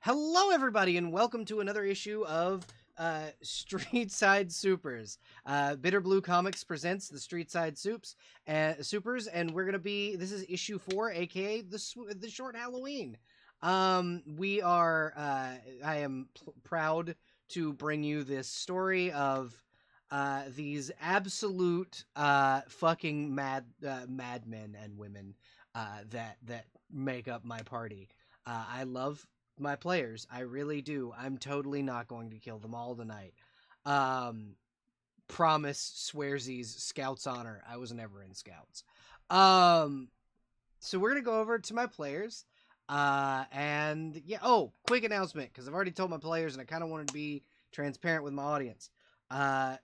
Hello, everybody, and welcome to another issue of Street Side Supers. Bitter Blue Comics presents the Street Side Supers, and we're gonna be. This is issue 4, aka the short Halloween. We are. I am proud to bring you this story of these absolute fucking madmen and women that make up my party. I love my players. I really do. I'm totally not going to kill them all tonight. Promise, swearsies, Scouts honor. I was never in Scouts. So we're gonna go over to my players. And yeah. Oh, quick announcement, because I've already told my players, and I kind of wanted to be transparent with my audience.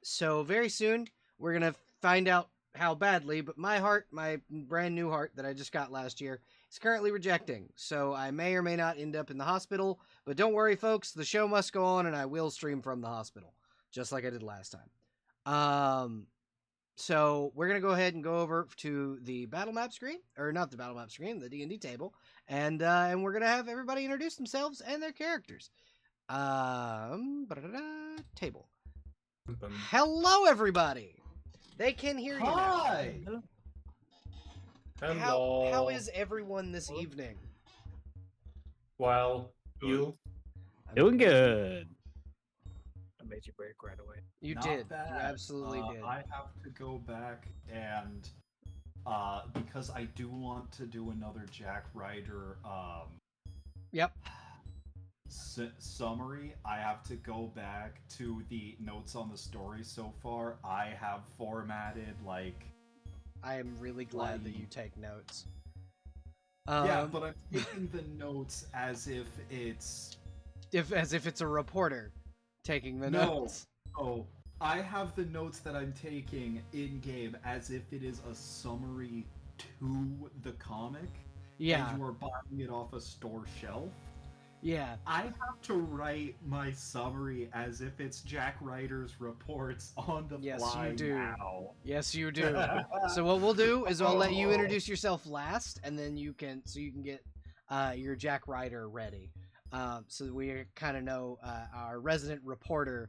So very soon we're gonna find out how badly, but my heart, my brand new heart that I just got last year, is currently rejecting. So I may or may not end up in the hospital, but don't worry, folks. The show must go on, and I will stream from the hospital, just like I did last time. So we're gonna go ahead and go over to the battle map screen, or not the battle map screen, the D&D table, and we're gonna have everybody introduce themselves and their characters. Table. Hello, everybody. They can hear you now. Hi. Hello. How is everyone this evening? Well, you? Doing good. I made you break right away. You Not did. bad. You absolutely did. I have to go back and because I do want to do another Jack Ryder Yep. summary. I have to go back to the notes on the story so far. I have formatted like I am really glad that you take notes. yeah, but I'm taking the notes as if it's it's a reporter taking the notes. Oh, I have the notes that I'm taking in game as if it is a summary to the comic. Yeah. And you are buying it off a store shelf. Yeah. I have to write my summary as if it's Jack Ryder's reports on the fly you do. now. Yes, you do. So what we'll do is I'll let you introduce yourself last, and then you can get your Jack Ryder ready. So that we kind of know our resident reporter,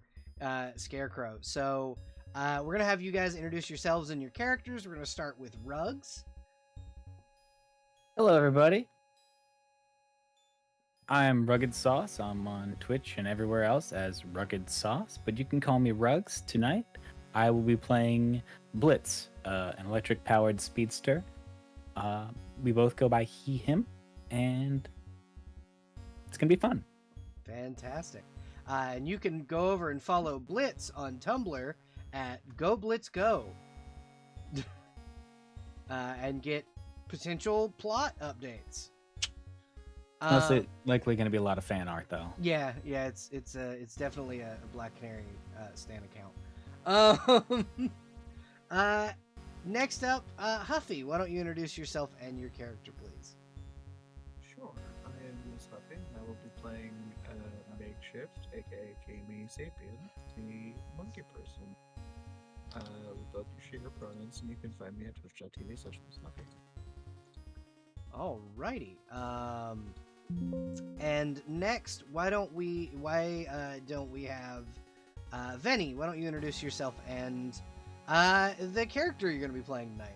Scarecrow. So we're gonna have you guys introduce yourselves and your characters. We're gonna start with Rugs. Hello, everybody. I'm Rugged Sauce. I'm on Twitch and everywhere else as Rugged Sauce, but you can call me Rugs. Tonight, I will be playing Blitz, an electric-powered speedster. We both go by he, him, and it's going to be fun. Fantastic. And you can go over and follow Blitz on Tumblr at GoBlitzGo and get potential plot updates. Mostly likely going to be a lot of fan art, though. Yeah, it's definitely a Black Canary stan account. Next up, Huffy, why don't you introduce yourself and your character, please? Sure, I am Miss Huffy, and I will be playing Makeshift, aka Jamie Sapien, the monkey person. We both use she, her pronouns, and you can find me at twitch.tv/MissHuffy. Alrighty. And next, why don't we have Venny? Why don't you introduce yourself and the character you're going to be playing tonight?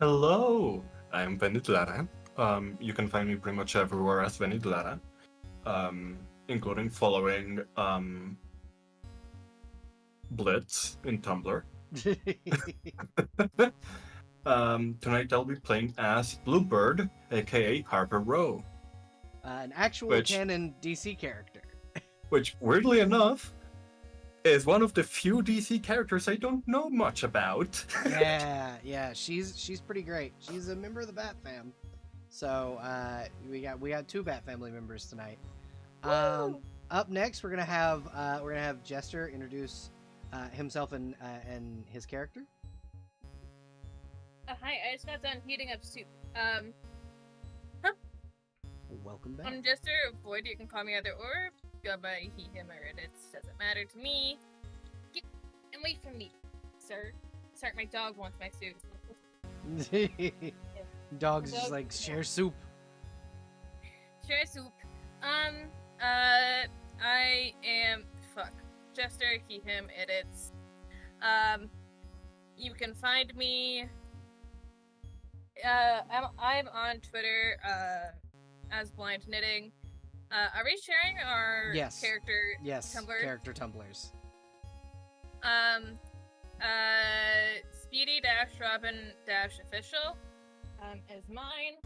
Hello, I'm Venidlara. You can find me pretty much everywhere as Venidlara, including following Blitz in Tumblr. Tonight I'll be playing as Bluebird, aka Harper Row. An actual canon DC character. Which, weirdly enough, is one of the few DC characters I don't know much about. yeah, she's pretty great. She's a member of the Bat Fam. So we got 2 Bat Family members tonight. Up next, we're gonna have Jester introduce himself and his character. Hi, I just got done heating up soup. Welcome back. I'm Jester Void. You can call me either or. Go by he, him, or it. Doesn't matter to me. Get and wait for me, sir. Sorry, my dog wants my soup. Dogs just like share soup. Share soup. I am Jester, he, him, it's. You can find me. I'm on Twitter. As Blind Knitting. Are we sharing our Yes. character Yes, Tumblr? character Tumblrs. Speedy-Robin-Official is mine.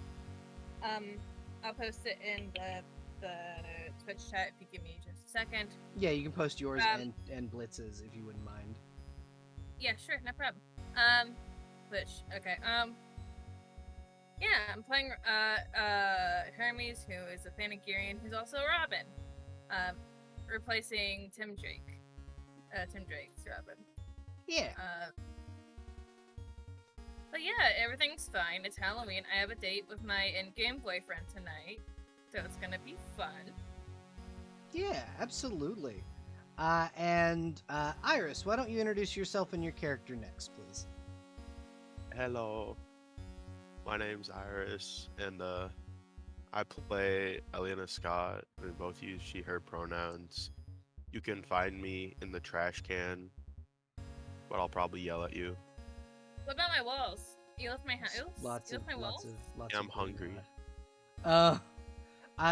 I'll post it in the Twitch chat if you give me just a second. Yeah, you can post yours Um, and Blitz's if you wouldn't mind. Yeah, sure, no problem. Twitch, okay. Yeah, I'm playing Hermes, who is a Thanagirian, who's also a Robin. Replacing Tim Drake. Tim Drake's Robin. Yeah. But yeah, everything's fine. It's Halloween. I have a date with my in-game boyfriend tonight, so it's gonna be fun. Yeah, absolutely. And Iris, why don't you introduce yourself and your character next, please? Hello, my name's Iris, and I play Elena Scott. We both use she/her pronouns. You can find me in the trash can, but I'll probably yell at you. What about my walls? You left my house? Lots you of left my lots walls? of lots Yeah, of I'm hungry.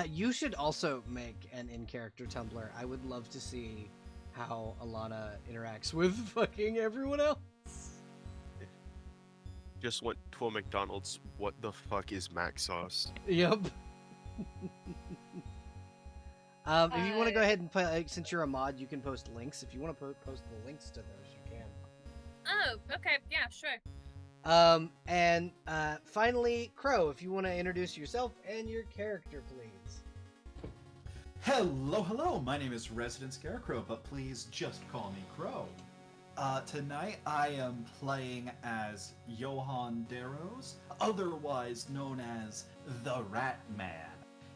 You should also make an in-character Tumblr. I would love to see how Alana interacts with fucking everyone else. Just went to a McDonald's. What the fuck is mac sauce? Yep. If you want to go ahead and put, since you're a mod, you can post links. If you want to post the links to those, you can. Oh, okay, yeah, sure. And finally, Crow, if you want to introduce yourself and your character, please. Hello, my name is Resident Scarecrow, but please just call me Crow. Tonight I am playing as Johann Darrows, otherwise known as the Rat Man.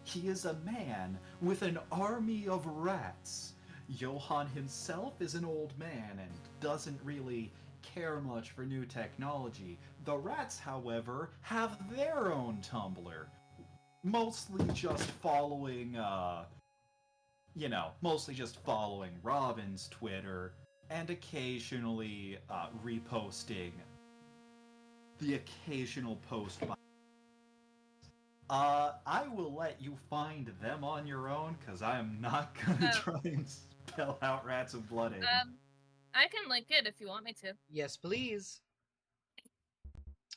He is a man with an army of rats. Johann himself is an old man and doesn't really care much for new technology. The rats, however, have their own Tumblr. Mostly just following, mostly just following Robin's Twitter and occasionally reposting the occasional post by I will let you find them on your own, because I am not gonna try and spell out Rats of Bloodhaven. I can link it if you want me to. Yes, please.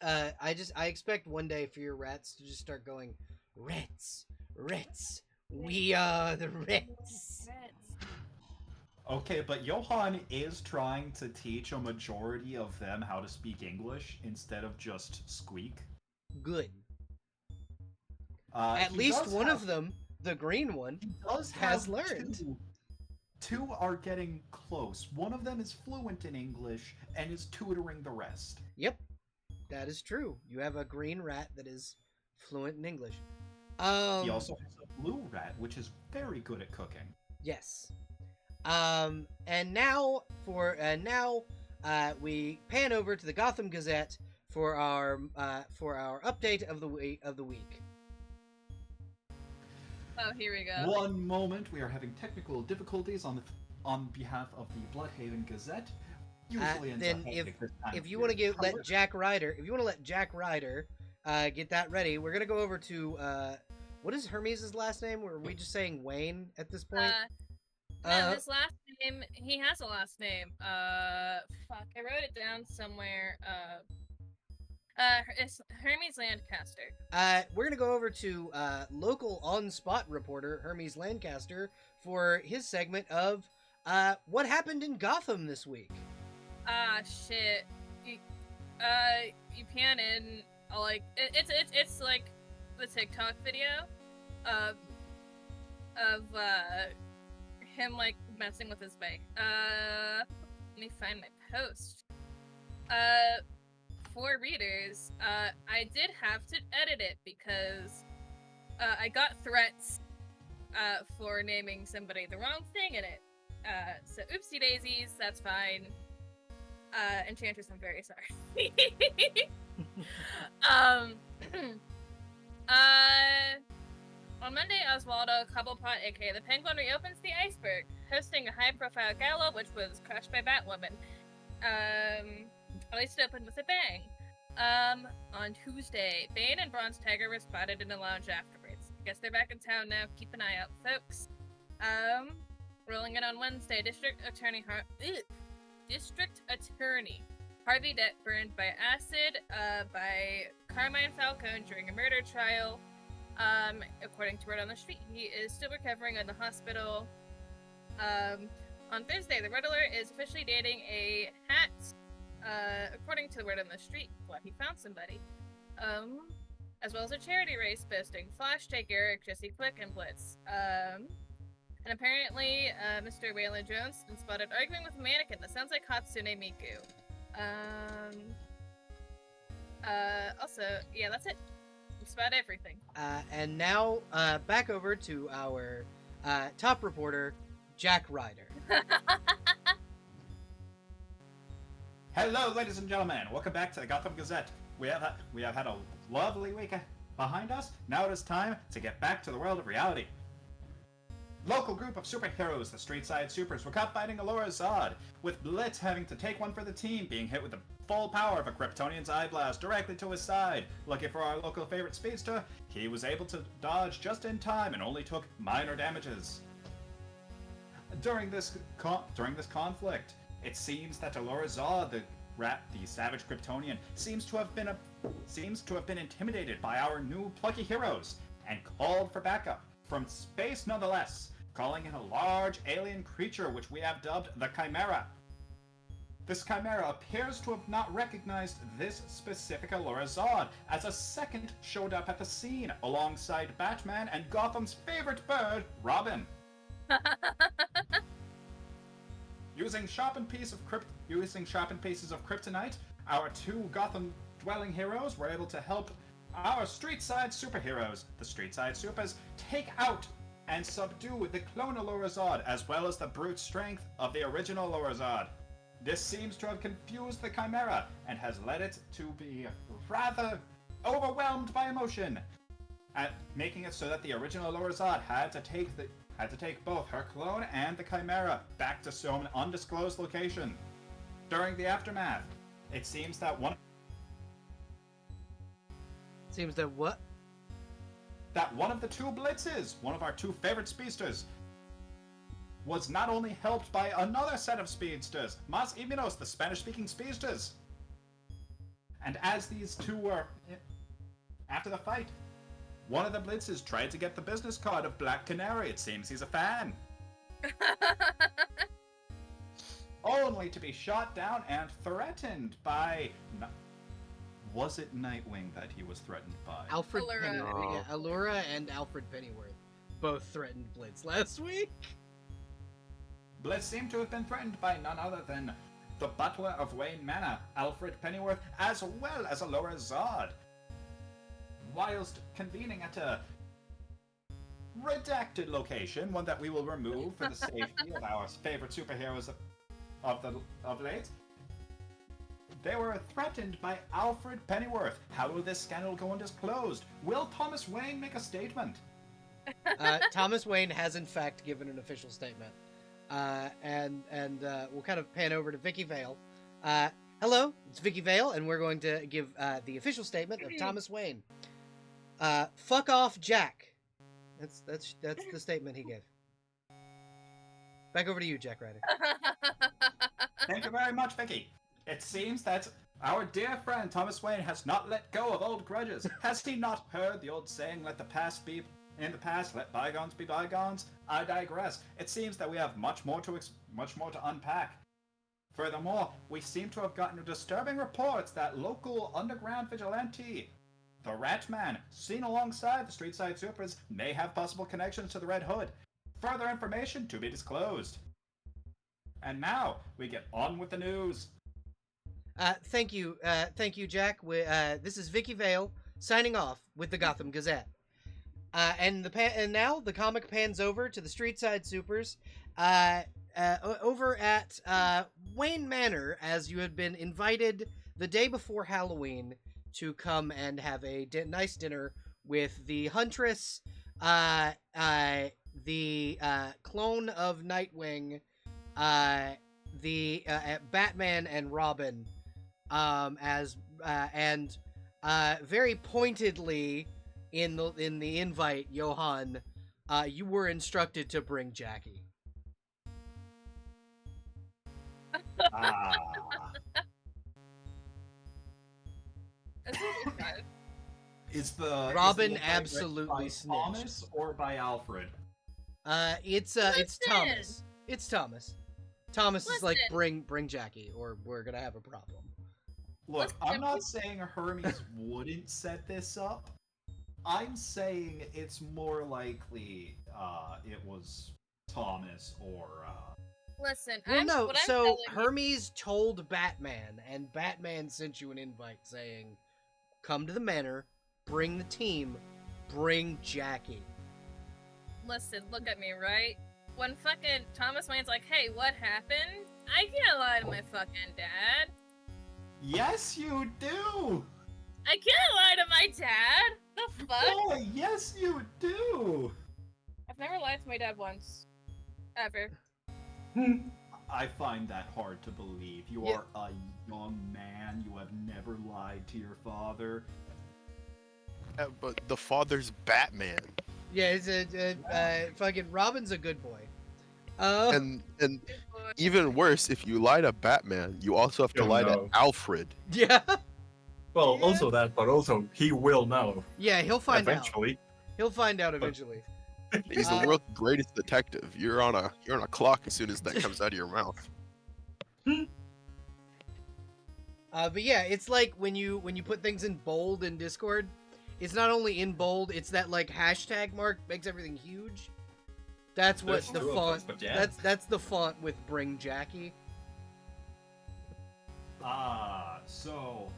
I expect one day for your rats to just start going, Rats, Rats, we are the Rats. Okay, but Johann is trying to teach a majority of them how to speak English instead of just squeak. Good. At least one of them, the green one, has learned. Two are getting close. One of them is fluent in English and is tutoring the rest. Yep, that is true. You have a green rat that is fluent in English. He also has a blue rat, which is very good at cooking. Yes. And now we pan over to the Gotham Gazette for our update of the week. Oh, here we go. One moment, we are having technical difficulties on behalf of the Bloodhaven Gazette. Usually ends then up if you want to let Jack Ryder get that ready, we're gonna go over to what is Hermes' last name? Or are we just saying Wayne at this point? No, his last name. He has a last name. Fuck, I wrote it down somewhere. It's Hermes Lancaster. We're gonna go over to local on-spot reporter Hermes Lancaster for his segment of what happened in Gotham this week. Shit. You pan in like it's like the TikTok video of him like messing with his bike. Let me find my post. For readers, I did have to edit it because I got threats for naming somebody the wrong thing in it. So oopsie daisies, that's fine. Enchantress, I'm very sorry. On Monday, Oswaldo Cobblepot, aka the Penguin, reopens the Iceberg, hosting a high-profile gala which was crushed by Batwoman. At least it opened with a bang. On Tuesday, Bane and Bronze Tiger were spotted in a lounge afterwards. Guess they're back in town now. Keep an eye out, folks. Rolling in on Wednesday, District Attorney Harvey Dent burned by acid by Carmine Falcone during a murder trial. According to word on the street, he is still recovering in the hospital. On Thursday, the Riddler is officially dating a hat. According to the word on the street, well, he found somebody. As well as a charity race boasting Flash, Jake Eric, Jesse Quick, and Blitz. And apparently, Mr. Waylon Jones has been spotted arguing with a mannequin that sounds like Hatsune Miku. Also, yeah, that's it. That's about everything. And now, back over to our top reporter, Jack Ryder. Hello, ladies and gentlemen. Welcome back to the Gotham Gazette. We have had a lovely week behind us. Now it is time to get back to the world of reality. Local group of superheroes, the Street Side Supers, were caught fighting Allura Zod, with Blitz having to take one for the team, being hit with the full power of a Kryptonian's eye blast directly to his side. Lucky for our local favorite speedster, he was able to dodge just in time and only took minor damages. During this conflict, it seems that Allura Zod, the savage Kryptonian, seems to have been intimidated by our new plucky heroes and called for backup from space nonetheless, calling in a large alien creature which we have dubbed the Chimera. This Chimera appears to have not recognized this specific Allura Zod, as a second showed up at the scene alongside Batman and Gotham's favorite bird, Robin. Using sharpened pieces of kryptonite, our two Gotham-dwelling heroes were able to help our Street Side superheroes, the Street Side Supers, take out and subdue the clone Allura Zod, as well as the brute strength of the original Allura Zod. This seems to have confused the Chimera and has led it to be rather overwhelmed by emotion, making it so that the original Allura Zod had to take both her clone and the Chimera back to some undisclosed location. During the aftermath, it seems that one of the two Blitzes, one of our two favorite speedsters, was not only helped by another set of speedsters, Mas Iminos, the Spanish-speaking speedsters. And as these two were after the fight, one of the Blitzes tried to get the business card of Black Canary. It seems he's a fan. Only to be shot down and threatened by... Was it Nightwing that he was threatened by? Alfred Allura. Pennyworth. No. Yeah, Allura and Alfred Pennyworth both threatened Blitz last week. Blitz seemed to have been threatened by none other than the butler of Wayne Manor, Alfred Pennyworth, as well as Allura Zod. Whilst convening at a redacted location, one that we will remove for the safety of our favorite superheroes of late, they were threatened by Alfred Pennyworth. How will this scandal go undisclosed? Will Thomas Wayne make a statement? Thomas Wayne has in fact given an official statement. And we'll kind of pan over to Vicky Vale. Hello, it's Vicky Vale, and we're going to give the official statement of Thomas Wayne. Fuck off, Jack. That's the statement he gave. Back over to you, Jack Ryder. Thank you very much, Vicky. It seems that our dear friend Thomas Wayne has not let go of old grudges. Has he not heard the old saying, let the past be in the past, let bygones be bygones? I digress. It seems that we have much more to unpack. Furthermore, we seem to have gotten disturbing reports that local underground vigilante, the Rat Man, seen alongside the Street Side Supers, may have possible connections to the Red Hood. Further information to be disclosed. And now, we get on with the news. Thank you, Jack. This is Vicky Vale signing off with the Gotham Gazette. And now the comic pans over to the Street Side Supers, over at Wayne Manor, as you had been invited the day before Halloween to come and have a nice dinner with the Huntress, The clone of Nightwing, uh, the Batman and Robin, as and very pointedly in the invite, Johan, you were instructed to bring Jackie. Ah. That's really fun. Is the Robin invite written absolutely by snitched. Thomas or by Alfred? It's Listen! Thomas. It's Thomas. Thomas is like, Listen. bring Jackie, or we're gonna have a problem. Look, Listen, I'm not saying Hermes wouldn't set this up. I'm saying it's more likely it was Thomas or Listen, Well, no. what I'm So telling you, Hermes told Batman, and Batman sent you an invite saying, "Come to the manor, bring the team, bring Jackie." listen, look at me, right? When fucking Thomas Wayne's like, hey, what happened? I can't lie to my fucking dad. Yes, you do! I can't lie to my dad! The fuck? Oh, yes, you do! I've never lied to my dad once. Ever. I find that hard to believe. You Yeah. are a young man. You have never lied to your father. Yeah, but the father's Batman. Yeah, it's fucking Robin's a good boy. And even worse, if you lie to Batman, you also have to Oh, lie no. to Alfred. Yeah, Well, Yeah. also that, but also he will know yeah, he'll find out. eventually. He'll find out eventually. He's the world's greatest detective. You're on a clock as soon as that comes out of your mouth. But yeah, it's like when you put things in bold in Discord, it's not only in bold, it's that like hashtag mark makes everything huge. That's what There's the two of font. us, but yeah. That's the font with "Bring Jackie." So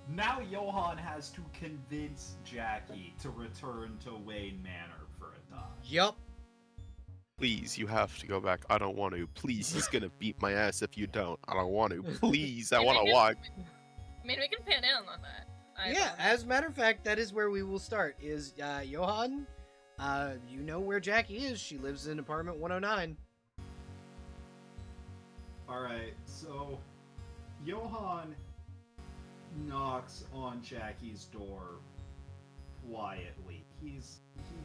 now Johan has to convince Jackie to return to Wayne Manor for a time. Yup. Please, you have to go back. I don't want to. Please, he's gonna beat my ass if you don't. I don't want to. Please, I want to watch. I mean, we can pan in on that. Yeah, as a matter of fact, that is where we will start. Is Johan? You know where Jackie is. She lives in apartment 109. Alright, so Johan knocks on Jackie's door quietly. He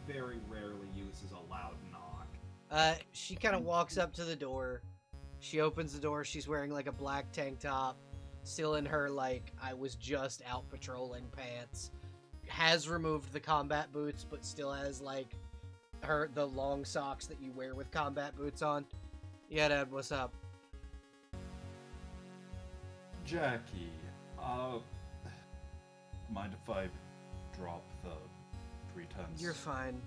very rarely uses a loud knock. She kind of walks up to the door. She opens the door. She's wearing like a black tank top, still in her like I was just out patrolling pants. Has removed the combat boots, but still has like the long socks that you wear with combat boots on. Yeah, Dad, what's up? Jackie, mind if I drop the pretense? You're fine.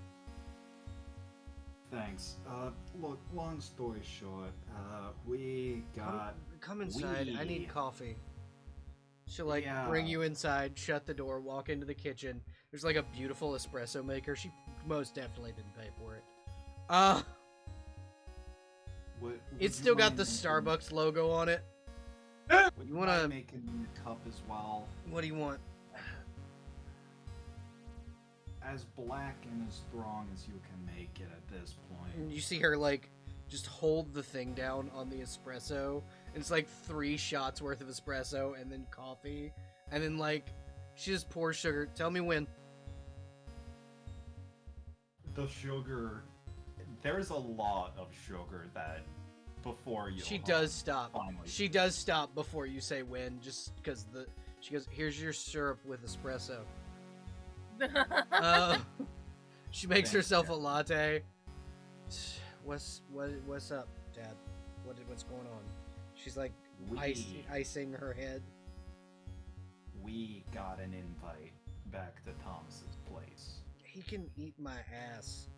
Thanks. Look, long story short, we got... Come inside. I need we- coffee. She'll like Yeah. bring you inside, shut the door, walk into the kitchen. There's like a beautiful espresso maker. She most definitely didn't pay for it. Would It's you still got mind the making- Starbucks logo on it. Would You you wanna- mind making me a cup as well? What do you want? As black and as strong as you can make it at this point. And you see her like just hold the thing down on the espresso, and it's like 3 shots worth of espresso and then coffee, and then like she just pours sugar. Tell me when. The sugar... There's a lot of sugar that before you... She does stop. Finally. She does stop before you say when, just because she goes, "Here's your syrup with espresso." She makes Thanks, herself a Dad. latte. What's up, Dad? What's going on? She's like icing her head. We got an invite back to Thomas's place. He can eat my ass.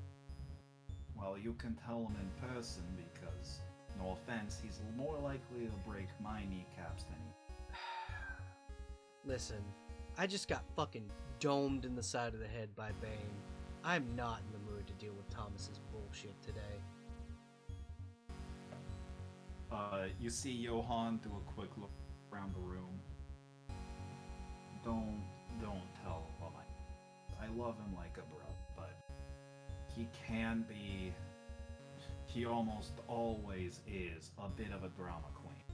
Well, you can tell him in person because, no offense, he's more likely to break my kneecaps than he... Listen, I just got fucking domed in the side of the head by Bane. I'm not in the mood to deal with Thomas's bullshit today. You see Johan do a quick look around the room. Don't tell him I love him like a brother. he can be. He almost always is a bit of a drama queen.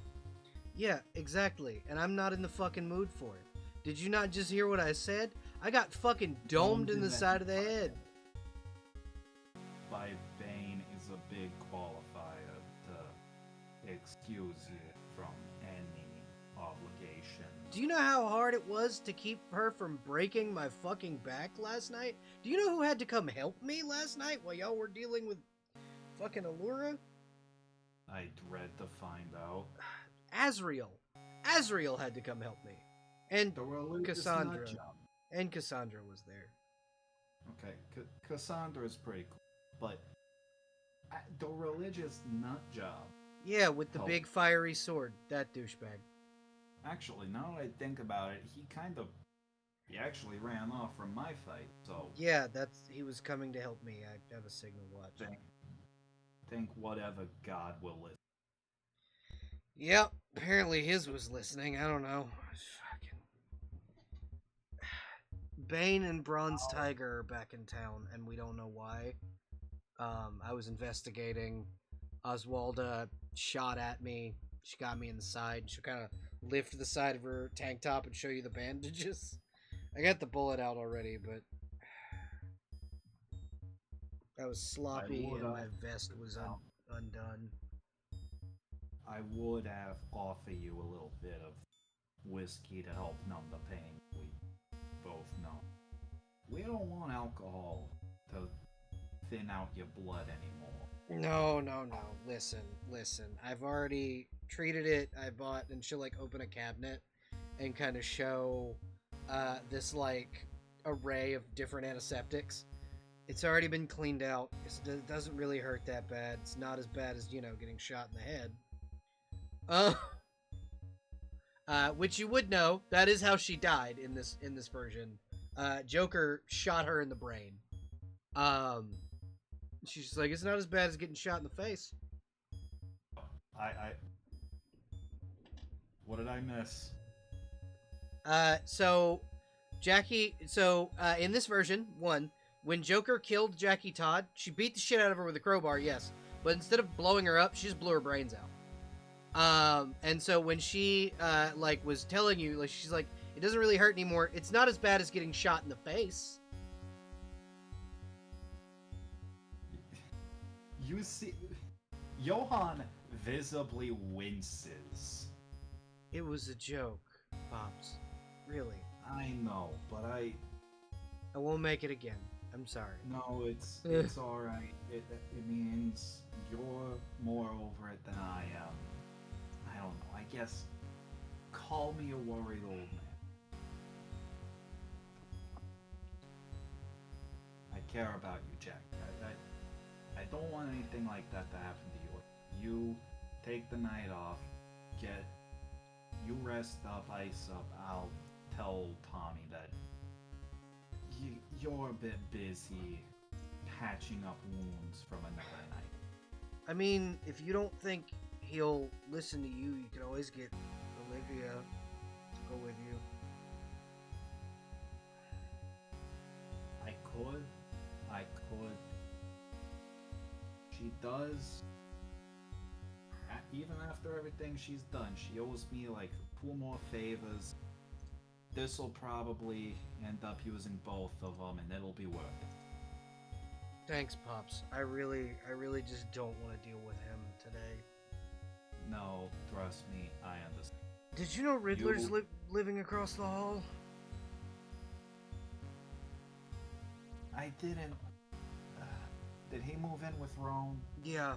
Yeah, exactly. And I'm not in the fucking mood for it. Did you not just hear what I said? I got fucking domed in the side of the head. By Bane is a big qualifier to excuse you from any obligation. Do you know how hard it was to keep her from breaking my fucking back last night? Do you know who had to come help me last night while y'all were dealing with fucking Allura? I dread to find out. Azrael. Azrael had to come help me. And The religious Cassandra. nut job. And Cassandra was there. Okay, Cassandra's pretty cool, but the religious nut job. Yeah, with the Oh. big fiery sword. That douchebag. Actually, now that I think about it, he actually ran off from my fight. So Yeah, he was coming to help me. I have a signal watch. think whatever God will listen. Yep, apparently his was listening. I don't know. Fucking Bane and Bronze Tiger are back in town, and we don't know why. I was investigating. Oswalda shot at me. She got me in the side. She'll kind of lift the side of her tank top and show you the bandages. I got the bullet out already, but I was sloppy and my vest was undone. I would have offered you a little bit of whiskey to help numb the pain. We both know. We don't want alcohol to thin out your blood anymore. No. Listen. I've already treated it. I bought, and she'll like open a cabinet and kind of show this like array of different antiseptics. It's already been cleaned out. It doesn't really hurt that bad. It's not as bad as, getting shot in the head. Which you would know, that is how she died in this version. Joker shot her in the brain. She's just like, it's not as bad as getting shot in the face. What did I miss? In this version, when Joker killed Jackie Todd, she beat the shit out of her with a crowbar, yes. But instead of blowing her up, she just blew her brains out. And so when she, was telling you, she's like, it doesn't really hurt anymore. It's not as bad as getting shot in the face. You see, Johan visibly winces. It was a joke, Pops. Really. I know, but I won't make it again. I'm sorry. No, it's alright. It means you're more over it than I am. I don't know. I guess call me a worried old man. I care about you, Jack. I don't want anything like that to happen to you. You take the night off. You rest up, ice up. I'll tell Tommy that you're a bit busy patching up wounds from another night. I mean, if you don't think he'll listen to you, you can always get Olivia to go with you. I could. She does. Even after everything she's done, she owes me like 2 more favors. This'll probably end up using both of them, and it'll be worth it. Thanks, Pops. I really just don't want to deal with him today. No, trust me, I understand. Did you know Riddler's living across the hall? I didn't. Did he move in with Rome? Yeah.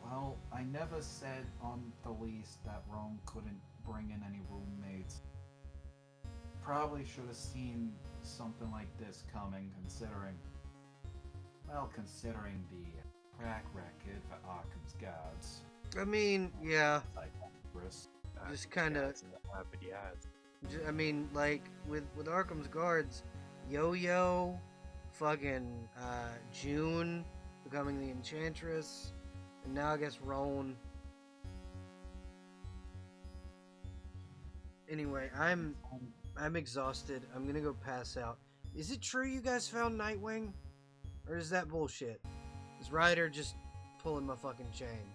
Well, I never said on the lease that Rome couldn't bring in any roommates. Probably should have seen something like this coming, considering the track record for Arkham's guards. I mean, yeah. Like Chris. Just kind of. I mean, like with Arkham's guards, Yo-Yo, fucking June becoming the Enchantress, and now I guess Roan. Anyway, I'm exhausted. I'm gonna go pass out. Is it true you guys found Nightwing? Or is that bullshit? Is Ryder just pulling my fucking chain?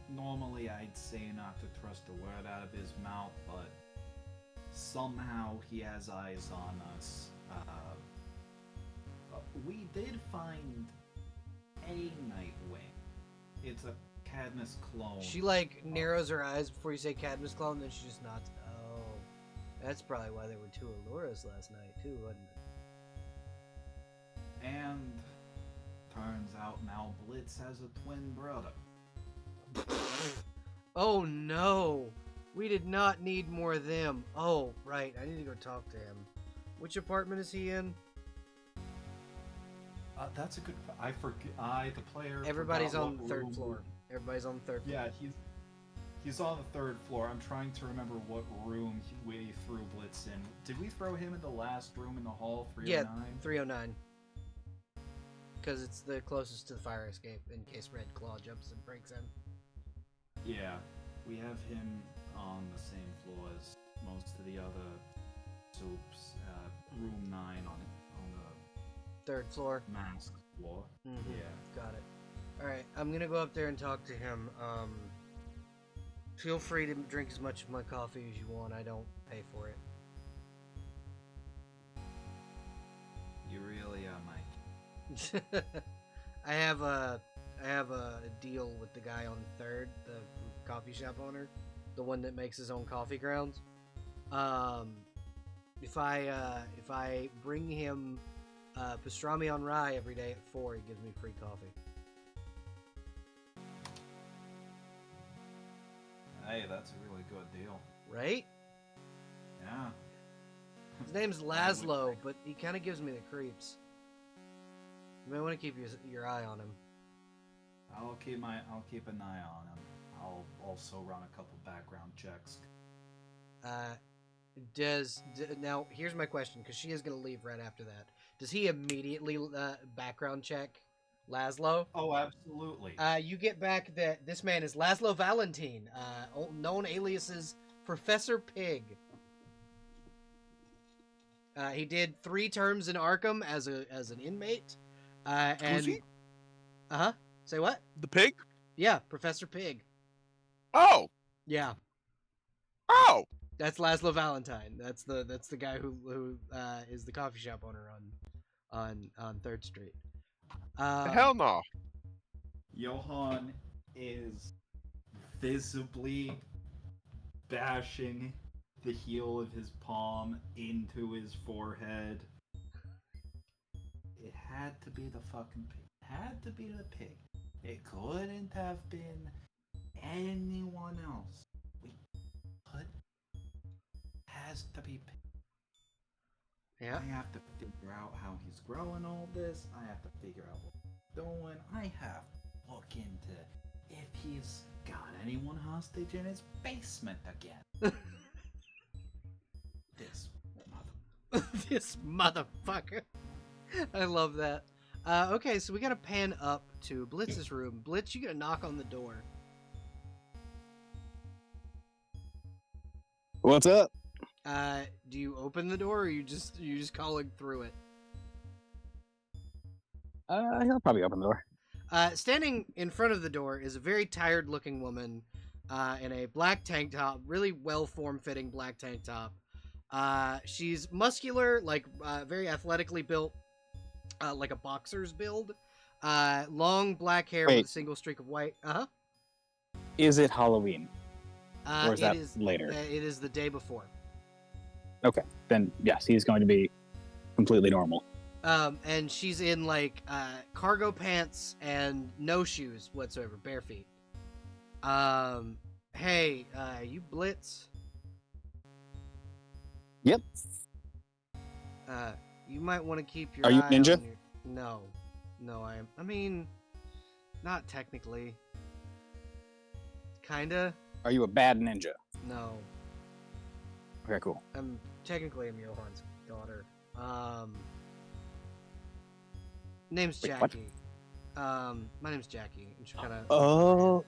Normally, I'd say not to trust a word out of his mouth, but somehow he has eyes on us. We did find a Nightwing. It's a Cadmus clone. She like narrows her eyes before you say Cadmus clone, then she just nods. Oh, that's probably why there were two Alluras last night too, wasn't it? And turns out now Blitz has a twin brother. Oh no, we did not need more of them. Oh right, I need to go talk to him. Which apartment is he in? That's a good. I forget. The player. Everybody's forgot on the what third room- floor. Everybody's on the third floor. Yeah, he's on the third floor. I'm trying to remember what room we threw Blitz in. Did we throw him in the last room in the hall? 309. Yeah, 309. Because it's the closest to the fire escape in case Red Claw jumps and breaks in. Yeah, we have him on the same floor as most of the other soups. Room 9 on the Third floor. mask floor. Mm-hmm. Yeah. Got it. Alright, I'm gonna go up there and talk to him. Feel free to drink as much of my coffee as you want. I don't pay for it. You really are, Mike. I have a deal with the guy on third, the coffee shop owner, the one that makes his own coffee grounds. If I bring him pastrami on rye every day at 4, he gives me free coffee. Hey, that's a really good deal. Right? Yeah. His name's Laszlo, but he kind of gives me the creeps. You may want to keep your eye on him. I'll keep an eye on him. I'll also run a couple background checks. Now here's my question, because she is gonna leave right after that. Does he immediately background check Laszlo? Oh, absolutely. You get back that this man is Laszlo Valentine, known alias as Professor Pig. He did 3 terms in Arkham as an inmate. And Who's he? Say what? The pig? Yeah, Professor Pig. Oh, Yeah, oh. that's Laszlo Valentine. That's the guy who is the coffee shop owner on 3rd Street. Hell no. Johann is visibly bashing the heel of his palm into his forehead. It had to be the fucking pig. It had to be the pig. It couldn't have been anyone else. Has to be pig. Yeah. I have to figure out how he's growing all this. I have to figure out what he's doing. I have to look into if he's got anyone hostage in his basement again. This mother. This motherfucker. I love that. Okay, so we gotta pan up to Blitz's room. Blitz, you get a knock on the door. What's up? Do you open the door, or you just calling through it? He'll probably open the door. Standing in front of the door is a very tired-looking woman in a black tank top, really well-form-fitting black tank top. She's muscular, like very athletically built, like a boxer's build. Long black hair with Wait. a single streak of white. Is it Halloween? Or is It that is later? It is the day before. Okay, then yes, he's going to be completely normal. And she's in like cargo pants and no shoes whatsoever, bare feet. Hey, you Blitz? Yep. You might want to keep your Are you eye ninja? on your... No, I am. I mean, not technically. Kinda. Are you a bad ninja? No. Okay, cool. I'm Johann's daughter. Name's Wait, what? Jackie. My name's Jackie. And she kind of. Oh.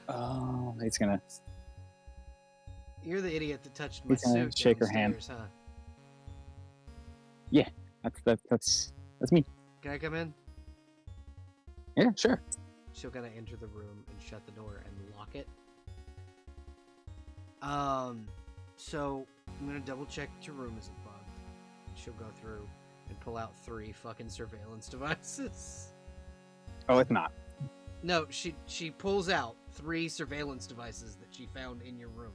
Oh, he's gonna. You're the idiot that touched my He's gonna suit shake her hand. downstairs, huh? That's me. Can I come in? Yeah, sure. She'll kind of enter the room and shut the door and lock it. So I'm gonna double check that your room isn't bugged. She'll go through and pull out 3 fucking surveillance devices. Oh, it's not. No, she pulls out 3 surveillance devices that she found in your room.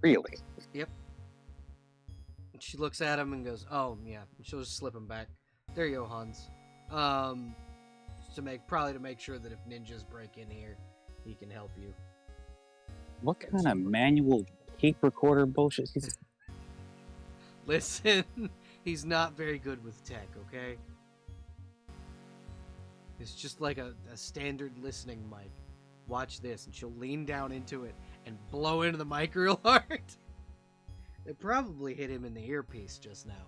Really? Yep. And she looks at him and goes, "Oh yeah." And she'll just slip them back. They're Johan's. To make sure that if ninjas break in here, he can help you. What kind of manual tape recorder bullshit? Listen, he's not very good with tech, okay? It's just like a standard listening mic. Watch this, and she'll lean down into it and blow into the mic real hard. It probably hit him in the earpiece just now.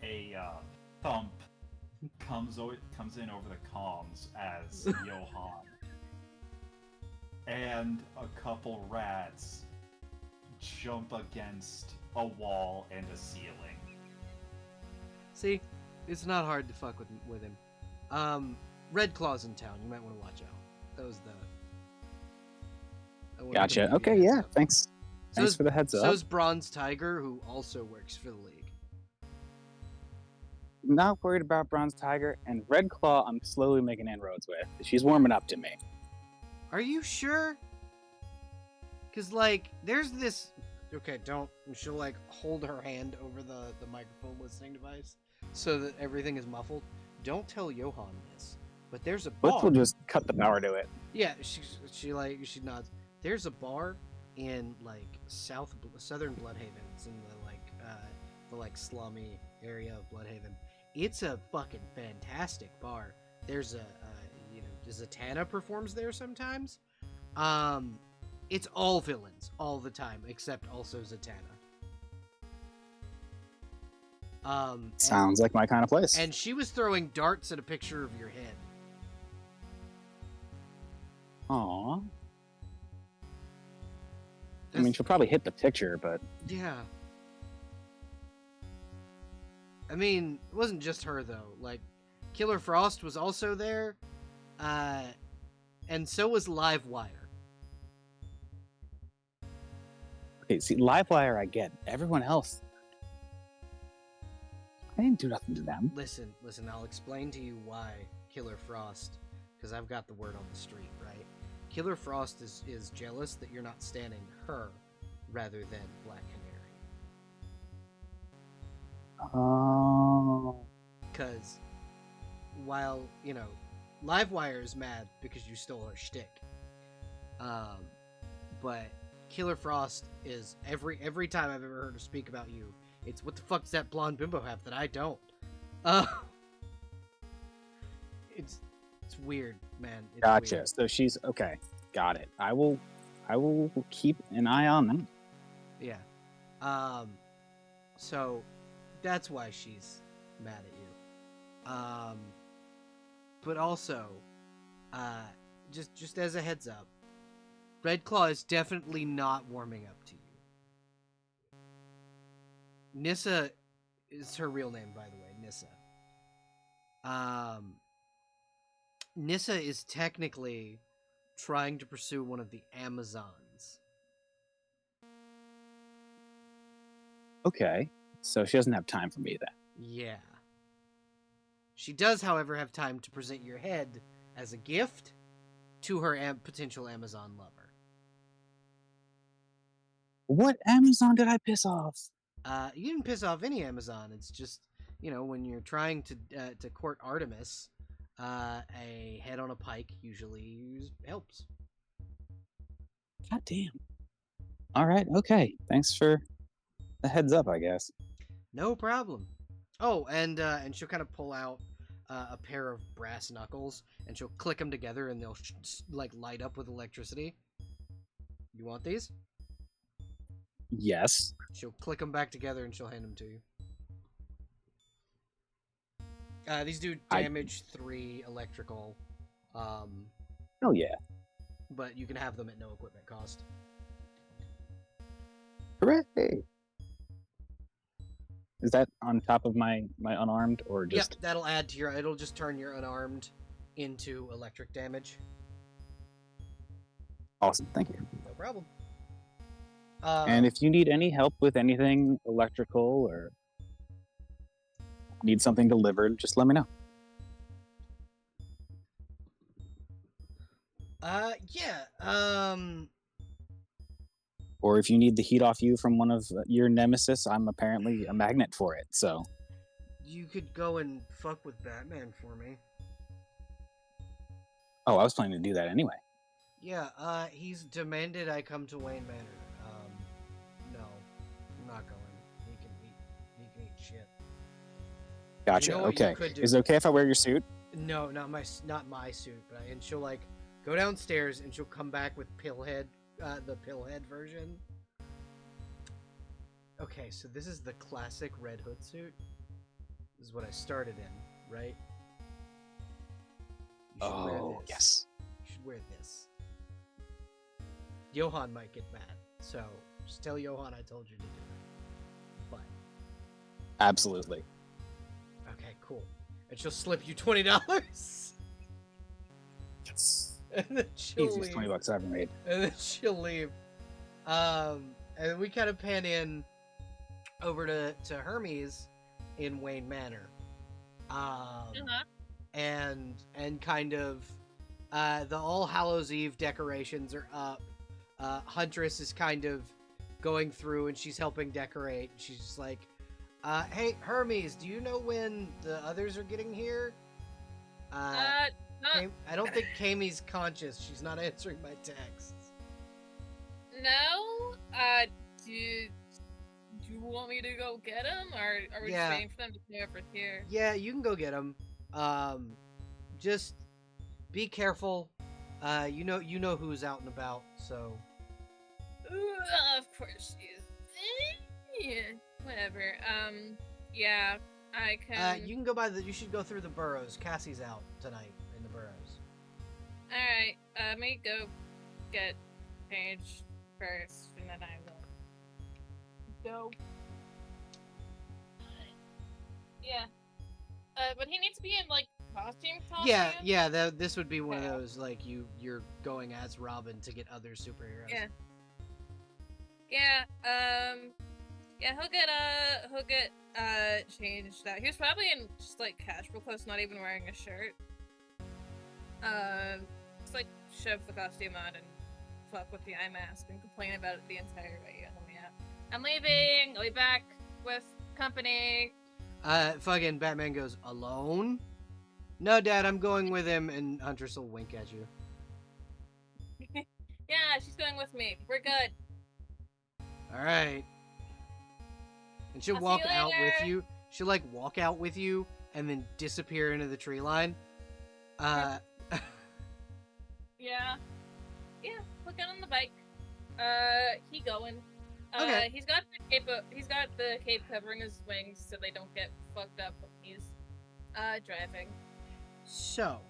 A thump comes in over the comms as Johan, and a couple rats jump against a wall and a ceiling. See, it's not hard to fuck with him. Red Claw's in town. You might want to watch out. That was the. Gotcha. Okay, yeah. Thanks. Thanks for the heads up. So's Bronze Tiger, who also works for the league. Not worried about Bronze Tiger, and Red Claw I'm slowly making inroads with. She's warming up to me. Are you sure? Because, like, there's this... Okay, don't... She'll, like, hold her hand over the microphone listening device so that everything is muffled. Don't tell Johan this, but there's a bar... Blitz will just cut the power to it. Yeah, she nods. There's a bar in, like, southern Bloodhaven. It's in the slummy area of Bloodhaven. It's a fucking fantastic bar. There's Zatanna performs there sometimes. It's all villains all the time, except also Zatanna. Sounds like my kind of place. And she was throwing darts at a picture of your head. Aww. I mean, she'll probably hit the picture, but... Yeah. I mean, it wasn't just her, though. Like, Killer Frost was also there, and so was Livewire. Okay, see, Livewire I get. Everyone else... I didn't do nothing to them. Listen, I'll explain to you why Killer Frost, because I've got the word on the street, right? Killer Frost is jealous that you're not standing her rather than Black Canary. Oh. Because while, Livewire is mad because you stole her shtick. But Killer Frost is every time I've ever heard her speak about you, it's what the fuck does that blonde bimbo have that I don't? It's weird, man. It's Gotcha. weird. So she's okay. Got it. I will keep an eye on them. Yeah. So that's why she's mad at you. But also, just as a heads up, Red Claw is definitely not warming up to you. Nissa is her real name, by the way, Nissa. Nissa is technically trying to pursue one of the Amazons. Okay. So she doesn't have time for me then. Yeah. She does, however, have time to present your head as a gift to her potential Amazon lover. What Amazon did I piss off? You didn't piss off any Amazon. It's just, when you're trying to court Artemis, a head on a pike usually helps. God damn. All right. Okay. Thanks for the heads up, I guess. No problem. Oh, and she'll kind of pull out a pair of brass knuckles, and she'll click them together, and they'll light up with electricity. You want these? Yes. She'll click them back together, and she'll hand them to you. These do damage 3 electrical. Oh yeah. But you can have them at no equipment cost. Hooray! Is that on top of my unarmed or just? Yep, that'll add to your. It'll just turn your unarmed into electric damage. Awesome, thank you. No problem. And if you need any help with anything electrical or need something delivered, just let me know. Yeah. Or if you need the heat off you from one of your nemesis, I'm apparently a magnet for it. So You could go and fuck with Batman for me. I was planning to do that anyway. Yeah, he's demanded I come to Wayne Manor. No, I'm not going. He can eat shit. Gotcha. You know what you Okay. could do? Is it okay if I wear your suit? No, not my suit. And she'll like go downstairs and she'll come back with Pillhead, the Pillhead version. Okay, so this is the classic Red Hood suit. This is what I started in, right? You should wear this. Yes. You should wear this. Johan might get mad, so just tell Johan I told you to do it. But Absolutely. okay, cool. And she'll slip you $20. Yes. And then she'll Easiest leave. $20 I've ever made. And then she'll leave. And we kind of pan in over to Hermes in Wayne Manor. And kind of the All Hallows Eve decorations are up. Huntress is kind of going through and she's helping decorate. She's just like, hey, Hermes, do you know when the others are getting here? I don't think Kami's conscious. She's not answering my texts. No. Do you want me to go get him, or are we just waiting for them to come over here? Yeah, you can go get him. Just be careful. You know who's out and about. So. Of course she is. Yeah, whatever. Yeah, I can. You can go you should go through the burrows. Cassie's out tonight in the burrows. Alright, let me go get Paige first, and then I will go. Yeah. But he needs to be in, like, costume? Yeah, this would be one of those, like, you're going as Robin to get other superheroes. Yeah, he'll get changed out. He was probably in just, like, casual clothes, not even wearing a shirt. Just, like, shove the costume on and fuck with the eye mask and complain about it the entire way. I'm leaving, I'll be back with company. Fucking Batman goes, alone? No, Dad, I'm going with him, and Huntress will wink at you. Yeah, she's going with me. We're good. Alright. And she'll walk out with you. She'll, like, walk out with you, and then disappear into the tree line. Yeah, we'll get on the bike. He going. Okay. He's got the cape covering his wings so they don't get fucked up when he's driving. So,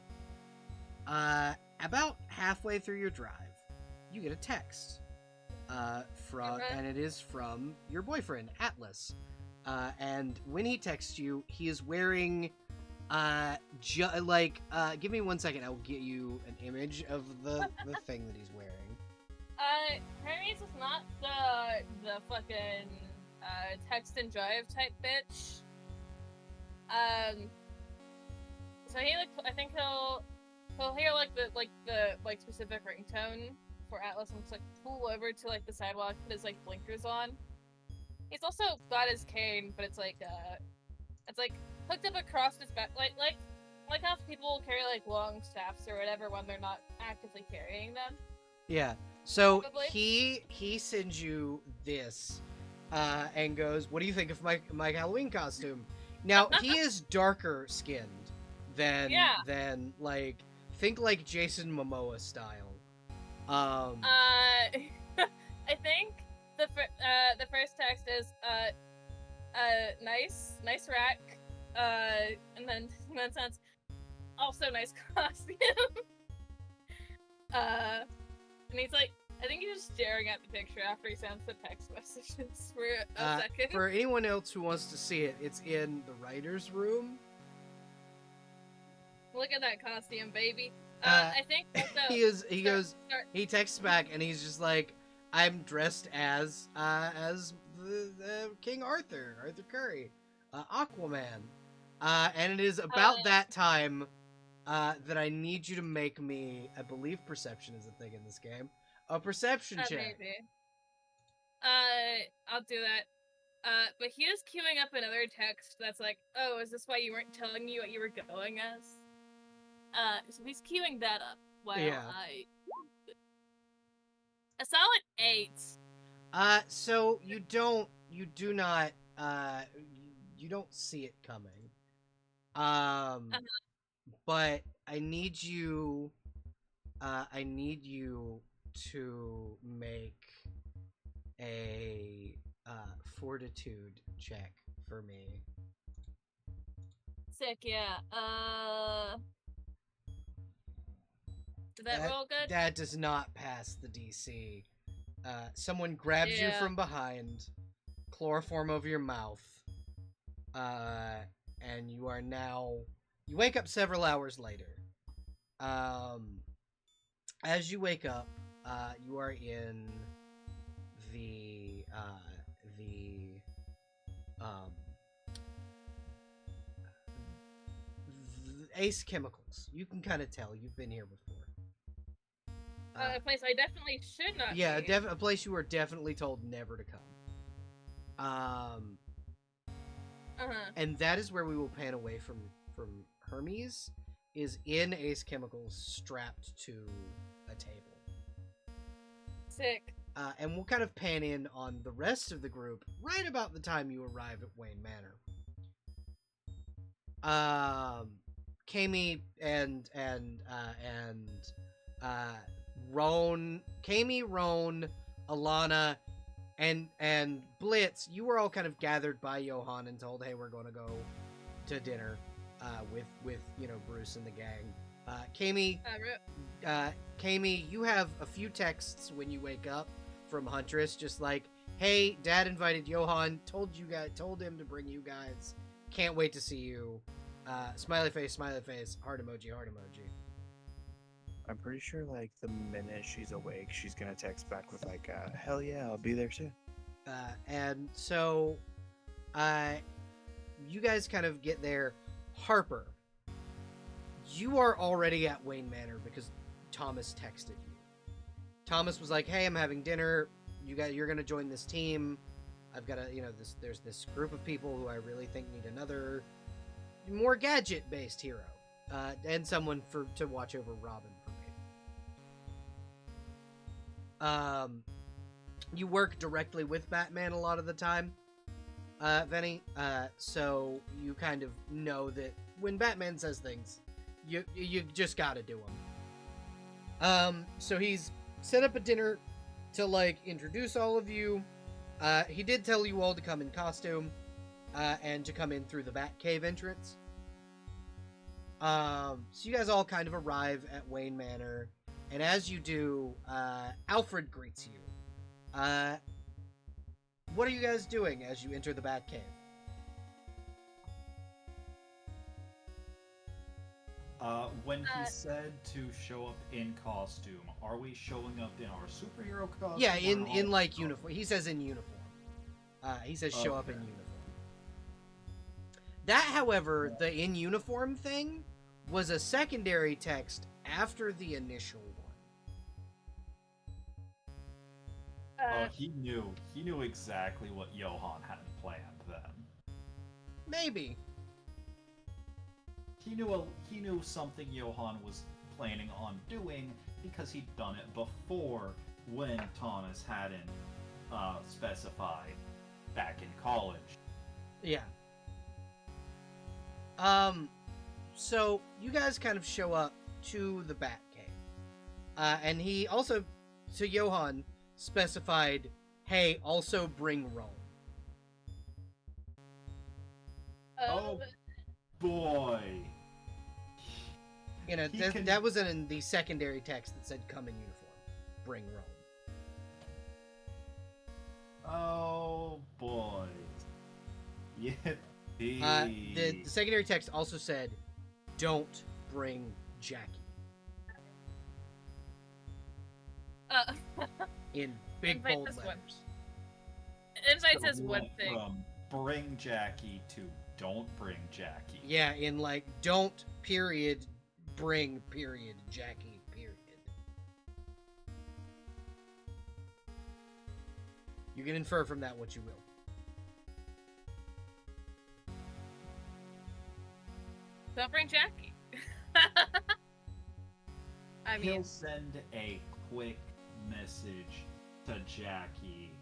about halfway through your drive, you get a text. And it is from your boyfriend, Atlas. And when he texts you, he is wearing give me 1 second, I will get you an image of the thing that he's wearing. Hermes is not the fucking text and drive type bitch. So he I think he'll hear the specific ringtone for Atlas and just like pull over to like the sidewalk, put his like blinkers on. He's also got his cane, but it's like hooked up across his back, like how people carry like long staffs or whatever when they're not actively carrying them. Yeah. So Probably. he sends you this, and goes, "What do you think of my Halloween costume?" Now he is darker skinned than like think like Jason Momoa style. I think the first text is nice rack, and then sounds also nice costume. And he's like, I think he's just staring at the picture after he sends the text messages for a second. For anyone else who wants to see it, it's in the writer's room. Look at that costume, baby. I think also He texts back and he's just like, I'm dressed as the King Arthur Curry, Aquaman. And it is about that time that I need you to make me, I believe perception is a thing in this game, a perception check. Maybe. I'll do that. But he is queuing up another text that's like, oh, is this why you weren't telling me what you were going as? So he's queuing that up while a solid 8. So you do not see it coming. But I need you to make a fortitude check for me. Sick, yeah. Did that roll good? That does not pass the DC. Someone grabs you from behind, chloroform over your mouth, and you are now... You wake up several hours later. As you wake up, you are in the Ace Chemicals. You can kind of tell. You've been here before. A place I definitely should not be. A place you were definitely told never to come. And that is where we will pan away from Hermes, is in Ace Chemicals, strapped to a table. Sick. And we'll kind of pan in on the rest of the group right about the time you arrive at Wayne Manor. Kami and Roan, Alana, and Blitz, you were all kind of gathered by Johan and told, hey, we're going to go to dinner with Bruce and the gang. Kami, you have a few texts when you wake up from Huntress, just like, hey, Dad invited Johan, told him to bring you guys. Can't wait to see you. Smiley face, heart emoji. I'm pretty sure, like, the minute she's awake, she's gonna text back with, like, hell yeah, I'll be there too. And so, you guys kind of get there. Harper, you are already at Wayne Manor because Thomas texted you. Thomas was like, hey, I'm having dinner. You're gonna join this team. I've got there's this group of people who I really think need another more gadget-based hero. And someone to watch over Robin for me. You work directly with Batman a lot of the time, Venny. So you kind of know that when Batman says things, you just gotta do them. So he's set up a dinner to, like, introduce all of you. He did tell you all to come in costume, and to come in through the Batcave entrance. So you guys all kind of arrive at Wayne Manor, and as you do, Alfred greets you. What are you guys doing as you enter the Batcave? When he said to show up in costume, are we showing up in our superhero costume? Yeah, in like uniform. He says in uniform. He says show up in uniform. That, however, the in uniform thing was a secondary text after the initial one. He knew exactly what Johan had planned then. Maybe. He knew something Johan was planning on doing because he'd done it before when Thomas hadn't specified back in college. Yeah. So you guys kind of show up to the Batcave. And he also, to Johan, specified, hey, also bring Rome. Oh boy. That was in the secondary text that said come in uniform. Bring Rome. Oh boy. The Yippee. secondary text also said, "Don't bring Jackie," Uh, in big Invite bold this one. letters. Invite So says we one went thing. from bring Jackie to don't bring Jackie. Yeah, in like don't period bring period Jackie period. You can infer from that what you will. Don't bring Jackie. I mean, He'll send a quick message to Jackie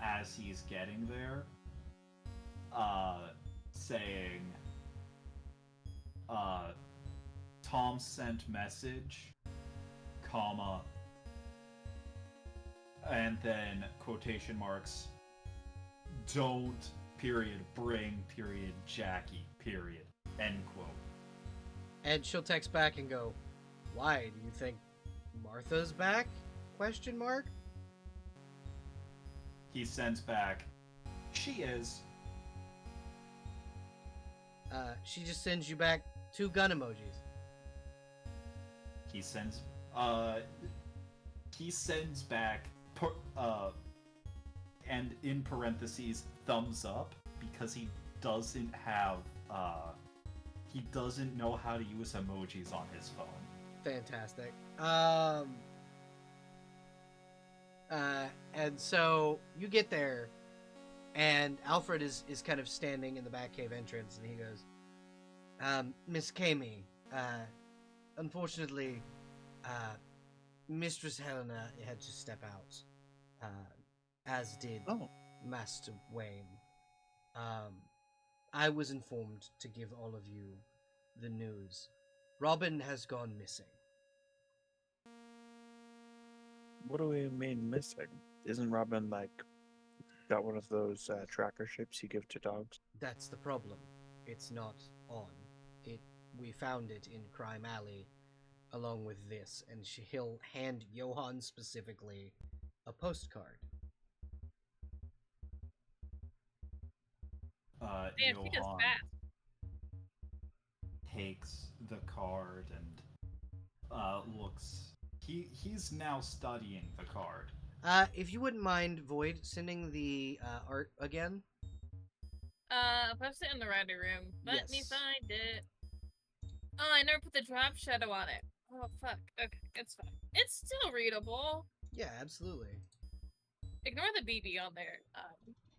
as he's getting there, saying, Tom sent message, comma, and then quotation marks, don't, period, bring, period, Jackie, period, end quote. And she'll text back and go, "Why do you think Martha's back?" Question mark. He sends back, she is. She just sends you back 2 gun emojis. He sends back, and in parentheses, thumbs up, because he doesn't know how to use emojis on his phone. Fantastic. And so you get there, and Alfred is kind of standing in the back cave entrance, and he goes, "Miss Kami, unfortunately, Mistress Helena had to step out, as did Master Wayne. I was informed to give all of you the news. Robin has gone missing." What do we mean missing? Isn't Robin got one of those tracker ships you give to dogs? That's the problem. It's not on. We found it in Crime Alley, along with this, and he'll hand Johann specifically a postcard. man, she goes Johann fast. takes the card and looks. He's now studying the card. If you wouldn't mind, Void, sending the art again. Post it in the writing room. Let me Yes. find it. Oh, I never put the drop shadow on it. Oh, fuck. Okay, it's fine. It's still readable. Yeah, absolutely. Ignore the BB on there.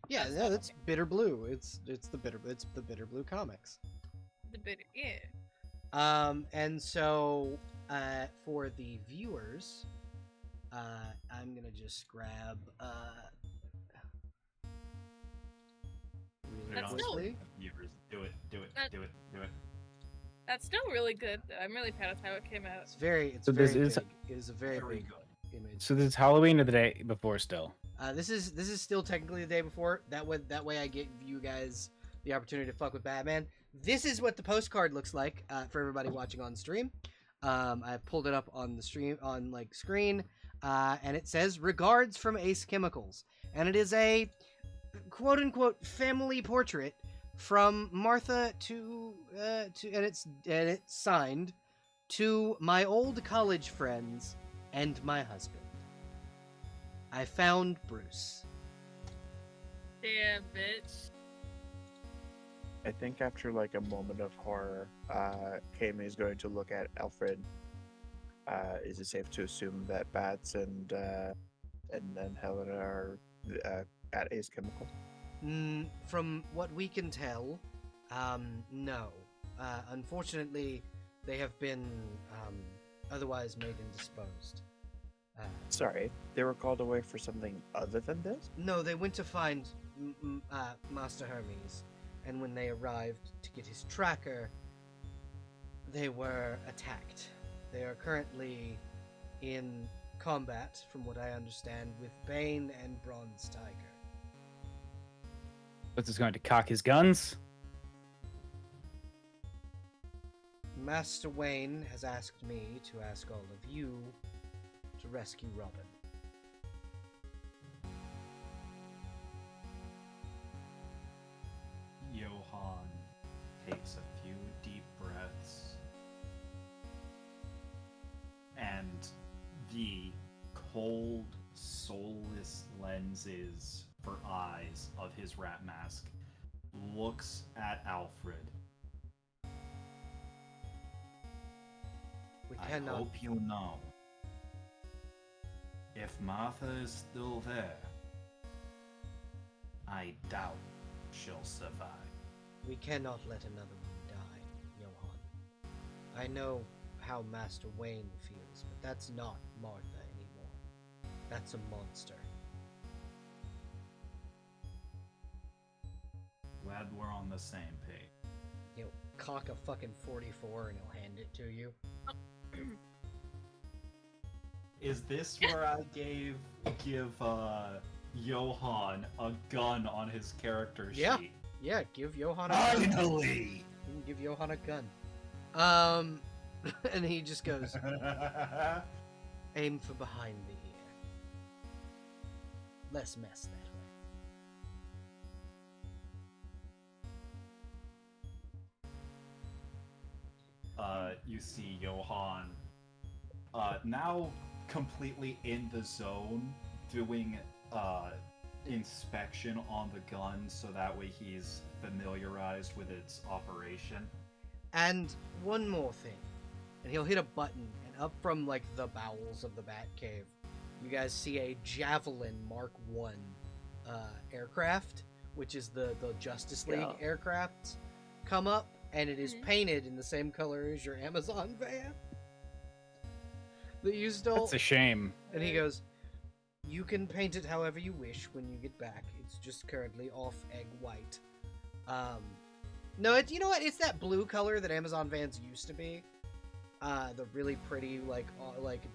Yeah, That's no, not that's okay. Bitter Blue. It's the Bitter Blue comics. The bitter, yeah. And so for the viewers, I'm gonna just grab really That's still- quickly. Viewers, do it. That's still really good, though. I'm really proud of how it came out. It's very So this very is- big. It is a very Very big good. image. So this is Halloween or the day before still? This is still technically the day before. That way I give you guys the opportunity to fuck with Batman. This is what the postcard looks like for everybody watching on stream. I pulled it up on the stream on screen, and it says "Regards from Ace Chemicals," and it is a quote unquote family portrait from Martha and it's signed to my old college friends and my husband. I found Bruce. Damn, bitch. I think after a moment of horror, Kami is going to look at Alfred. Is it safe to assume that Bats and Helena are at Ace Chemical? From what we can tell, no. Unfortunately, they have been otherwise made indisposed. Sorry, they were called away for something other than this? No, they went to find Master Hermes, and when they arrived to get his tracker, they were attacked. They are currently in combat, from what I understand, with Bane and Bronze Tiger. What's this going to cock his guns? Master Wayne has asked me to ask all of you to rescue Robin. Johann takes a few deep breaths, and the cold, soulless lenses for eyes of his rat mask looks at Alfred. We I cannot. hope you know. If Martha is still there, I doubt she'll survive. We cannot let another one die, Johann. I know how Master Wayne feels, but that's not Martha anymore. That's a monster. Glad we're on the same page. He'll cock a fucking 44 and he'll hand it to you. Is this where I give Johann a gun on his character sheet? Yeah. Yeah, give Johann a gun. Finally! You can give Johann a gun. And he just goes, aim for behind the ear. Less mess that way. You see Johann now completely in the zone, doing inspection on the gun so that way he's familiarized with its operation. And one more thing. And he'll hit a button, and up from like the bowels of the Batcave, you guys see a Javelin Mark I aircraft, which is the Justice League aircraft, come up, and it is painted in the same color as your Amazon van that you stole. That's a shame. And he goes, you can paint it however you wish when you get back. It's just currently off egg white. No, you know what? It's that blue color that Amazon vans used to be. The really pretty, like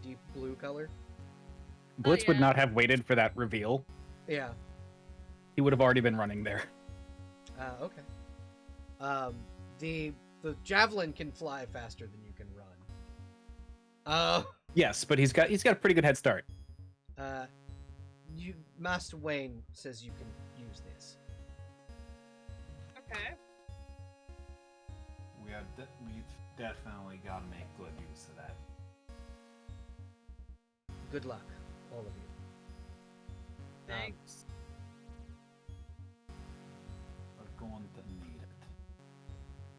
deep blue color. Blitz would yeah. not have waited for that reveal. Yeah. He would have already been running there. Okay. The Javelin can fly faster than you can run. Yes, but he's got a pretty good head start. Master Wayne says you can use this. Okay. We've definitely got to make good use of that. Good luck, all of you. Thanks. We're going to need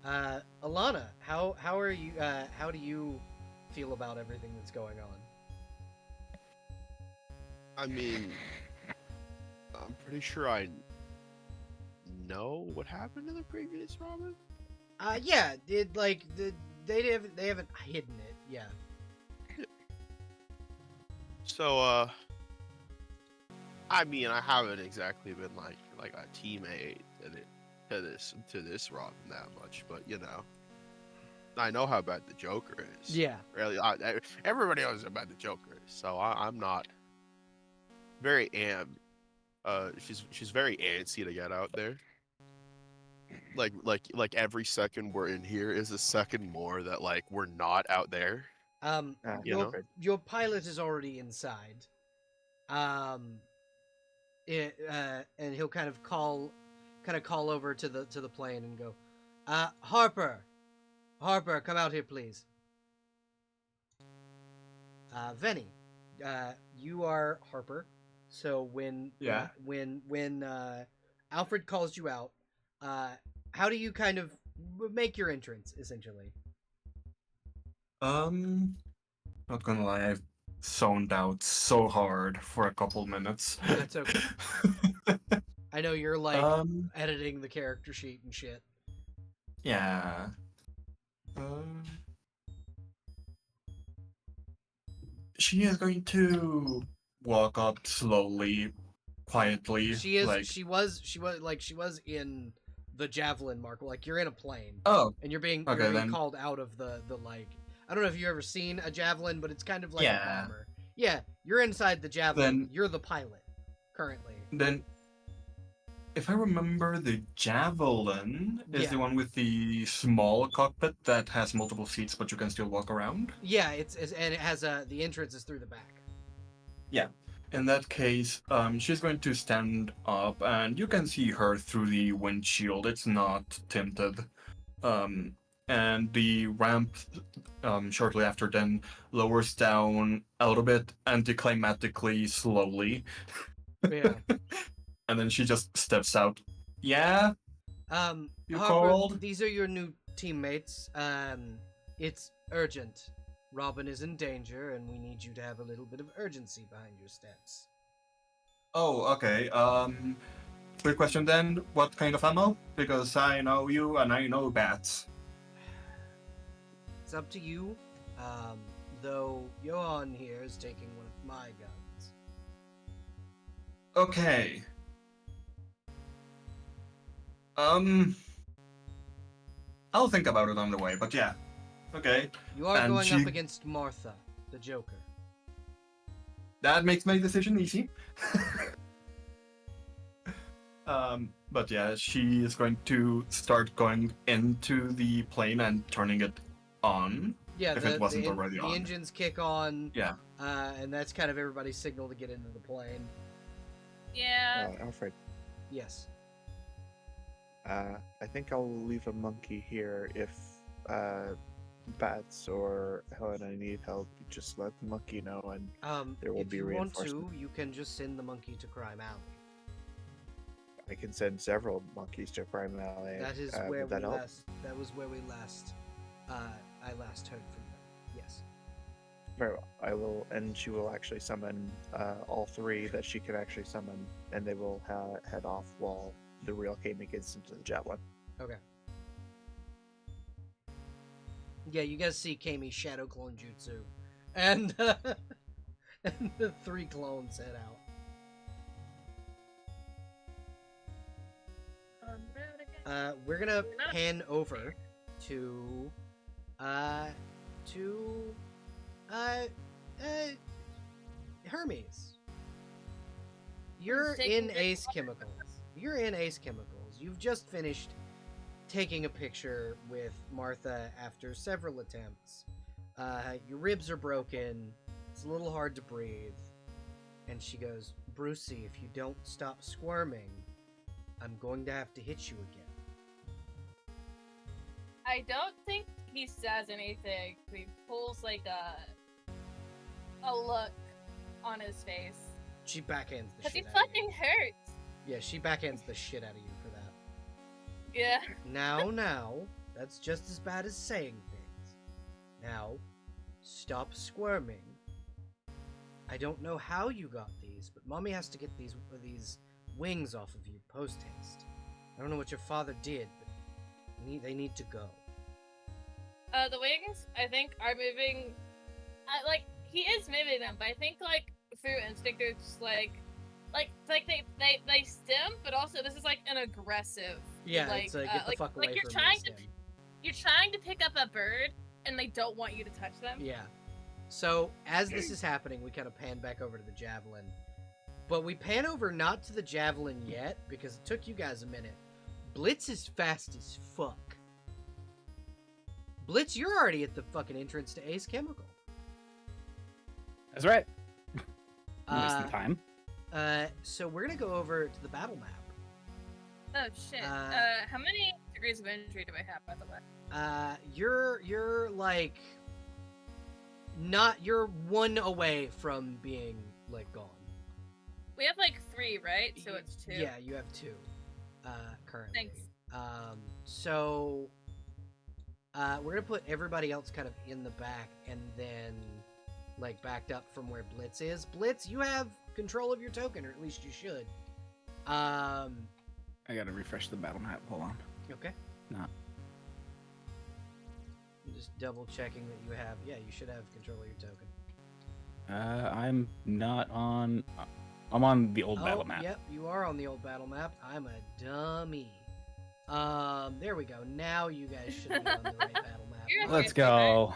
it. Alana, how are you? How do you feel about everything that's going on? I mean, I'm pretty sure I know what happened in the previous Robin. Yeah, they haven't hidden it. Yeah. So, I mean, I haven't exactly been like a teammate to this Robin that much, but you know, I know how bad the Joker is. Yeah. Really, everybody knows how bad the Joker is, so I'm not very she's very antsy to get out there. Like every second we're in here is a second more that like we're not out there. You know? Your pilot is already inside. And he'll kind of call over to the plane and go, Harper, come out here, please. Venny, you are Harper. So when Alfred calls you out, how do you kind of make your entrance, essentially? Not gonna lie, I've zoned out so hard for a couple minutes. That's okay. I know you're like editing the character sheet and shit. Yeah. She is going to walk up slowly, quietly. She is. Like... She was in the Javelin Mark. Like you're in a plane. Oh. And you're being called out of the like. I don't know if you've ever seen a Javelin, but it's kind of like a bomber. Yeah, you're inside the Javelin. You're the pilot currently. Then, if I remember, the Javelin is the one with the small cockpit that has multiple seats, but you can still walk around. Yeah, it's and it has the entrance is through the back. Yeah. In that case, she's going to stand up, and you can see her through the windshield. It's not tinted. Um, and the ramp, shortly after then, lowers down a little bit, anticlimactically, slowly. Yeah. And then she just steps out. Yeah, you Harper, called? these are your new teammates. It's urgent. Robin is in danger, and we need you to have a little bit of urgency behind your steps. Oh, okay. Quick question then. What kind of ammo? Because I know you and I know bats. It's up to you. Though Johan here is taking one of my guns. Okay. I'll think about it on the way, but yeah. Okay. You are And going up against Martha, the Joker. That makes my decision easy. But yeah, she is going to start going into the plane and turning it on. Yeah, if it wasn't already the on. engines kick on. Yeah. And that's kind of everybody's signal to get into the plane. Yeah. Alfred, Yes. I think I'll leave a monkey here if Bats or Helena need help. Just let the monkey know, and there will if be you want reinforcement. to, you can just send the monkey to Crime Alley. I can send several monkeys to Crime Alley. That is would where that we help? last. That was where we last. I last heard from them. Yes. Very well. I will, and she will actually summon all three that she can actually summon, and they will head off while the real Kami gets into the javelin. Okay. Yeah, you guys see Kami's shadow clone jutsu, and and the three clones head out. We're gonna pan over to Hermes. You're in Ace Chemicals. You're in Ace Chemicals. You've just finished taking a picture with Martha after several attempts. Your ribs are broken. It's a little hard to breathe. And she goes, Brucey, if you don't stop squirming, I'm going to have to hit you again. I don't think he says anything. He pulls like a look on his face. She backhands the Cause he shit out of you. fucking hurts. Yeah, she backhands the shit out of you for that. Yeah. Now, that's just as bad as saying things. Now, stop squirming. I don't know how you got these, but Mommy has to get these wings off of you post-haste. I don't know what your father did, but they need to go. The wings, I think, are moving. He is moving them, but I think through instinct, they're just like they stem, but also this is like an aggressive. Yeah, it's like get the fuck away you're from trying me, to you're trying to pick up a bird, and they don't want you to touch them. Yeah. So as this is happening, we kind of pan back over to the javelin, but we pan over not to the javelin yet because it took you guys a minute. Blitz is fast as fuck. Blitz, you're already at the fucking entrance to Ace Chemical. That's right. Wasting time. So we're gonna go over to the battle map. Oh shit. How many degrees of injury do I have, by the way? You're like you're one away from being like gone. We have 3, right? So it's 2. Yeah, you have 2 currently. Thanks. So we're gonna put everybody else kind of in the back and then backed up from where Blitz is. Blitz, you have control of your token, or at least you should. I gotta refresh the battle map. Hold on. Okay. Not. I'm just double checking that you have. Yeah, you should have control of your token. I'm not on. I'm on the old battle map. Yep, you are on the old battle map. I'm a dummy. There we go. Now you guys should be on the right battle map. You're okay. Let's go.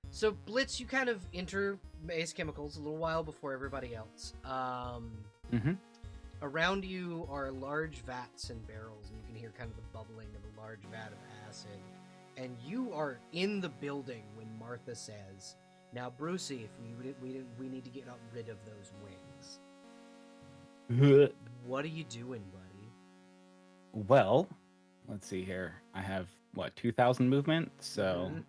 So Blitz, you kind of enter Ace Chemicals a little while before everybody else. Around you are large vats and barrels, and you can hear kind of the bubbling of a large vat of acid. And you are in the building when Martha says, Now, Brucey, if we need to get rid of those wings. What are you doing, buddy? Well, let's see here. I have what 2,000 movement, so. Mhm.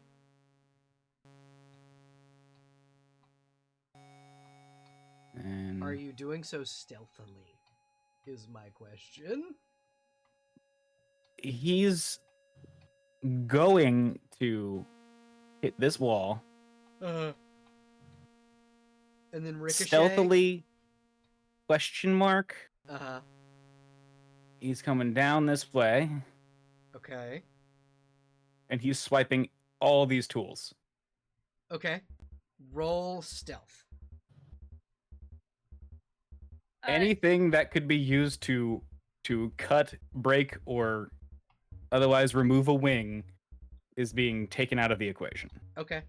And Are you doing so stealthily? Is my question. he's going to hit this wall And then ricochet. stealthily. Question mark. Uh-huh. He's coming down this way, Okay. and he's swiping all these tools. Okay. Roll stealth. Anything that could be used to cut, break, or otherwise remove a wing is being taken out of the equation. Okay.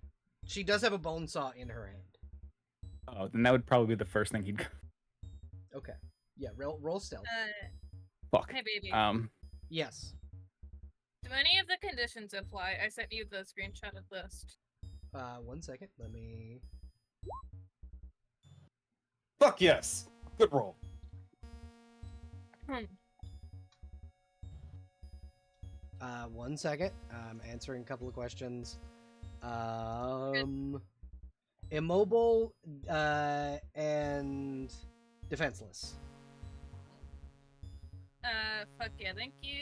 She does have a bone saw in her hand. Oh, then that would probably be the first thing he'd. Okay. Yeah, roll stealth. Fuck. Hey, baby. Yes. Do any of the conditions apply? I sent you the screenshotted list. 1 second. Let me... Fuck yes. Good roll. 1 second. I'm answering a couple of questions. Immobile, and defenseless. Fuck yeah, thank you.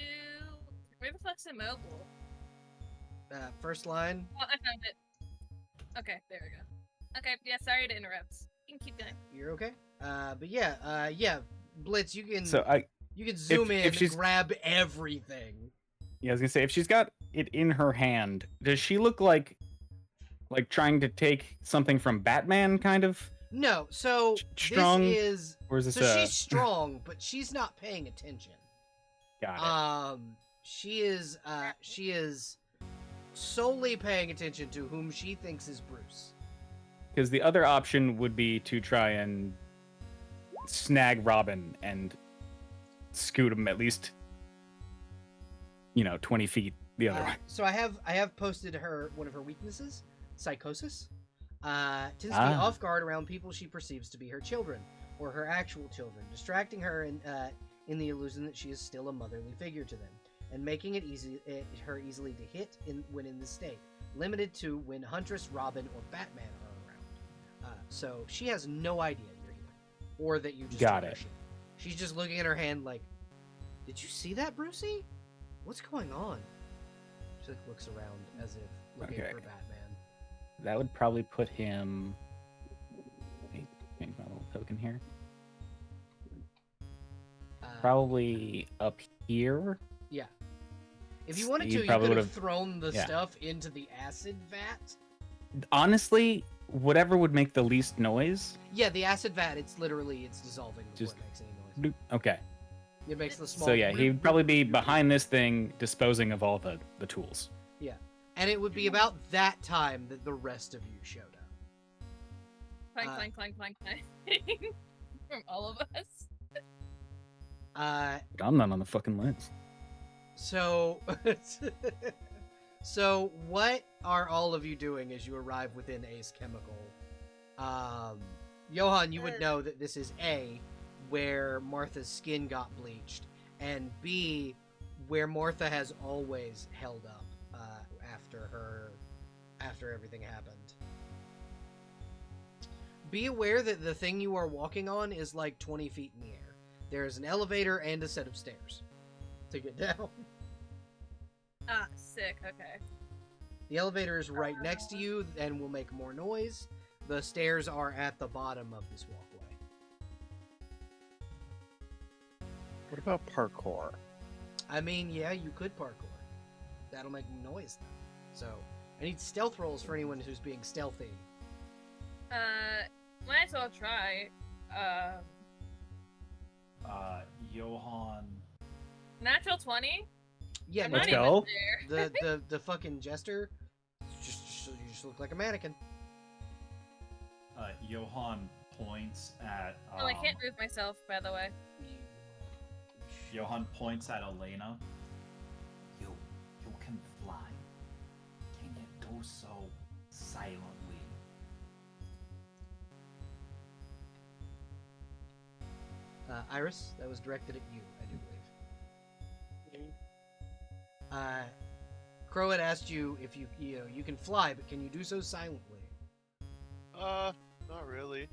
Where the fuck's immobile? First line. Oh, I found it. Okay, there we go. Okay, yeah, sorry to interrupt. You can keep going. You're okay. But yeah, Blitz, you can you can zoom in, if she's- grab everything. Yeah, I was gonna say if she's got it in her hand, does she look like trying to take something from Batman, kind of? No, so Strong, this is or is this so she's strong, but she's not paying attention. Got it. She is solely paying attention to whom she thinks is Bruce. Because the other option would be to try and snag Robin and scoot him at least, 20 feet the other way. So I have posted her one of her weaknesses, psychosis. Tends to be off guard around people she perceives to be her children or her actual children, distracting her in the illusion that she is still a motherly figure to them, and making it easily to hit when in this state. Limited to when Huntress, Robin, or Batman are around. So she has no idea you're here, or that you just Got took her it. shit. She's just looking at her hand like, "Did you see that, Brucey? What's going on?" She looks around as if looking Okay. for Batman. That would probably put him. Wait, change my little token here. Probably up here. Yeah. If you wanted He to, you probably could have would've- thrown the yeah. stuff into the acid vat. Honestly, whatever would make the least noise. Yeah, the acid vat, it's dissolving before Just it makes any noise. Okay. It makes the small... So yeah, he'd probably be behind this thing, disposing of all the tools. Yeah. And it would be about that time that the rest of you showed up. Clank, clank, clank, clank, clank. From all of us. But I'm not on the fucking list. So... So, what are all of you doing as you arrive within Ace Chemical? Johan, you would know that this is A, where Martha's skin got bleached, and B, where Martha has always held up after everything happened. Be aware that the thing you are walking on is like 20 feet in the air. There is an elevator and a set of stairs to get down. Ah, sick, okay. The elevator is right next to you and will make more noise. The stairs are at the bottom of this walkway. What about parkour? I mean, yeah, you could parkour. That'll make noise, though. So, I need stealth rolls for anyone who's being stealthy. Might as well try. Johan. Natural 20? Yeah, I'm no, not Let's even go. there. the fucking jester, you just look like a mannequin. Johan points at. Oh, I can't move myself, by the way. Johan points at Elena. You can fly. Can you do so silently? Iris, that was directed at you, I do believe. Crow had asked you if you can fly, but can you do so silently? Not really.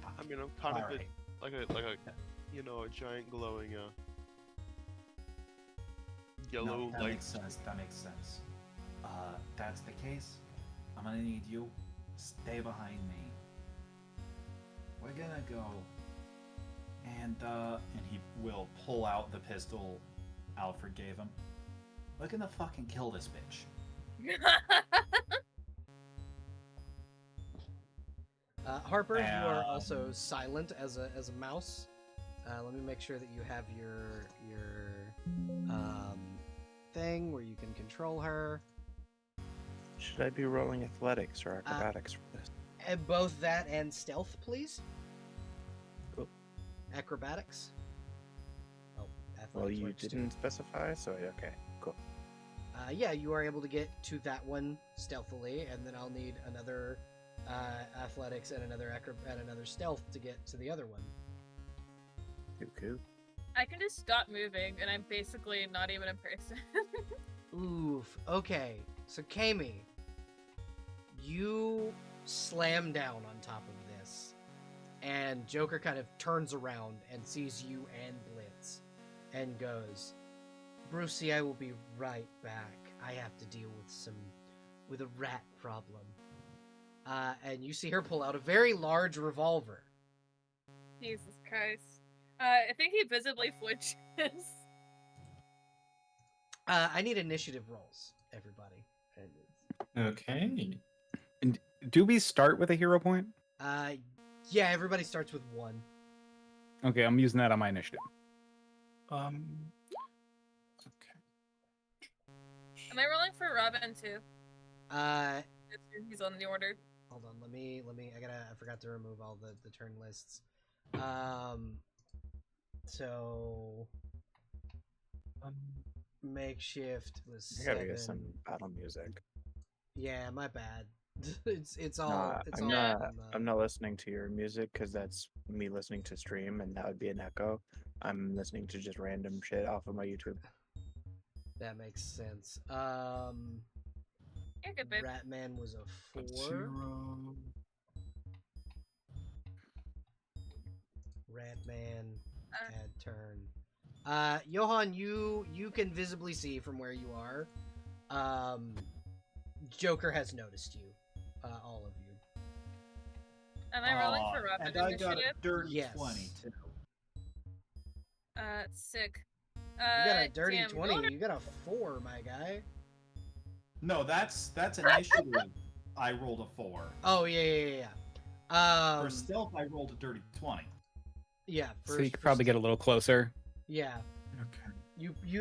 I mean, I'm kind of Alright. like a a giant glowing yellow No, that light. makes sense. That makes sense. That's the case. I'm gonna need you. Stay behind me. We're gonna go. And he will pull out the pistol Alfred gave him. We're gonna fucking kill this bitch. Harper, you are also silent as a mouse. Let me make sure that you have your thing where you can control her. Should I be rolling athletics or acrobatics for this? And both that and stealth, please. Cool. Acrobatics. Oh, athletics. Well, you works too. didn't specify, so okay, cool. Yeah, you are able to get to that one stealthily, and then I'll need another athletics and another stealth to get to the other one. Cool. I can just stop moving, and I'm basically not even a person. Oof. Okay. So, Kami, you slam down on top of this, and Joker kind of turns around and sees you and Blitz, and goes, "Brucey, I will be right back. I have to deal with a rat problem." And you see her pull out a very large revolver. Jesus Christ. I think he visibly flinches. I need initiative rolls, everybody. Okay. And do we start with a hero point? Yeah, everybody starts with 1. Okay, I'm using that on my initiative. Okay. Am I rolling for Robin too? He's on the order. Hold on, let me. I forgot to remove all the turn lists. So makeshift was I gotta 7. get some battle music. Yeah, my bad. it's all. Nah, it's I'm all. not. on the- I'm not listening to your music because that's me listening to stream, and that would be an echo. I'm listening to just random shit off of my YouTube. That makes sense. You're good, babe. Ratman was a 4. 0. Ratman had turn. Johan, you can visibly see from where you are. Joker has noticed you, all of you. Am I rolling for Robin And I got a initiative? dirty Yes. 20 too. Sick. You got a dirty damn, 20. roll You got a 4, my guy. No, that's initiative. I rolled a 4. Oh yeah. For stealth, I rolled a dirty 20. Yeah. So you could probably get a little closer. Yeah. Okay.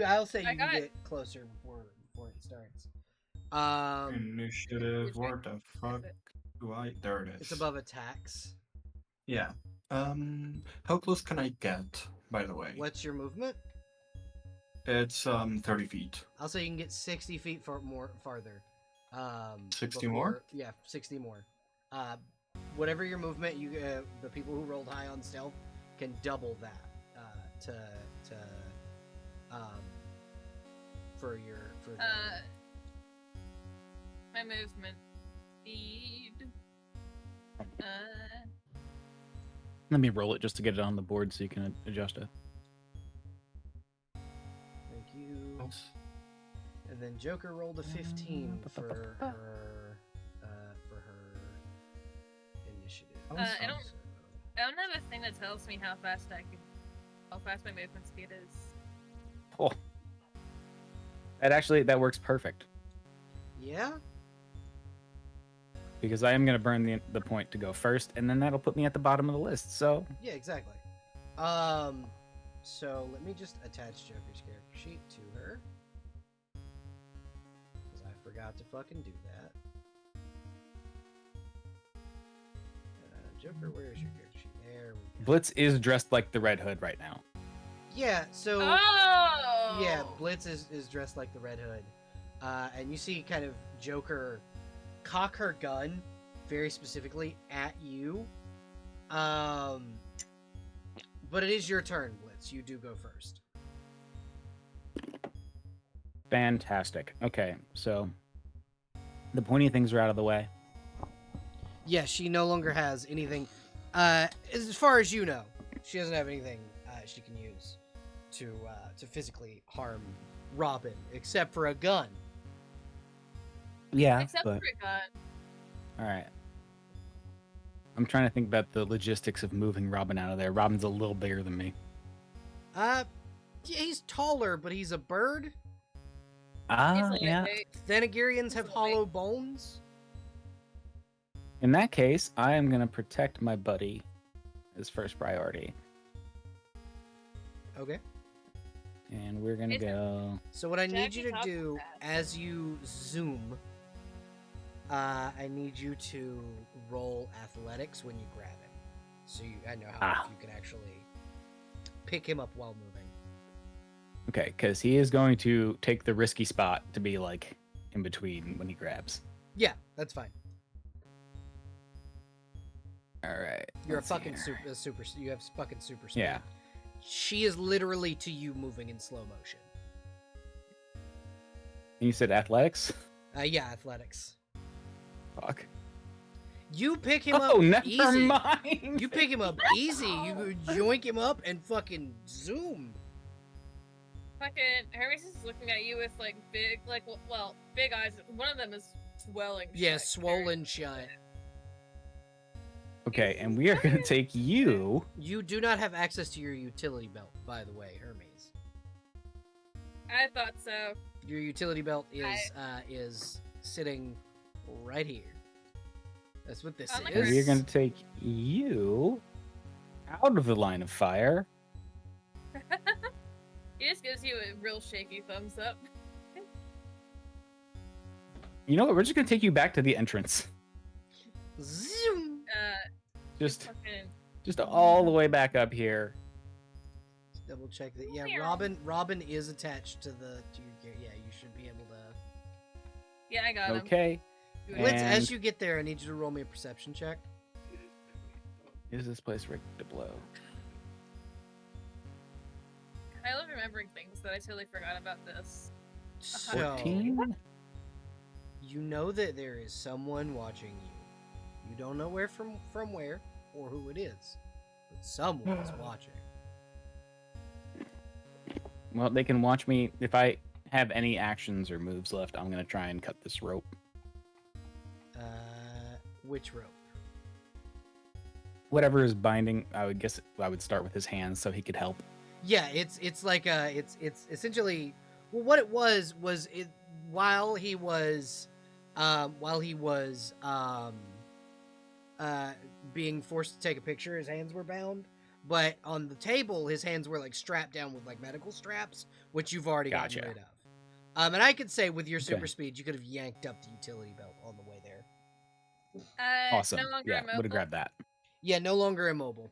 I'll say you I can got- get closer before it starts. Initiative. Where the fuck do I? There it is. It's above attacks. Yeah. How close can I get? By the way. What's your movement? It's 30 feet. I'll say you can get 60 feet farther. 60 more? Yeah, 60 more. Whatever your movement, the people who rolled high on stealth can double that for my movement speed. Let me roll it just to get it on the board so you can adjust it. Thank you. And then Joker rolled a 15 for her initiative. I don't have a thing that tells me how fast my movement speed is. Oh. That works perfect. Yeah? Because I am going to burn the point to go first, and then that'll put me at the bottom of the list, so... Yeah, exactly. So let me just attach Joker's character sheet to her. Because I forgot to fucking do that. Joker, where's your character sheet? There we go. Blitz is dressed like the Red Hood right now. Yeah, so... Oh! Yeah, Blitz is dressed like the Red Hood. And you see kind of Joker cock her gun very specifically at you. But it is your turn, Blitz. You do go first. Fantastic. Okay, so the pointy things are out of the way. Yeah, she no longer has anything. As far as you know, she doesn't have anything she can use to physically harm Robin, except for a gun. Yeah, Except but for a gun. all right. I'm trying to think about the logistics of moving Robin out of there. Robin's a little bigger than me. Yeah, he's taller, but he's a bird. Ah, He's yeah. lightweight. Thanagarians have He's hollow bones. In that case, I am gonna protect my buddy as first priority, Okay. and we're gonna Jason. go. So what I need Jackie you to talks do fast. as you zoom, I need you to roll athletics when you grab him. So I know how if you can actually pick him up while moving. Okay, because he is going to take the risky spot to be like in between when he grabs. Yeah, that's fine. All right. You're let's see a fucking here. super. You have fucking super speed. Yeah. She is literally to you moving in slow motion. And you said athletics? Yeah, athletics. Fuck. You pick him Oh, up never easy. mind. You pick him up easy. You yoink him up and fucking zoom. Fucking Hermes is looking at you with like big, big eyes. One of them is swelling. Yeah, shut. swollen shut. Okay, and we are gonna take you. You do not have access to your utility belt, by the way, Hermes. I thought so. Your utility belt is sitting right here. That's what this On the And is. we are gonna take you out of the line of fire. He just gives you a real shaky thumbs up. You know what? We're just gonna take you back to the entrance. Zoom. Just Fucking all the way back up here. Double check that. Yeah, Meow. Robin is attached to your gear. Yeah, you should be able to. yeah, I got him. Okay. Do it. Blitz, And- as you get there, I need you to roll me a perception check. Is this place ready to blow? I love remembering things that I totally forgot about this. So 14? you know that there is someone watching you. You don't know where from where or who it is, but someone is watching. Well, they can watch me. If I have any actions or moves left, I'm gonna try and cut this rope. Which rope? Whatever is binding, I would guess I would start with his hands so he could help. Yeah, it's like it's essentially what it was it while he was being forced to take a picture, his hands were bound, but on the table his hands were like strapped down with like medical straps, which you've already gotten Gotcha. rid of. And I could say with your Okay. super speed you could have yanked up the utility belt on the way there. Awesome. No longer Yeah, would immobile. have grabbed that. Yeah, no longer immobile.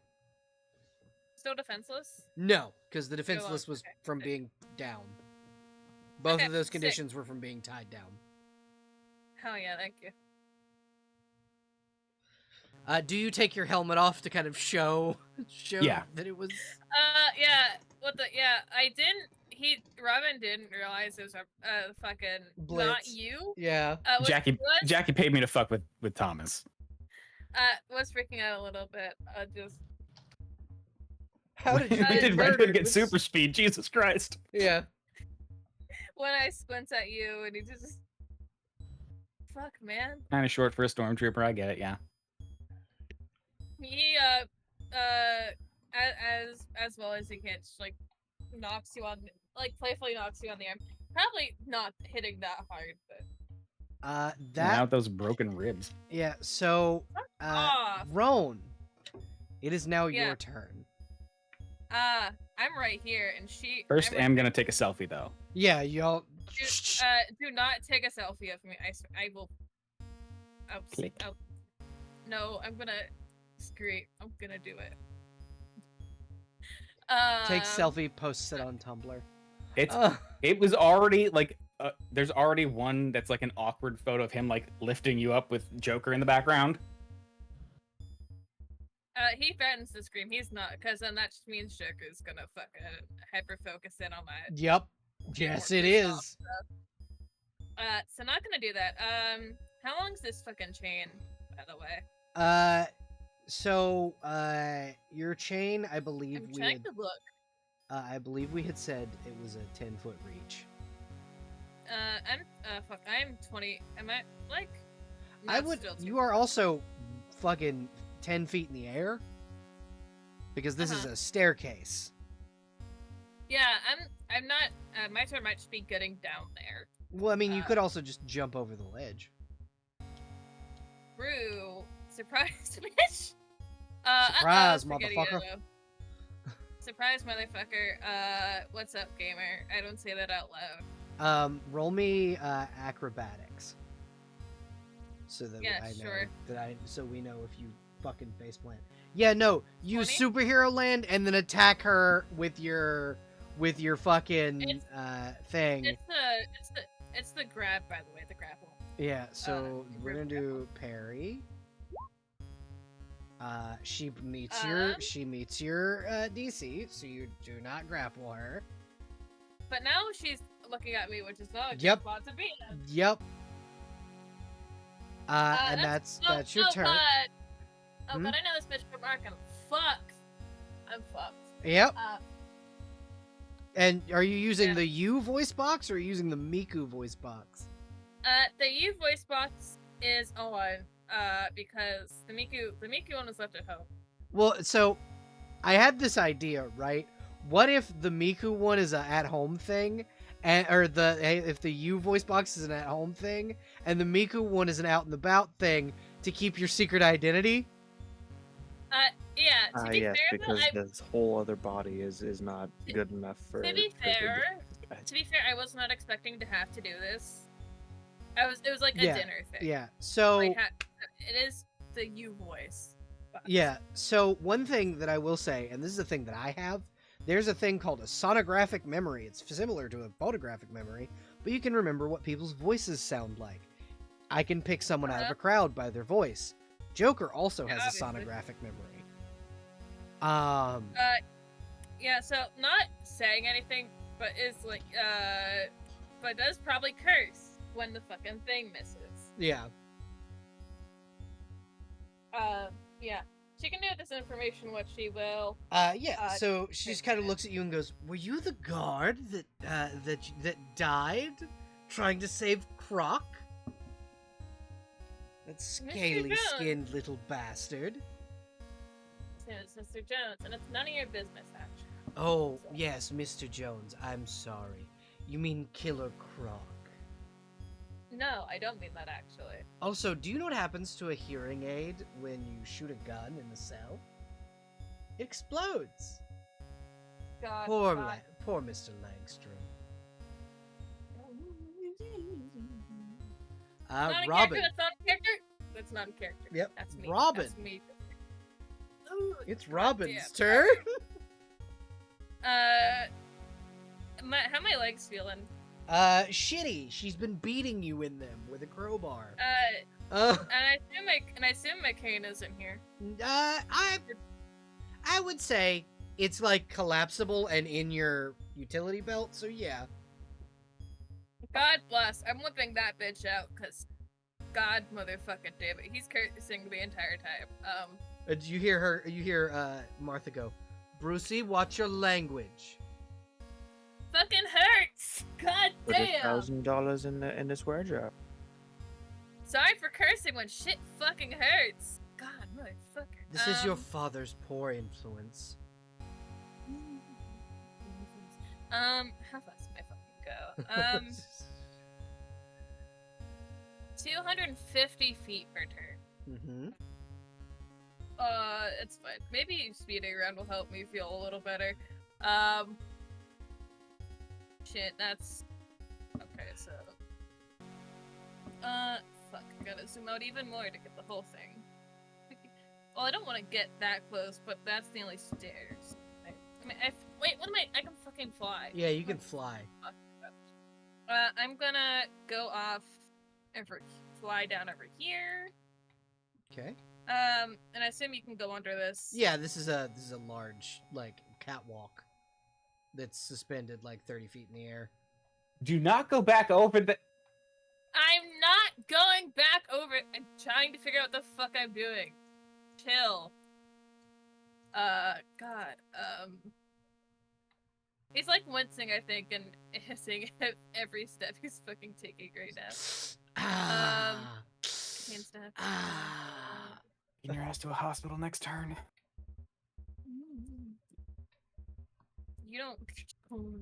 Still defenseless. No, because the on, defenseless was okay, from sick. being down. Both Okay, of those sick. conditions were from being tied down. Hell yeah, thank you. Do you take your helmet off to kind of show Yeah. that it was? Yeah. I didn't. Robin didn't realize it was a fucking not Blitz. you. Yeah. Jackie paid me to fuck with Thomas. Was freaking out a little bit. Just How did you We get did murdered? get with- super speed. Jesus Christ. Yeah. when I squint at you and he just. Fuck, man. Kind of short for a stormtrooper. I get it. Yeah. He as well as he can, just like knocks you on, like playfully knocks you on the arm. Probably not hitting that hard, but Now That. with those broken ribs. Yeah. So, off. Roan, it is now Yeah. your turn. I'm right here, and she. First, I'm I'm gonna take a selfie though. Yeah, y'all. do not take a selfie of me. I will. Click. No, I'm gonna. Screw it. I'm gonna do it. Take selfie, posts it on Tumblr. It's Uh, it was already like there's already one that's like an awkward photo of him like lifting you up with Joker in the background. He threatens to scream. He's not, because then that just means Joker's gonna fucking hyper focus in on my. Yep. Yes, it is. So not gonna do that. How long's this fucking chain, by the way? Your chain, I believe I'm we trying had, to look. I believe we had said it was a 10-foot reach. I'm 20. Am I like? I would. You are also fucking 10 feet in the air because this is a staircase. Yeah, I'm not. My turn might just be getting down there. Well, I mean, you could also just jump over the ledge. True. Surprise, bitch. Surprise, motherfucker. Surprise, motherfucker. What's up, gamer? I don't say that out loud. Roll me acrobatics. So that Yeah, I know sure. so we know if you fucking faceplant. Yeah, no, use 20? superhero land and then attack her with your fucking thing. It's the grab, by the way, the grapple. Yeah, so we're gonna do parry. She meets your DC, so you do not grapple her. But now she's looking at me, which is not a good Yep. spot to be in. Yep. And that's your turn. But I know this bitch from Arkham. Fuck. I'm fucked. Yep. And are you using the U voice box or are you using the Miku voice box? The U voice box is on, because the Miku one was left at home. Well, so I had this idea, right? What if the Miku one is a at-home thing, if the U voice box is an at-home thing, and the Miku one is an out-and-about thing to keep your secret identity? Yeah. To be fair, because this whole other body is not good enough for. To be fair, I was not expecting to have to do this. It was like a dinner thing. Yeah. So it is the U voice. Yeah. So one thing that I will say, and this is a thing that I have, there's a thing called a sonographic memory. It's similar to a photographic memory, but you can remember what people's voices sound like. I can pick someone out of a crowd by their voice. Joker also has a sonographic memory. Yeah, so not saying anything, but is like, but does probably curse when the fucking thing misses. Yeah. Yeah. She can do with this information what she will. So she just kind of looks at you and goes, "Were you the guard that died trying to save Croc? That scaly-skinned little bastard." It's Mr. Jones, and it's none of your business, actually. Oh, yes, Mr. Jones. I'm sorry. You mean Killer Croc? No, I don't mean that, actually. Also, do you know what happens to a hearing aid when you shoot a gun in the cell? It explodes. God. Poor Mr. Langstrom. Robin. That's not a character. That's not a character. Yep. That's me. Robin. That's me. It's Robin's turn. How my legs feeling? Shitty. She's been beating you in them with a crowbar. And I assume my cane isn't here. I would say it's like collapsible and in your utility belt. So yeah. God bless. I'm whipping that bitch out because God motherfucking damn it, he's cursing the entire time. You hear Martha go, "Brucey, watch your language." Fucking hurts. God Put damn. $1,000 in the swear jar. Sorry for cursing when shit fucking hurts. God motherfucker. This is your father's poor influence. How fast can I fucking go? 250 feet per turn. Mm-hmm. It's fine. Maybe speeding around will help me feel a little better. Shit, that's... Okay, so... Fuck, I gotta zoom out even more to get the whole thing. Well, I don't want to get that close, but that's the only stairs. Wait, what am I can fucking fly. Yeah, you can fly. I'm gonna go off fly down over here. Okay. And I assume you can go under this. Yeah, this is a large like catwalk that's suspended like 30 feet in the air. Do not go back over the. I'm not going back over it. I'm trying to figure out what the fuck I'm doing. Chill. God. He's like wincing, I think, and hissing at every step he's fucking taking right now. Can't stop. Getting your ass to a hospital next turn. You don't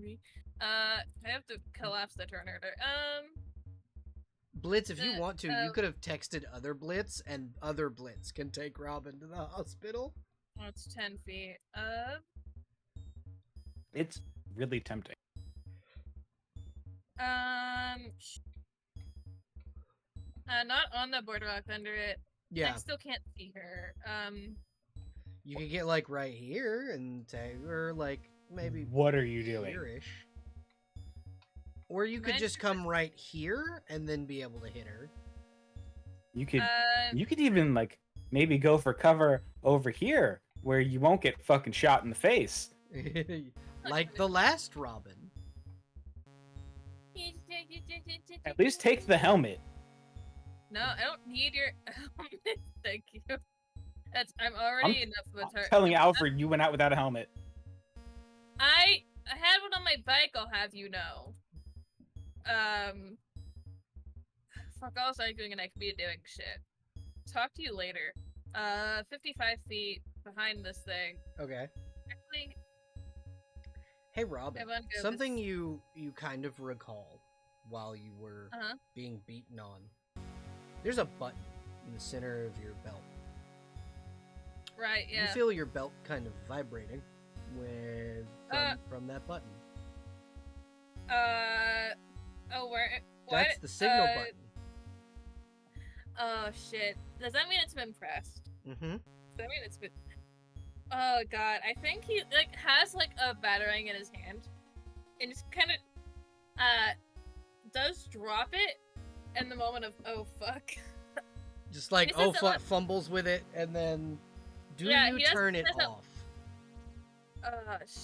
me. I have to collapse the turn order. Blitz, if you want to, you could have texted other Blitz, and other Blitz can take Robin to the hospital. It's 10 feet. It's really tempting. Not on the boardwalk, under it. Yeah. I still can't see her. You could get like right here and take her like maybe. What are you doing? Here-ish. Or you could just come right here and then be able to hit her. You could even like maybe go for cover over here where you won't get fucking shot in the face. Like the last Robin. At least take the helmet. No, I don't need your helmet. Thank you. I'm already enough of a I'm target. telling Alfred you went out without a helmet. I had one on my bike, I'll have you know. Fuck, I was arguing and I could be doing shit. Talk to you later. 55 feet behind this thing. Okay. Actually, hey Robin, Everyone go something this- you kind of recall while you were Uh-huh. being beaten on. There's a button in the center of your belt. Right, yeah. You feel your belt kind of vibrating with from that button. Oh, where? That's what? the signal button. Oh shit. Does that mean it's been pressed? Mm-hmm. Does that mean it's been? Oh god, I think he like has like a batarang in his hand, and just kind of does drop it in the moment of oh fuck. Just like He says oh it fuck, like- fumbles with it, and then do Yeah, you he does- turn it says it- off?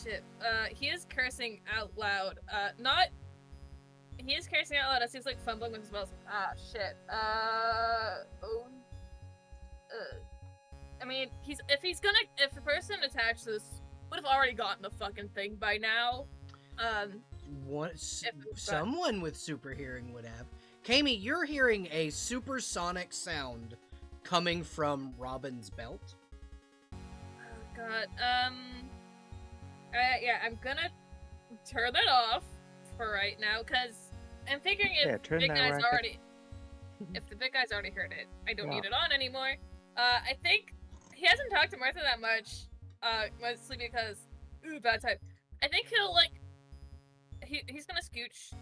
Shit. He is cursing out loud. Not. He is cursing out loud as he's like fumbling with his spells. Ah, shit. I mean, if the person attached to this would have already gotten the fucking thing by now. Someone with super hearing would have. Kami, you're hearing a supersonic sound coming from Robin's belt. Oh god. Yeah, I'm gonna turn it off for right now, cause I'm figuring if Yeah, the turn big that guy's racket. already, if the big guy's already heard it, I don't Yeah. need it on anymore. I think he hasn't talked to Martha that much, mostly because bad time. I think he'll like, he's gonna scooch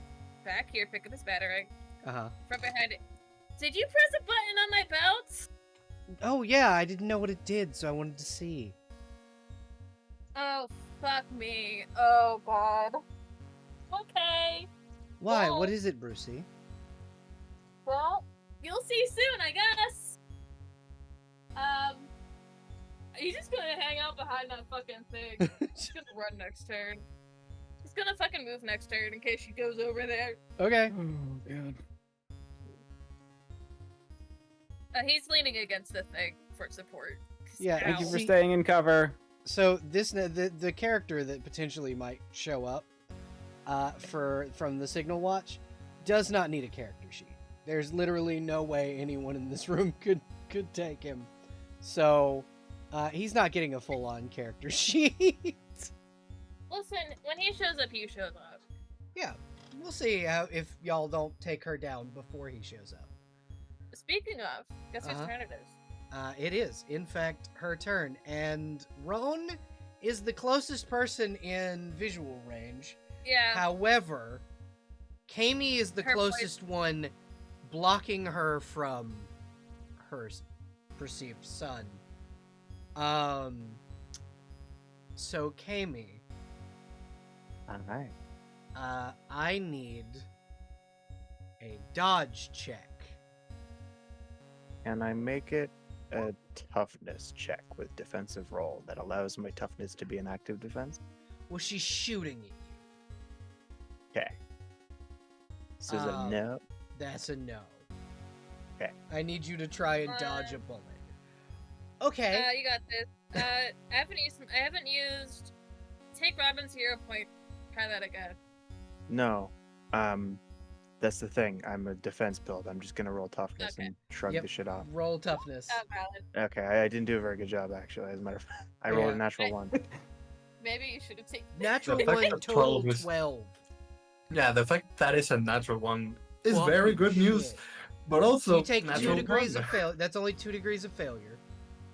back here, pick up his batarang from behind it. Did you press a button on my belt? Oh yeah, I didn't know what it did, so I wanted to see. Oh fuck me. Oh god. Okay. Why? Well- What is it, Brucey? Well, you'll see soon, I guess. He's just gonna hang out behind that fucking thing. He's gonna run next turn. He's gonna fucking move next turn in case she goes over there. Okay. Oh god. He's leaning against the thing for support. Yeah, Thank you for See- staying in cover. So the character that potentially might show up from the Signal Watch does not need a character sheet. There's literally no way anyone in this room could take him. So he's not getting a full-on character sheet. Listen, when he shows up, he shows up. Yeah, we'll see if y'all don't take her down before he shows up. Speaking of, guess whose Uh-huh. turn it is? It is, in fact, her turn, and Roan is the closest person in visual range. Yeah. However, Kami is the Her closest one, blocking her from her perceived son. So Kami, Alright. I need a dodge check. Can I make it a toughness check with defensive roll that allows my toughness to be an active defense? Well, she's shooting at you. Okay. This is a no. That's a no. Okay. I need you to try and dodge a bullet. Okay. You got this. I haven't used. Take Robin's hero point. Try that again. No. That's the thing. I'm a defense build. I'm just gonna roll toughness Okay. and shrug Yep. the shit off. Roll toughness. Valid. Okay, I didn't do a very good job actually. As a matter of fact, I rolled Yeah. a natural one. Maybe you should have taken. Natural The fact one, that total 12 is- 12. Yeah, the fact that is a natural one is Fucking very good news, shit. but also You take 2 natural degrees one. of failure. That's only 2 degrees of failure.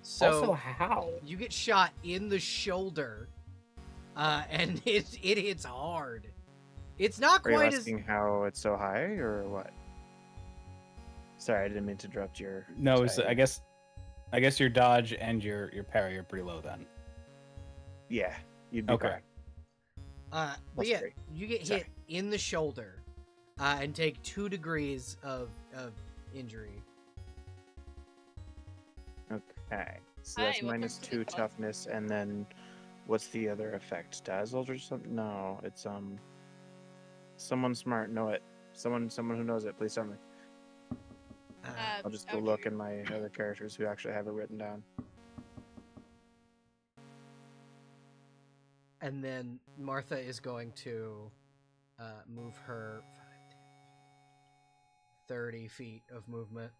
So Also, how? you get shot in the shoulder, and it hits hard. It's not Are you quite as asking how it's so high or what? Sorry, I didn't mean to interrupt your. No, sorry. I guess your dodge and your parry are pretty low then. Yeah, you'd be Okay. correct. but Plus yeah, 3. you get Sorry. hit in the shoulder, and take 2 degrees of injury. Okay, so that's Hi, welcome minus to the 2 club. toughness, and then what's the other effect? Dazzled or something? No, it's someone smart know it. Someone who knows it. Please tell me. I'll just go look in my other characters who actually have it written down. And then Martha is going to move her 30 feet of movement.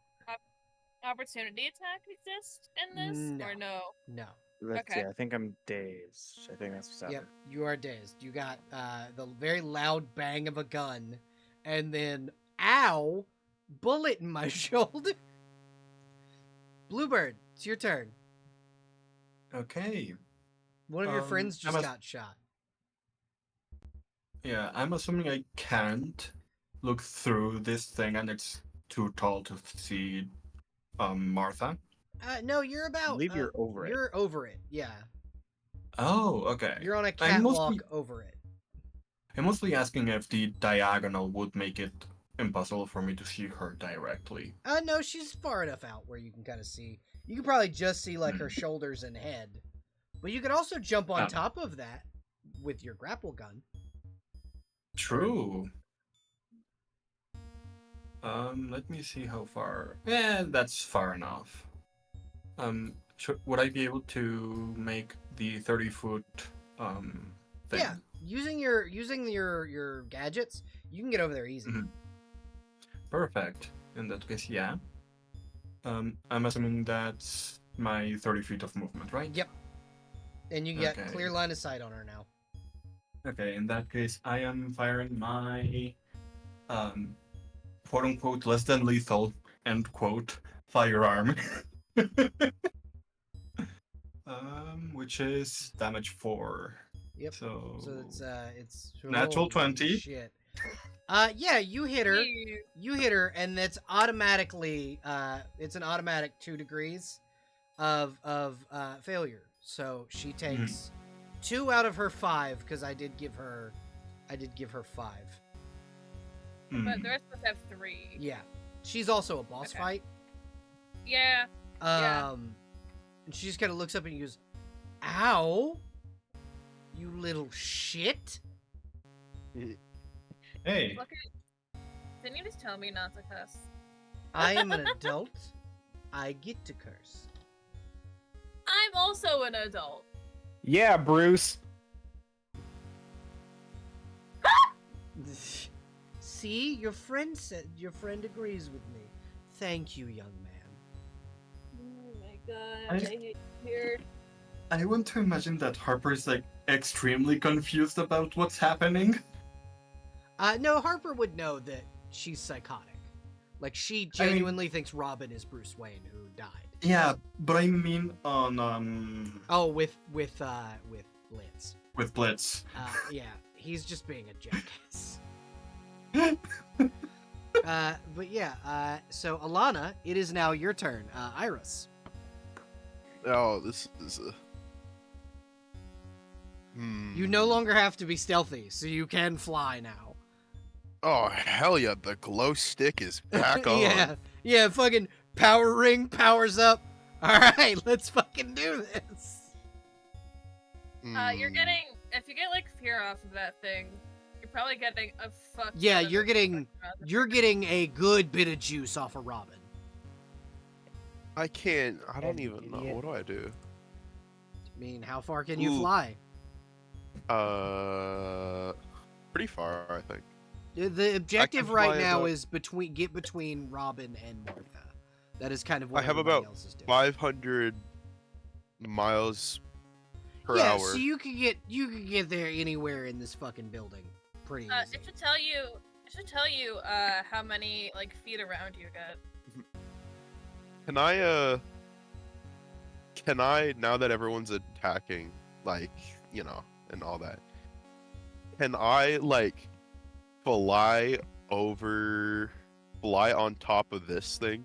Opportunity attack exist in this, No. or no? No. Let's Okay. see. I think I'm dazed. I think that's what's Yep, happening. you are dazed. You got the very loud bang of a gun, and then ow, bullet in my shoulder. Bluebird, it's your turn. Okay. One of your friends I'm just a- got shot. Yeah, I'm assuming I can't look through this thing and it's too tall to see Martha. No, you're about. I believe you're over it. You're over it. Yeah, Oh, okay. you're on a I'm catwalk mostly, over it. I'm mostly asking if the diagonal would make it impossible for me to see her directly. No, she's far enough out where you can kind of see. You can probably just see like her Hmm. shoulders and head, but you could also jump on Oh. top of that with your grapple gun. True. Let me see how far. Yeah, that's far enough. Would I be able to make the 30-foot thing? Yeah, using your gadgets, you can get over there easy. Mhm. Perfect. In that case, yeah. I'm assuming that's my 30 feet of movement, right? Yep. And you get Okay. clear line of sight on her now. Okay, in that case, I am firing my quote unquote less than lethal end quote firearm. Which is damage 4. Yep. So It's Natural holy 20. Shit. Yeah, you hit her. You hit her, and that's automatically it's an automatic 2 degrees of failure. So she takes 2 out of her 5 because I did give her 5. But the rest of us have 3. Yeah, she's also a boss Okay. fight. Yeah. Yeah. And she just kind of looks up and goes, "Ow, you little shit." Hey, Look at. Didn't you just tell me not to cuss? I am an adult. I get to curse. I'm also an adult. Yeah, Bruce. See, your friend agrees with me. Thank you, young man. Oh my god, I- I hate you here. I want to imagine that Harper is like extremely confused about what's happening. No, Harper would know that she's psychotic. Like, she genuinely thinks Robin is Bruce Wayne who died. Yeah, but I mean on Oh, with Blitz. with Blitz. Yeah, he's just being a jackass. But yeah, so Alana, it is now your turn. Iris. Oh, this is a. You no longer have to be stealthy, so you can fly now. Oh hell yeah! The glow stick is back on. Yeah, fucking power ring powers up. All right, let's fucking do this. You're getting, if you get like fear off of that thing, you're probably getting a fuck. Yeah, ton of you're it. getting a good bit of juice off of Robin. I can't. I don't Yeah, you even know. idiot. What do I do? I mean, how far can you Ooh. fly? Pretty far, I think. The objective right fly now about- is between Robin and Martha. That is kind of what I have everybody about else is doing. 500 miles per yeah, hour. so you could get there anywhere in this fucking building, pretty easy. It should tell you how many like feet around you got. Can I now that everyone's attacking, like, you know, and all that, can I like fly on top of this thing,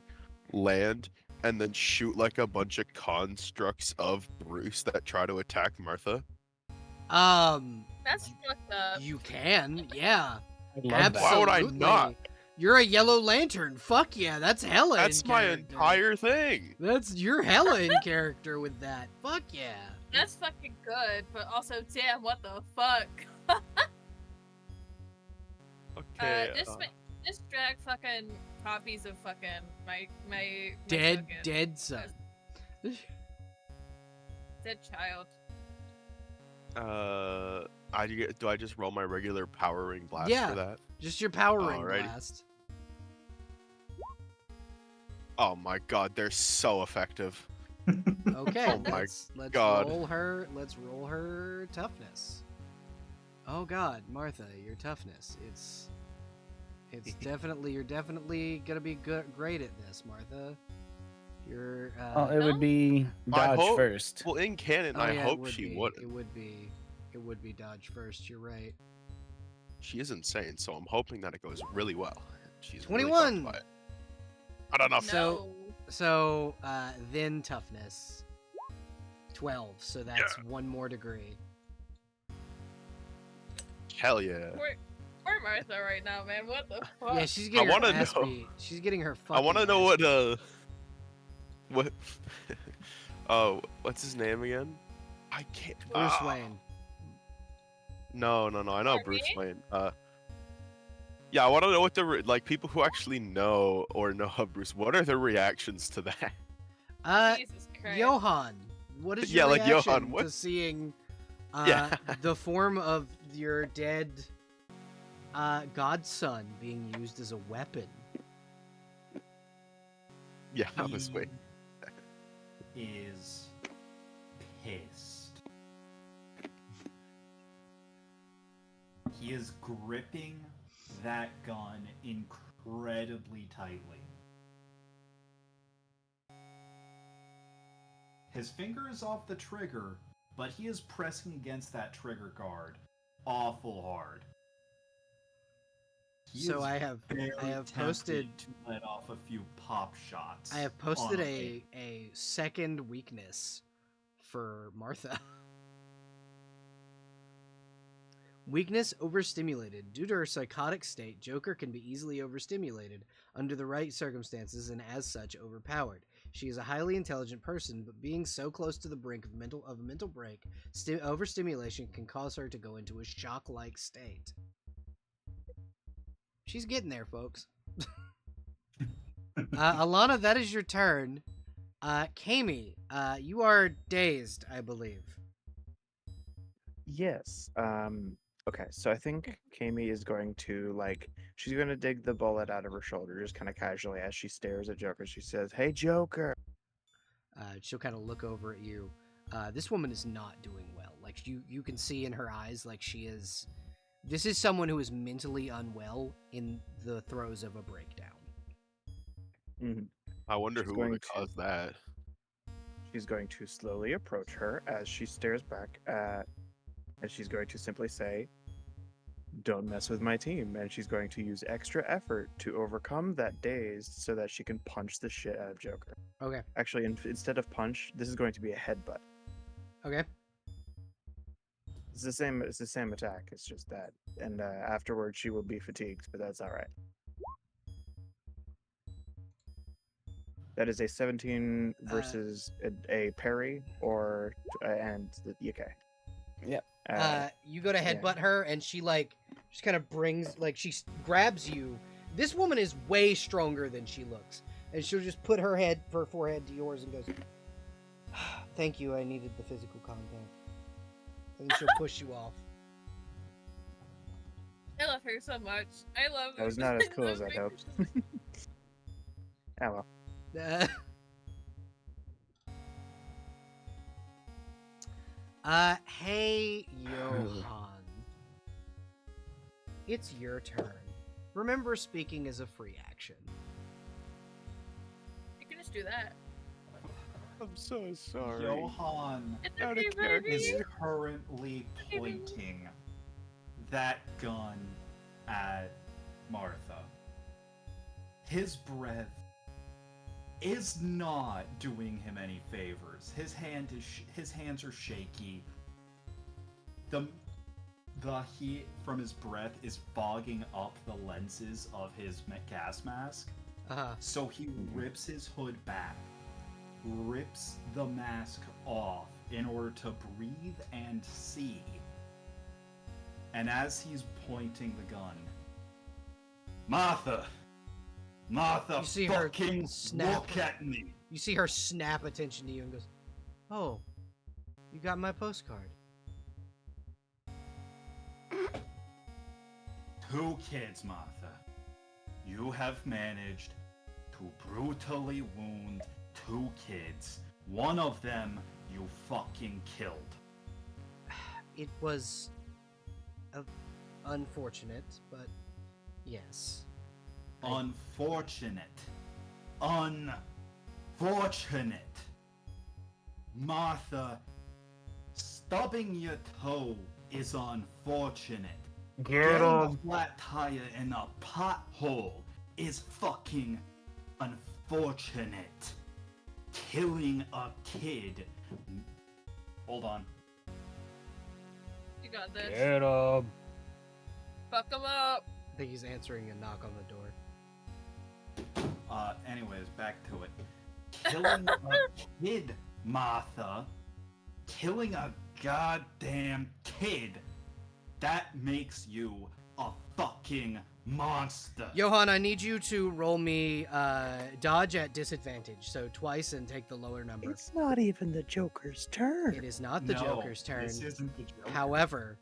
land, and then shoot like a bunch of constructs of Bruce that try to attack Martha? That's fucked up. You can, yeah. I love that. Why would I Absolutely. not? You're a yellow lantern. Fuck yeah, that's hella That's in my character. entire thing. You're hella in character with that. Fuck yeah. That's fucking good, but also, damn, what the fuck? Okay. Just drag fucking copies of fucking my Dead token. dead son. Dead child. Do I just roll my regular power ring blast Yeah. for that? Just your power ring Alrighty. blast. Oh my god, they're so effective. Okay, Oh my let's God. roll her toughness. Oh god, Martha, your toughness. It's you're definitely gonna be great at this, Martha. You're Well, it would be I dodge hope- first. Well, in canon, oh, I yeah, hope she would. It would be dodge first, you're right. She is insane, so I'm hoping that it goes really well. She's 21. Really fucked by it. I don't know. So- then toughness 12, so that's one more degree. Hell yeah. Poor Martha right now, man. What the fuck? Yeah, she's getting her wanna ass know- beat. She's getting her I fucking want to know ass what beat. what oh, what's his name again? I can't. Bruce Wayne. No, I know Harvey? Bruce Wayne. Yeah, I want to know what like people who actually know or know of Bruce. What are their reactions to that? Jesus Christ. Johan, what is Yeah, your like, reaction Johan, what- to seeing Yeah. the form of your dead godson being used as a weapon? Yeah, I was He waiting. is pissed. He is gripping that gun incredibly tightly. His finger is off the trigger, but he is pressing against that trigger guard awful hard. He So is I have very posted tempted to let off a few pop shots. I have posted on a second weakness for Martha. Weakness overstimulated. Due to her psychotic state, Joker can be easily overstimulated under the right circumstances and as such overpowered. She is a highly intelligent person, but being so close to the brink of a mental break, overstimulation can cause her to go into a shock-like state. She's getting there, folks. Alana, that is your turn. Kami, you are dazed, I believe. Yes. Okay, so I think Kami is going to she's going to dig the bullet out of her shoulder just kind of casually as she stares at Joker. She says, "Hey, Joker." She'll kind of look over at you. This woman is not doing well. Like you can see in her eyes, like she is. This is someone who is mentally unwell in the throes of a breakdown. Mhm. I wonder She's who would going have to- caused that. She's going to slowly approach her as she stares back and she's going to simply say, "Don't mess with my team." And she's going to use extra effort to overcome that daze so that she can punch the shit out of Joker. Okay. Actually, instead of punch, this is going to be a headbutt. Okay. It's the same attack. It's just that, and afterwards she will be fatigued, but that's all right. That is a 17 versus a parry, or and okay. Yep. You go to yeah. headbutt her, and she just kind of grabs you. This woman is way stronger than she looks, and she'll just put her forehead to yours and goes, "Thank you, I needed the physical contact." And she'll push you off. I love her so much. I love her. That was not as cool as I'd hoped. Oh well. Hey, Johan. It's your turn. Remember, speaking is a free action. You can just do that. I'm so sorry. Johan It's Out of okay, character. is baby. currently pointing that gun at Martha. His breath is not doing him any favors. His hands are shaky. The heat from his breath is fogging up the lenses of his gas mask. So he rips his hood back, rips the mask off in order to breathe and see. And as he's pointing the gun, Martha, You see her fucking snap. look at me. You see her snap attention to you and goes, "Oh, you got my postcard." 2 kids, Martha. You have managed to brutally wound 2 kids. One of them you fucking killed. It was unfortunate, but yes. Unfortunate. Martha, stubbing your toe is unfortunate. Getting a flat tire in a pothole is fucking unfortunate. Killing a kid. Hold on. You got this. Get him. Fuck him up. I think he's answering a knock on the door. Anyways, back to it. Killing a kid, Martha. Killing a goddamn kid. That makes you a fucking monster. Johan, I need you to roll me dodge at disadvantage, so twice and take the lower number. It's not even the Joker's turn. It is not the No, Joker's turn. This isn't the Joker. However,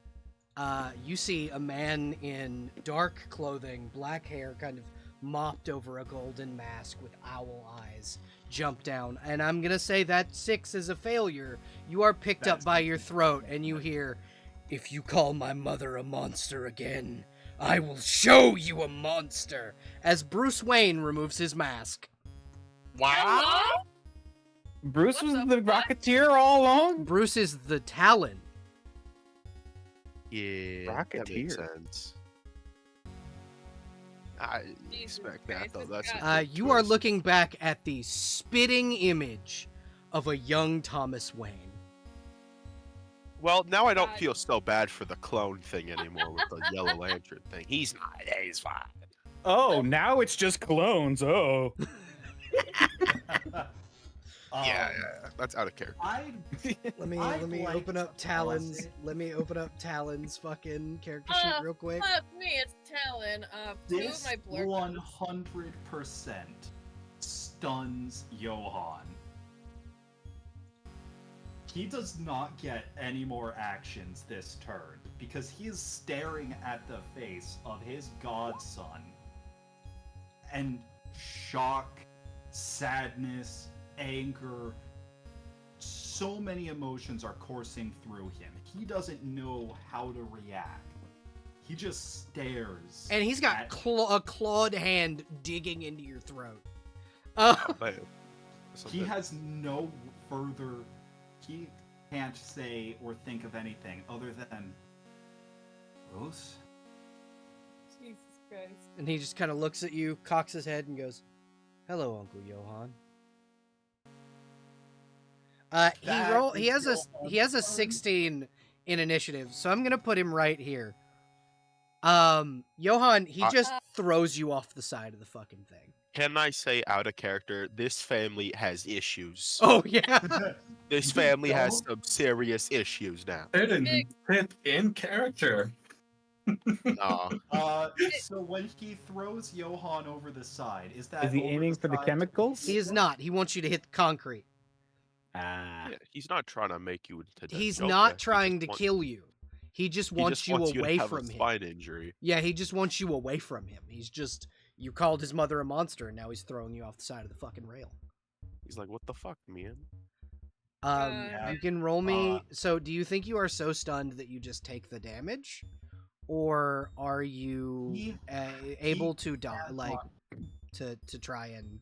you see a man in dark clothing, black hair, kind of mopped over a golden mask with owl eyes, jump down. And I'm going to say that 6 is a failure. You are picked up by your throat, and you hear, "If you call my mother a monster again, I will show you a monster," as Bruce Wayne removes his mask. Hello? Bruce What was the the fuck? Rocketeer all along? Bruce is the Talon. Yeah, that makes Rocketeer. sense. I Jesus expect that Christ, though. this That's a guy- big You are twist. looking back at the spitting image of a young Thomas Wayne. Well, now I don't God. feel so bad for the clone thing anymore with the Yellow Lantern thing. He's not. He's fine. Oh, now it's just clones. Oh. Yeah, that's out of character. Let me I'd like open up to Talon's. pause it. Let me open up Talon's fucking character sheet real quick. Fuck me, it's Talon. Two of This my blur 100% stuns Johan. He does not get any more actions this turn because he is staring at the face of his godson. And shock, sadness, anger, so many emotions are coursing through him. He doesn't know how to react. He just stares. And he's got at- a clawed hand digging into your throat. Oh, man. He has no further. He can't say or think of anything other than Bruce. Jesus Christ. And he just kind of looks at you, cocks his head, and goes, "Hello, Uncle Johan." He has a 16 in initiative, so I'm gonna put him right here. Johan, he I- just throws you off the side of the fucking thing. Can I say out of character? This family has issues. Oh yeah. This family has Don't. some serious issues now. It didn't fit in character. Nah. So when he throws Johan over the side, is that Is he over aiming for the side? chemicals? He is not. He wants you to hit the concrete. Ah. Yeah, he's not trying to make you into the He's Joker. not He trying just to wants- kill you. He just he wants just you wants away to have from a him. spine injury. Yeah, he just wants you away from him. He's just you called his mother a monster and now he's throwing you off the side of the fucking rail. He's like, what the fuck, man? Yeah. You can roll me. So, do you think you are so stunned that you just take the damage, or are you He- able to die, has like not- to try and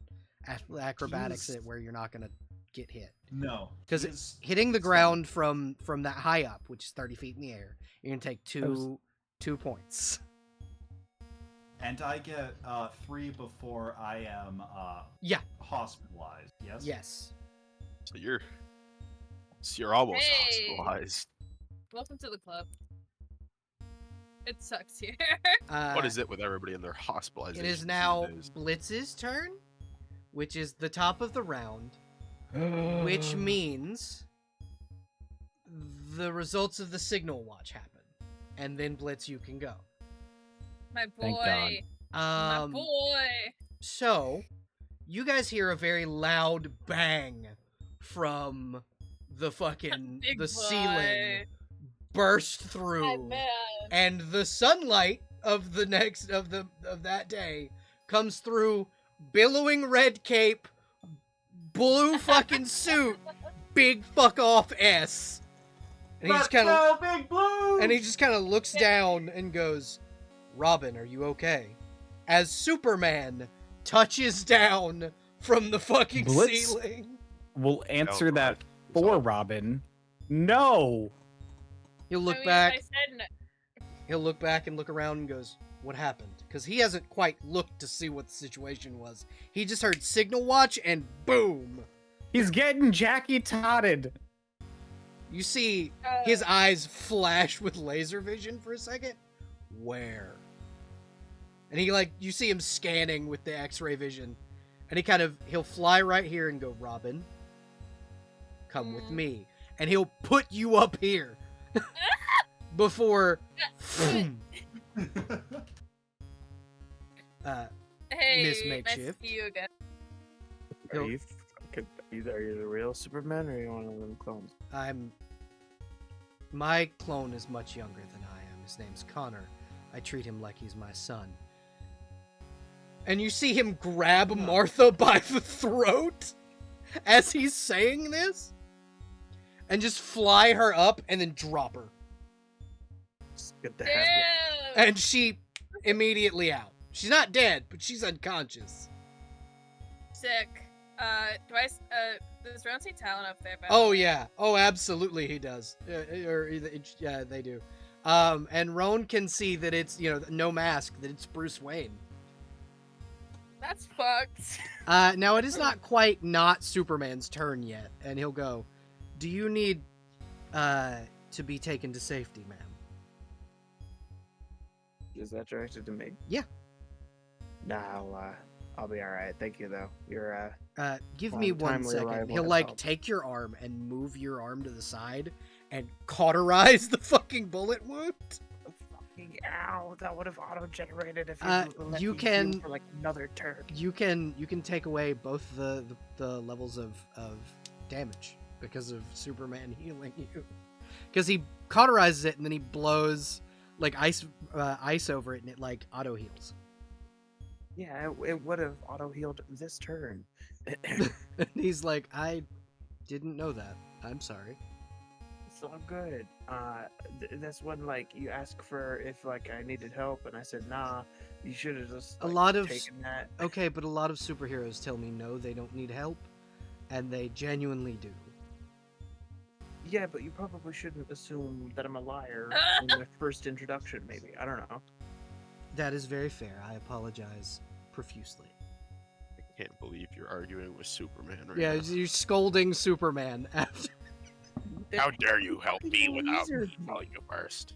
acrobatics He's- it where you're not gonna get hit? No, Because he's- hitting the ground from that high up, which is 30 feet in the air, you're gonna take two points. and I get 3 before I am Yeah. hospitalized. Yes. Yes. So you're almost Hey. hospitalized. Welcome to the club. It sucks here. What is it with everybody in their hospitalization? It is now Blitz's turn, which is the top of the round, which means the results of the signal watch happen, and then Blitz, you can go. My Thank God. boy. My boy. So, you guys hear a very loud bang from the fucking Big the boy. ceiling burst My through, man. and the sunlight of the next of that day comes through, billowing red cape, blue fucking suit, big fuck off S, and he just kind of Big Blue. and he just kind of looks down and goes, "Robin, are you okay?" As Superman touches down from the fucking Blitz? ceiling. We'll answer Oh, that God. for Robin. No. He'll look I mean, back. I said no. He'll look back and look around and goes, "What happened?" Because he hasn't quite looked to see what the situation was. He just heard signal watch and boom. He's getting Jackie totted. You see his eyes flash with laser vision for a second. Where? And he you see him scanning with the X-ray vision, and he'll fly right here and go, "Robin, come with me," and he'll put you up here before. Hey, Miss nice Makeshift. to see you again. Are you the real Superman or are you one of them clones? My clone is much younger than I am. His name's Connor. I treat him like he's my son. And you see him grab Martha by the throat as he's saying this, and just fly her up and then drop her. It's good to have you. Damn. And she immediately out. She's not dead, but she's unconscious. Sick. Does Ron say talent up there? By the Oh way? yeah. Oh, absolutely he does. Yeah, they do. And Roan can see that it's, no mask, that it's Bruce Wayne. That's fucked. Now it is not quite not Superman's turn yet, and he'll go, "Do you need to be taken to safety, ma'am?" Is that directed to me? Yeah. Nah, I'll be all right. Thank you, though. You're Give Well, me 1 timely second. arrival He'll has helped. take your arm and move your arm to the side and cauterize the fucking bullet wound. fucking ow. That would have auto-generated if let you me can- heal for like another turn. You can take away both the levels of damage because of Superman healing you. Because he cauterizes it and then he blows ice over it and it auto heals. Yeah, it would have auto-healed this turn. And he's like, "I didn't know that. I'm sorry." It's all good. That's when you ask for if I needed help, and I said nah. You should have just A lot of taken that. Okay, but a lot of superheroes tell me no, they don't need help, and they genuinely do. Yeah, but you probably shouldn't assume that I'm a liar in the first introduction. Maybe I don't know. That is very fair. I apologize profusely. I can't believe you're arguing with Superman right Yeah, now. you're scolding Superman after. How dare you help me fucking without lasered me. telling you first?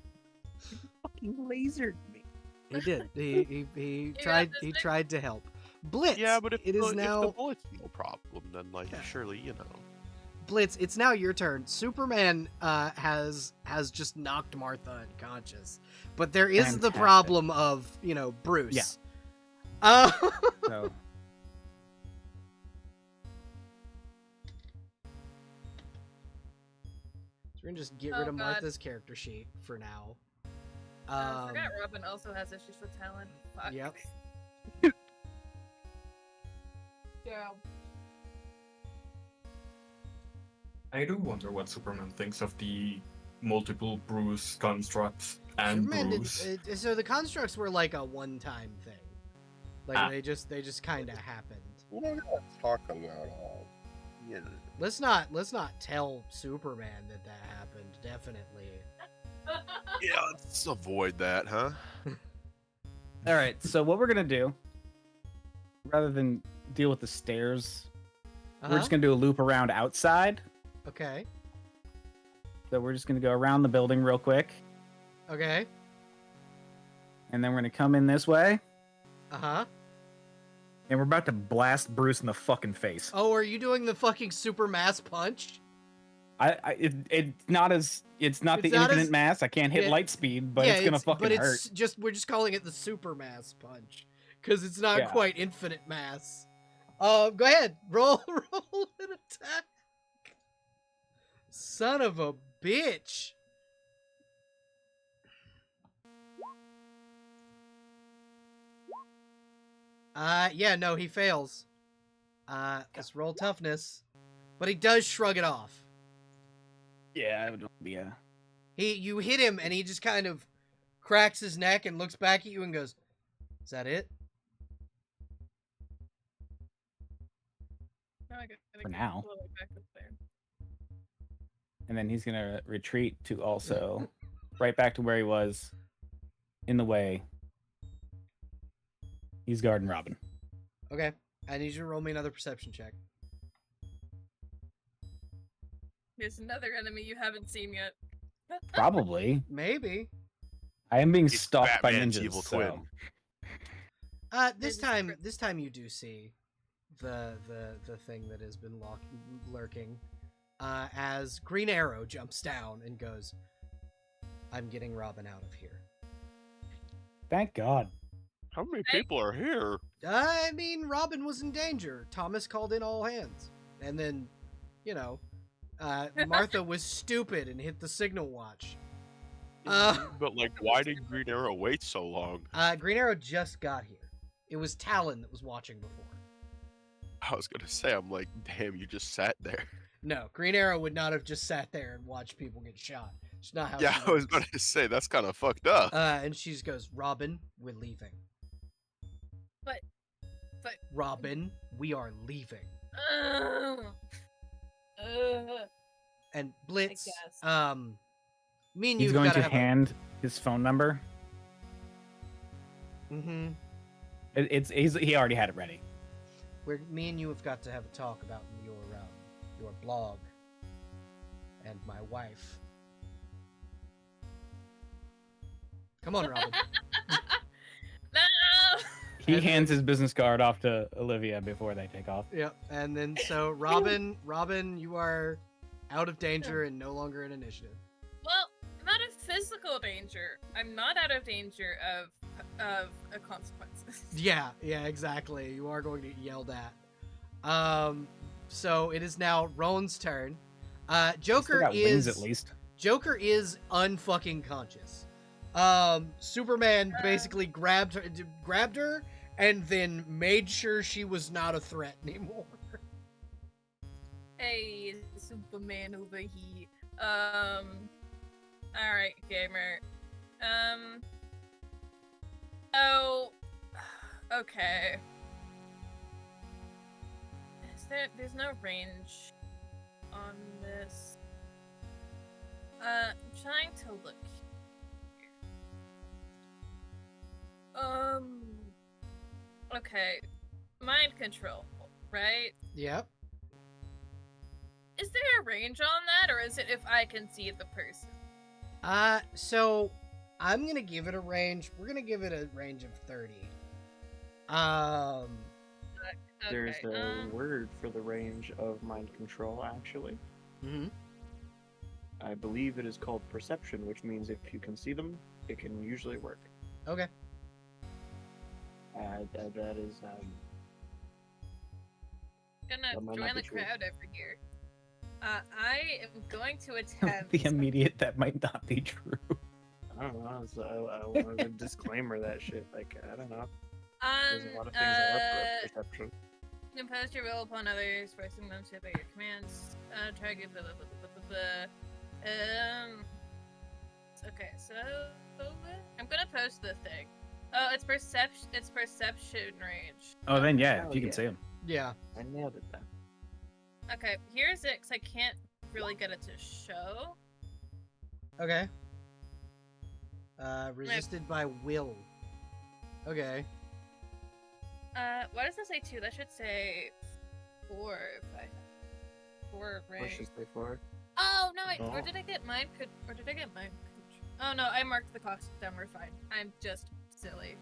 Fucking lasered me. He did. He tried. He tried to help. Blitz. Yeah, but if it is if now the bullet's no problem, then like Yeah. surely Blitz. It's now your turn. Superman has just knocked Martha unconscious, but there is the Fantastic. problem of Bruce. Yeah. Uh, So So we're gonna just get Oh, rid of God. Martha's character sheet for now. I forgot Robin also has issues with talent. Fuck. Yep. Yeah. I do wonder what Superman thinks of the multiple Bruce constructs and Superman Bruce. so the constructs were like a one-time thing. Like Ah. they just kind of happened. We're not gonna talk about all. Yeah. Let's not tell Superman that happened. Definitely. Yeah, let's avoid that, huh? all right. So what we're gonna do, rather than deal with the stairs, we're just gonna do a loop around outside. Okay. So we're just gonna go around the building real quick, Okay. and then we're gonna come in this way, Uh-huh. and we're about to blast Bruce in the fucking face. Oh, are you doing the fucking super mass punch? It's not the It's not infinite as- mass. I can't hit Yeah. light speed, but yeah, it's gonna fucking but hurt. it's just we're just calling it the super mass punch because it's not Yeah. quite infinite mass. Go ahead, roll an attack. Son of a bitch. Yeah, no, he fails. Let's roll toughness, but he does shrug it off. Yeah, it would be a. You hit him, and he just kind of cracks his neck and looks back at you and goes, "Is that it?" Now I gotta For get now. all the way back up there. And then he's gonna retreat to also right back to where he was in the way. He's guarding Robin. Okay, I need you to roll me another perception check. There's another enemy you haven't seen yet. Probably. Maybe. I am being It's stalked by Batman's ninjas. evil so- twin. This Maybe time you do see the thing that has been lurking. As Green Arrow jumps down and goes, "I'm getting Robin out of here." Thank God. How many people are here? I mean, Robin was in danger. Thomas called in all hands, and then, Martha was stupid and hit the signal watch. But like, why did Green Arrow wait so long? Green Arrow just got here. It was Talon that was watching before. I was gonna say, I'm like, damn, you just sat there. No, Green Arrow would not have just sat there and watched people get shot. It's not how. Yeah, she I was works. gonna say that's kind of fucked up. And she just goes, "Robin, we're leaving." But- Robin, we are leaving. And Blitz, guess. me and He's you've going got to have hand his phone number. Mm-hmm. He already had it ready. Me and you have got to have a talk about your blog and my wife. Come on, Robin. No! He And hands his business card off to Olivia before they take off. Yep. And then so Robin, you are out of danger and no longer in initiative. Well, I'm out of physical danger. I'm not out of danger of consequences. Yeah, exactly. You are going to get yelled at. So it is now Roan's turn. He's still Joker got wings is at least. Joker is unfucking conscious. Superman basically grabbed her and then made sure she was not a threat anymore. Hey, Superman over here. Alright, gamer. Oh, okay. There's no range on this. I'm trying to look here. Okay. Mind control, right? Yep. Is there a range on that, or is it if I can see the person? So I'm gonna give it a range. We're gonna give it a range of 30. There's Okay. a word for the range of mind control, actually. Mhm. I believe it is called perception, which means if you can see them, it can usually work. Okay. That is Gonna That might join not the be true. crowd over here. I am going to attempt. The immediate that might not be true. I don't know. I wanted to disclaimer that shit. Like, I don't know. There's a lot of things that are for perception. Impose your will upon others, forcing them to obey your commands. Target. Blah, blah, blah, blah, blah, blah. Okay, so I'm gonna post the thing. Oh, it's perception. It's perception range. Oh, then yeah, Hell if you can yeah. see him. Yeah. I nailed it then. Okay, here's it, because I can't really get it to show. Okay. Resisted by will. Okay. Why does it say 2? That should say 4 if I 4 What range. should stay for? Oh, no, wait, or Oh. did I get mine? Or did I get mine? Oh, no, I marked the cost down, we're fine. I'm just silly.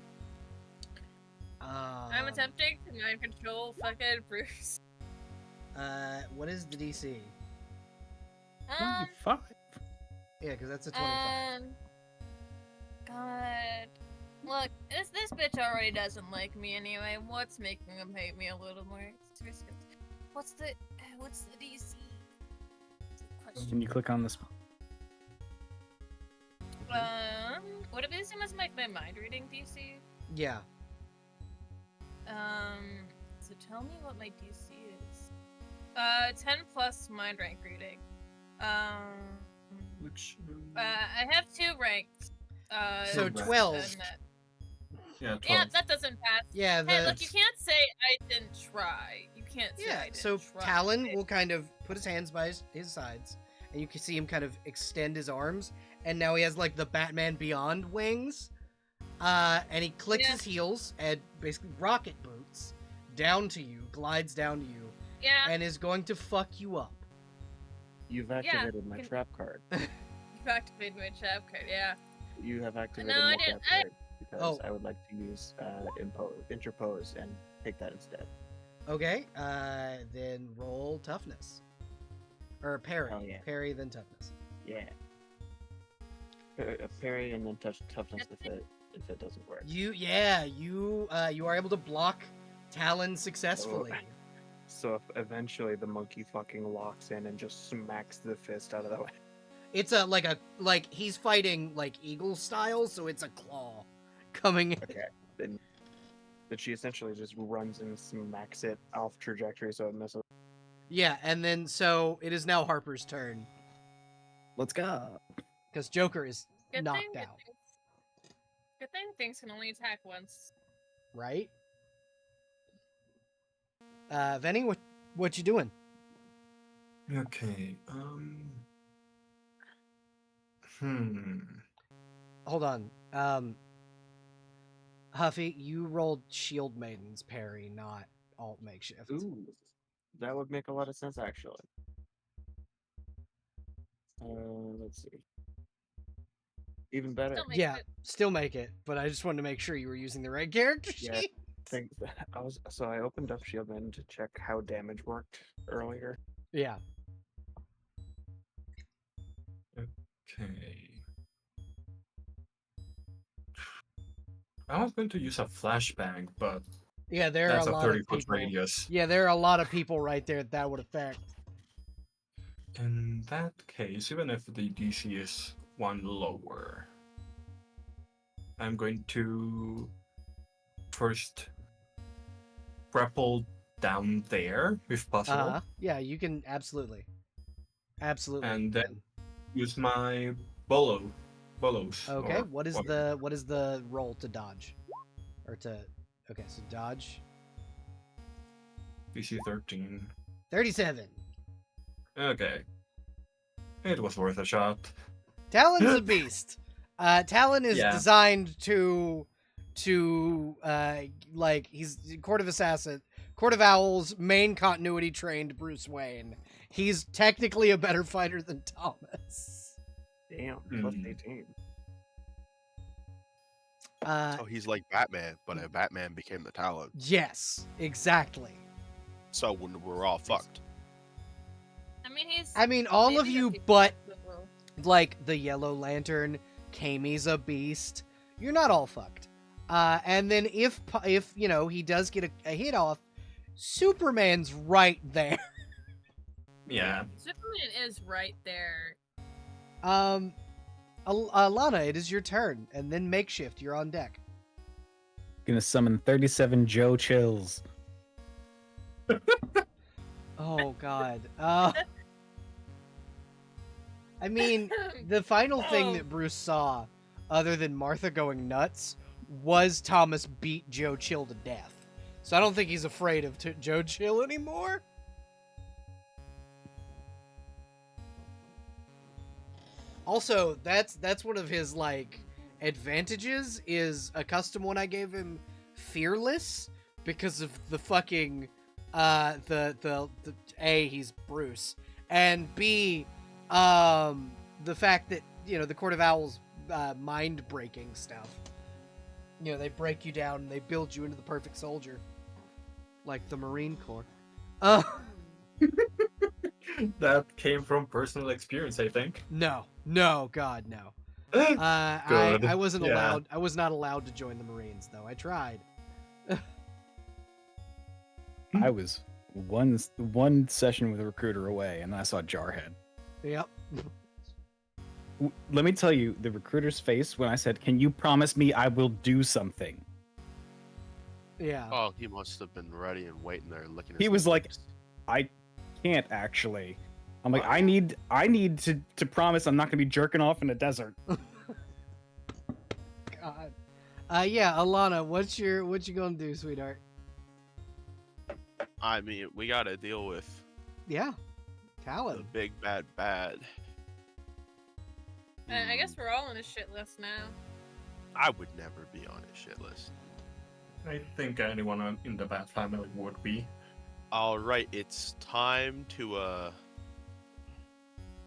I'm attempting to mind control fucking Bruce. What is the DC? 25. Yeah, because that's a 25. God. Look, this bitch already doesn't like me anyway. What's making him hate me a little more? What's the DC? Can you click on this? Would it be the same as my mind reading DC? Yeah. So tell me what my DC is. 10 plus mind rank reading. Which? I have 2 ranks. So Right. 12. and that- Yeah, 12. Yeah, that doesn't pass. Yeah, Hey, look, you that's... can't say I didn't try. You can't say I Yeah, didn't so try. Talon will kind of put his hands by his sides, and you can see him kind of extend his arms, and now he has, like, the Batman Beyond wings. And he clicks his heels and basically rocket boots down to you, glides down to you, Yeah, and is going to fuck you up. You've activated my trap card. you've activated my trap card, yeah. You have activated No, I my didn't- trap card because Oh. I would like to use interpose and take that instead. Okay, then roll toughness. Or parry. Hell yeah. Parry, then toughness. Yeah. Parry and then toughness if it doesn't work. You are able to block Talon successfully. So if eventually the monkey fucking locks in and just smacks the fist out of the way. It's like he's fighting like eagle style, so it's a claw coming in. Okay. Then she essentially just runs and smacks it off trajectory so it misses. Yeah, and then so it is now Harper's turn Let's go. because Joker is Good knocked thing, out, good thing things can only attack once. right? Venny, what you doing? Okay. Hold on. Huffy, you rolled Shield Maiden's parry, not alt makeshift. Ooh. That would make a lot of sense actually. Let's see. Even better. Still makes Yeah, it. still make it, but I just wanted to make sure you were using the right character Yeah. sheet. I opened up Shieldman to check how damage worked earlier. Yeah. Okay. I was going to use a flashbang, but Yeah, there are that's a a lot of 30-foot people. radius. Yeah, there are a lot of people right there that would affect. In that case, even if the DC is 1 lower, I'm going to first grapple down there, if possible, Yeah, you can absolutely. and then use my bolos. Okay, or what is the roll to dodge? Or to okay, so dodge. DC 13? 37. Okay. It was worth a shot. Talon's a beast. Talon is Yeah. designed to like he's Court of Owls, main continuity trained Bruce Wayne. He's technically a better fighter than Thomas. Damn, plus Hmm. 18. So he's like Batman, but if Batman became the Talon, Yes, exactly. so when we're all fucked. I mean, he's. I mean, all of maybe you a few but people will. like the Yellow Lantern, Kamie's a beast. You're not all fucked. And then if you know he does get a hit off, Superman's right there. Yeah. Superman is right there. Alana, it is your turn, and then Makeshift, you're on deck. Gonna summon 37 Joe Chills. Oh God. I mean, the final thing Oh. that Bruce saw, other than Martha going nuts, was Thomas beat Joe Chill to death. So I don't think he's afraid of Joe Chill anymore. Also, that's one of his like advantages is a custom one I gave him, Fearless, because of the fucking the A, he's Bruce, and B, the fact that, you know, the Court of Owls mind breaking stuff. You know, they break you down and they build you into the perfect soldier, like the Marine Corps. That came from personal experience, I think. No, God, no. Good. I wasn't Yeah. allowed. I was not allowed to join the Marines, though. I tried. I was one session with a recruiter away, and I saw Jarhead. Yep. Let me tell you, the recruiter's face when I said, "Can you promise me I will do something?" Yeah. Oh, he must have been ready and waiting there looking. He was like, "I can't actually." I'm like, I need to promise I'm not gonna be jerking off in the desert. God. Yeah, Alana, what you gonna do, sweetheart? I mean, we gotta deal with Yeah. the Talon. big bad. I guess we're all on a shit list now. I would never be on his shit list. I think anyone in the Bat family would be. All right, it's time to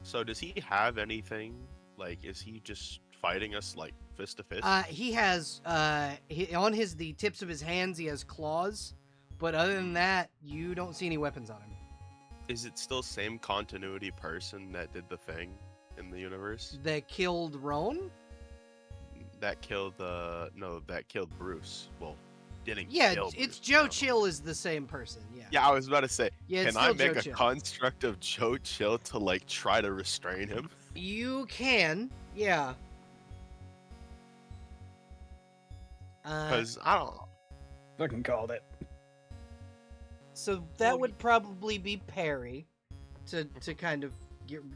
So does he have anything? Like, is he just fighting us like fist to fist? He has on the tips of his hands he has claws, but other than that, you don't see any weapons on him. Is it still same continuity person that did the thing in the universe? That killed Roan? That killed that killed Bruce. Well, didn't Yeah, kill it's Bruce, Joe no. Chill is the same person. Yeah. Yeah, I was about to say, Yeah, it's can I still make Joe a Chill. construct of Joe Chill to like try to restrain him? You can. Yeah. Because I don't know. Fucking called it. So that would probably be parry to kind of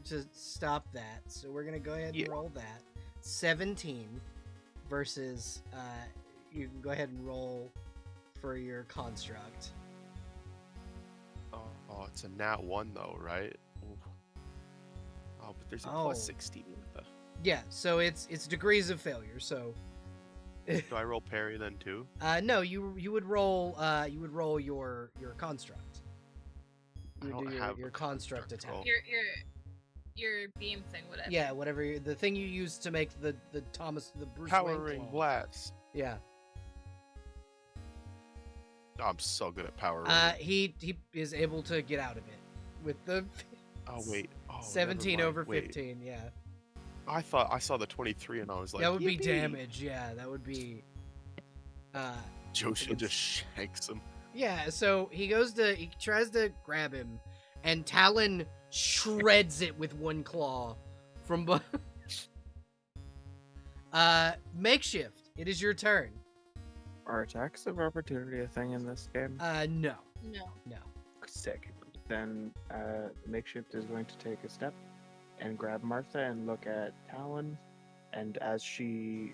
to stop that. So we're gonna go ahead and Yeah. roll that. 17 versus you can go ahead and roll for your construct. Oh, it's a nat 1 though, right? Ooh. Oh, but there's a Oh. plus 16 with the... Yeah, so it's degrees of failure. So Do I roll parry then too? no, you would roll your construct. I You would don't do have a your construct construct attack. roll. Your beam thing, whatever. Yeah, whatever the thing you use to make the Bruce Power Wayne ring claw. blast. Yeah. Oh, I'm so good at power ring. He is able to get out of it with the Oh wait. Oh, never 17 mind. over Wait. 15. Yeah, I thought I saw the 23 and I was like, that would be "Yippee!" damage. Yeah, that would be. Joe Chill just shanks him. Yeah. So he tries to grab him, and Talon shreds it with one claw from. Makeshift. It is your turn. Are attacks of opportunity a thing in this game? No. No. Sick. Then Makeshift is going to take a step and grab Martha and look at Talon. And as she,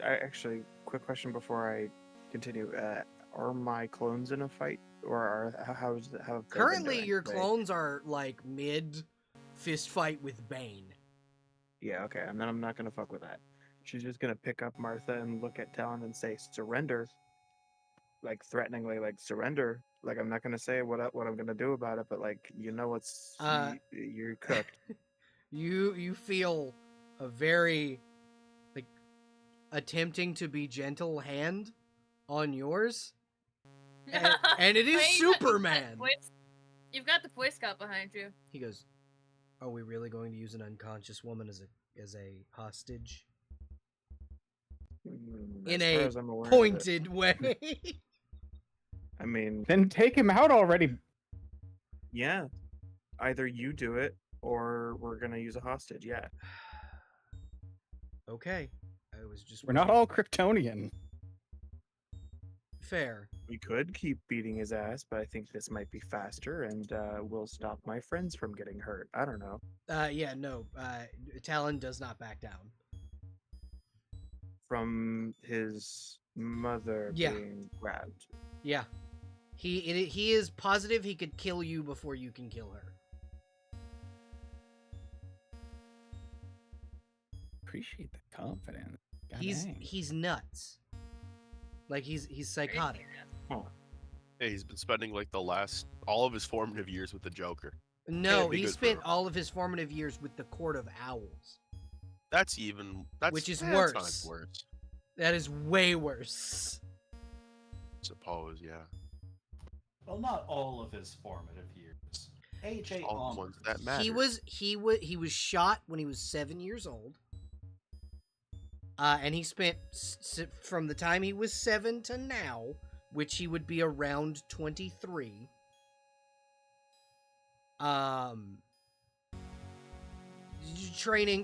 actually, quick question before I continue: are my clones in a fight, or how have they been Currently, doing? your Like- clones are like mid fist fight with Bane. Yeah, okay, and then I'm not gonna fuck with that. She's just gonna pick up Martha and look at Talon and say, "Surrender," like threateningly, like surrender. Like I'm not gonna say what I'm gonna do about it, but like what's you're cooked. You feel a very like attempting to be gentle hand on yours. And it is Superman. You've got the Boy Scout behind you. He goes, "Are we really going to use an unconscious woman as a hostage?" In As a far as I'm aware of it. pointed way. I mean, Then take him out already. yeah. Either you do it, or we're gonna use a hostage. Yeah. Okay. I was just We're not all Kryptonian. fair. We could keep beating his ass, but I think this might be faster, and will stop my friends from getting hurt. I don't know. Yeah, no. Talon does not back down. From his mother Yeah. being grabbed. Yeah. He is positive he could kill you before you can kill her. Appreciate the confidence. God He's dang. he's nuts. Like he's psychotic. Yeah, he's been spending like all of his formative years with the Joker. No, Can't be he good for spent him. all of his formative years with the Court of Owls. That's Which is that's worse. not worse. That is way worse. Suppose, yeah. Well, not all of his formative years. AJ All the ones that onwards. matter. He was shot when he was 7 years old. And he spent from the time he was 7 to now, which he would be around 23.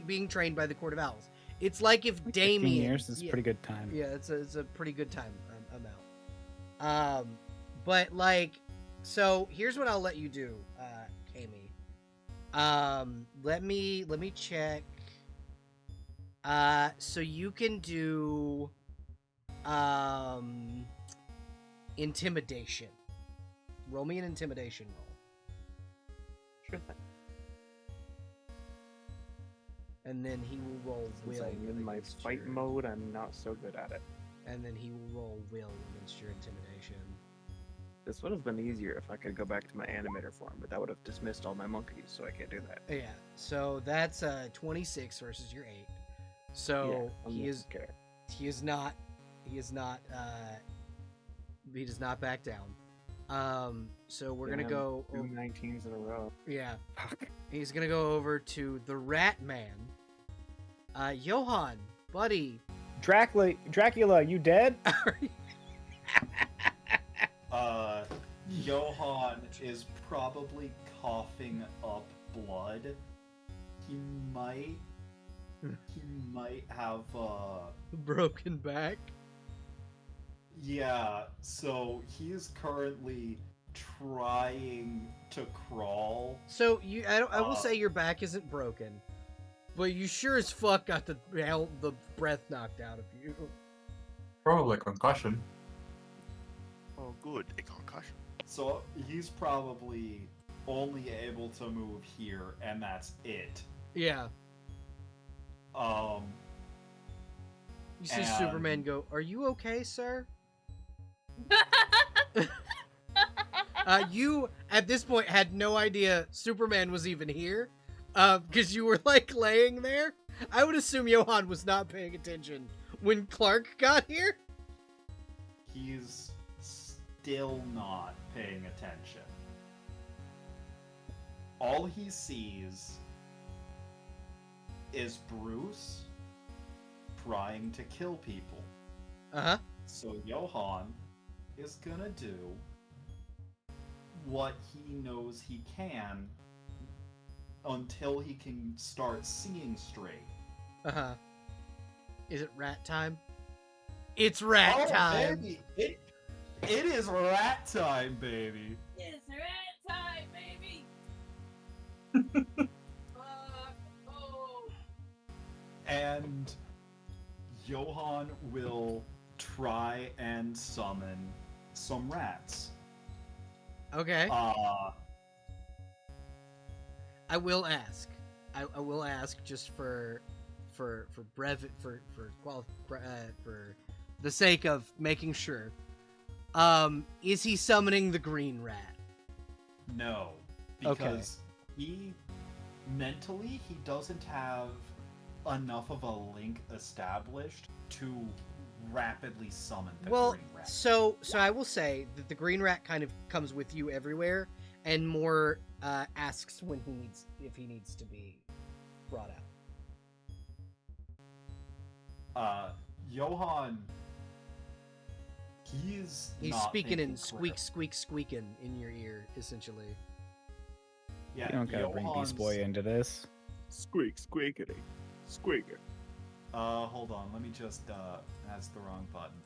Being trained by the Court of Owls. It's like if 15 Damien. years is a pretty good time. Yeah, it's a pretty good time amount. But like, so here's what I'll let you do, Kami. Let me check. So you can do, intimidation. Roll me an intimidation roll. Sure thing. And then he will roll Since will. I'm in my against fight your- mode, I'm not so good at it. And then he will roll will against your intimidation. This would have been easier if I could go back to my animator form, but that would have dismissed all my monkeys, so I can't do that. Yeah, so that's 26 versus your 8. So I'm he not is scared. he does not back down. So we're gonna Damn, go. Two 19s in a row. Yeah, he's gonna go over to the Rat Man. Johan, buddy. Dracula, you dead? Johan is probably coughing up blood. He might have Broken back. yeah, so he is currently trying to crawl. So I will say your back isn't broken, but you sure as fuck got the breath knocked out of you. Probably concussion. Oh, good. A concussion. So he's probably only able to move here, and that's it. Yeah. You see And- Superman go, "Are you okay, sir?" You at this point had no idea Superman was even here, because you were like laying there. I would assume Johan was not paying attention when Clark got here. He's still not paying attention. All he sees is Bruce trying to kill people. Uh-huh. So Johan is gonna do what he knows he can until he can start seeing straight. Uh-huh. Is it rat time? It's rat time. Baby! It is rat time, baby! It's rat time, baby. Oh. And Johan will try and summon some rats. Okay. I will ask. I will ask just for the sake of making sure. Is he summoning the green rat? No, Okay. because he mentally he doesn't have enough of a link established to rapidly summon the Well, green rat. so I will say that the green rat kind of comes with you everywhere, and more asks when if he needs to be brought out. Johann, he's He's not speaking in thinking squeaking in your ear, essentially. Yeah, You don't gotta bring Beast Boy into this. Squeak, squeakity, squeaker. Hold on, let me just, that's the wrong button.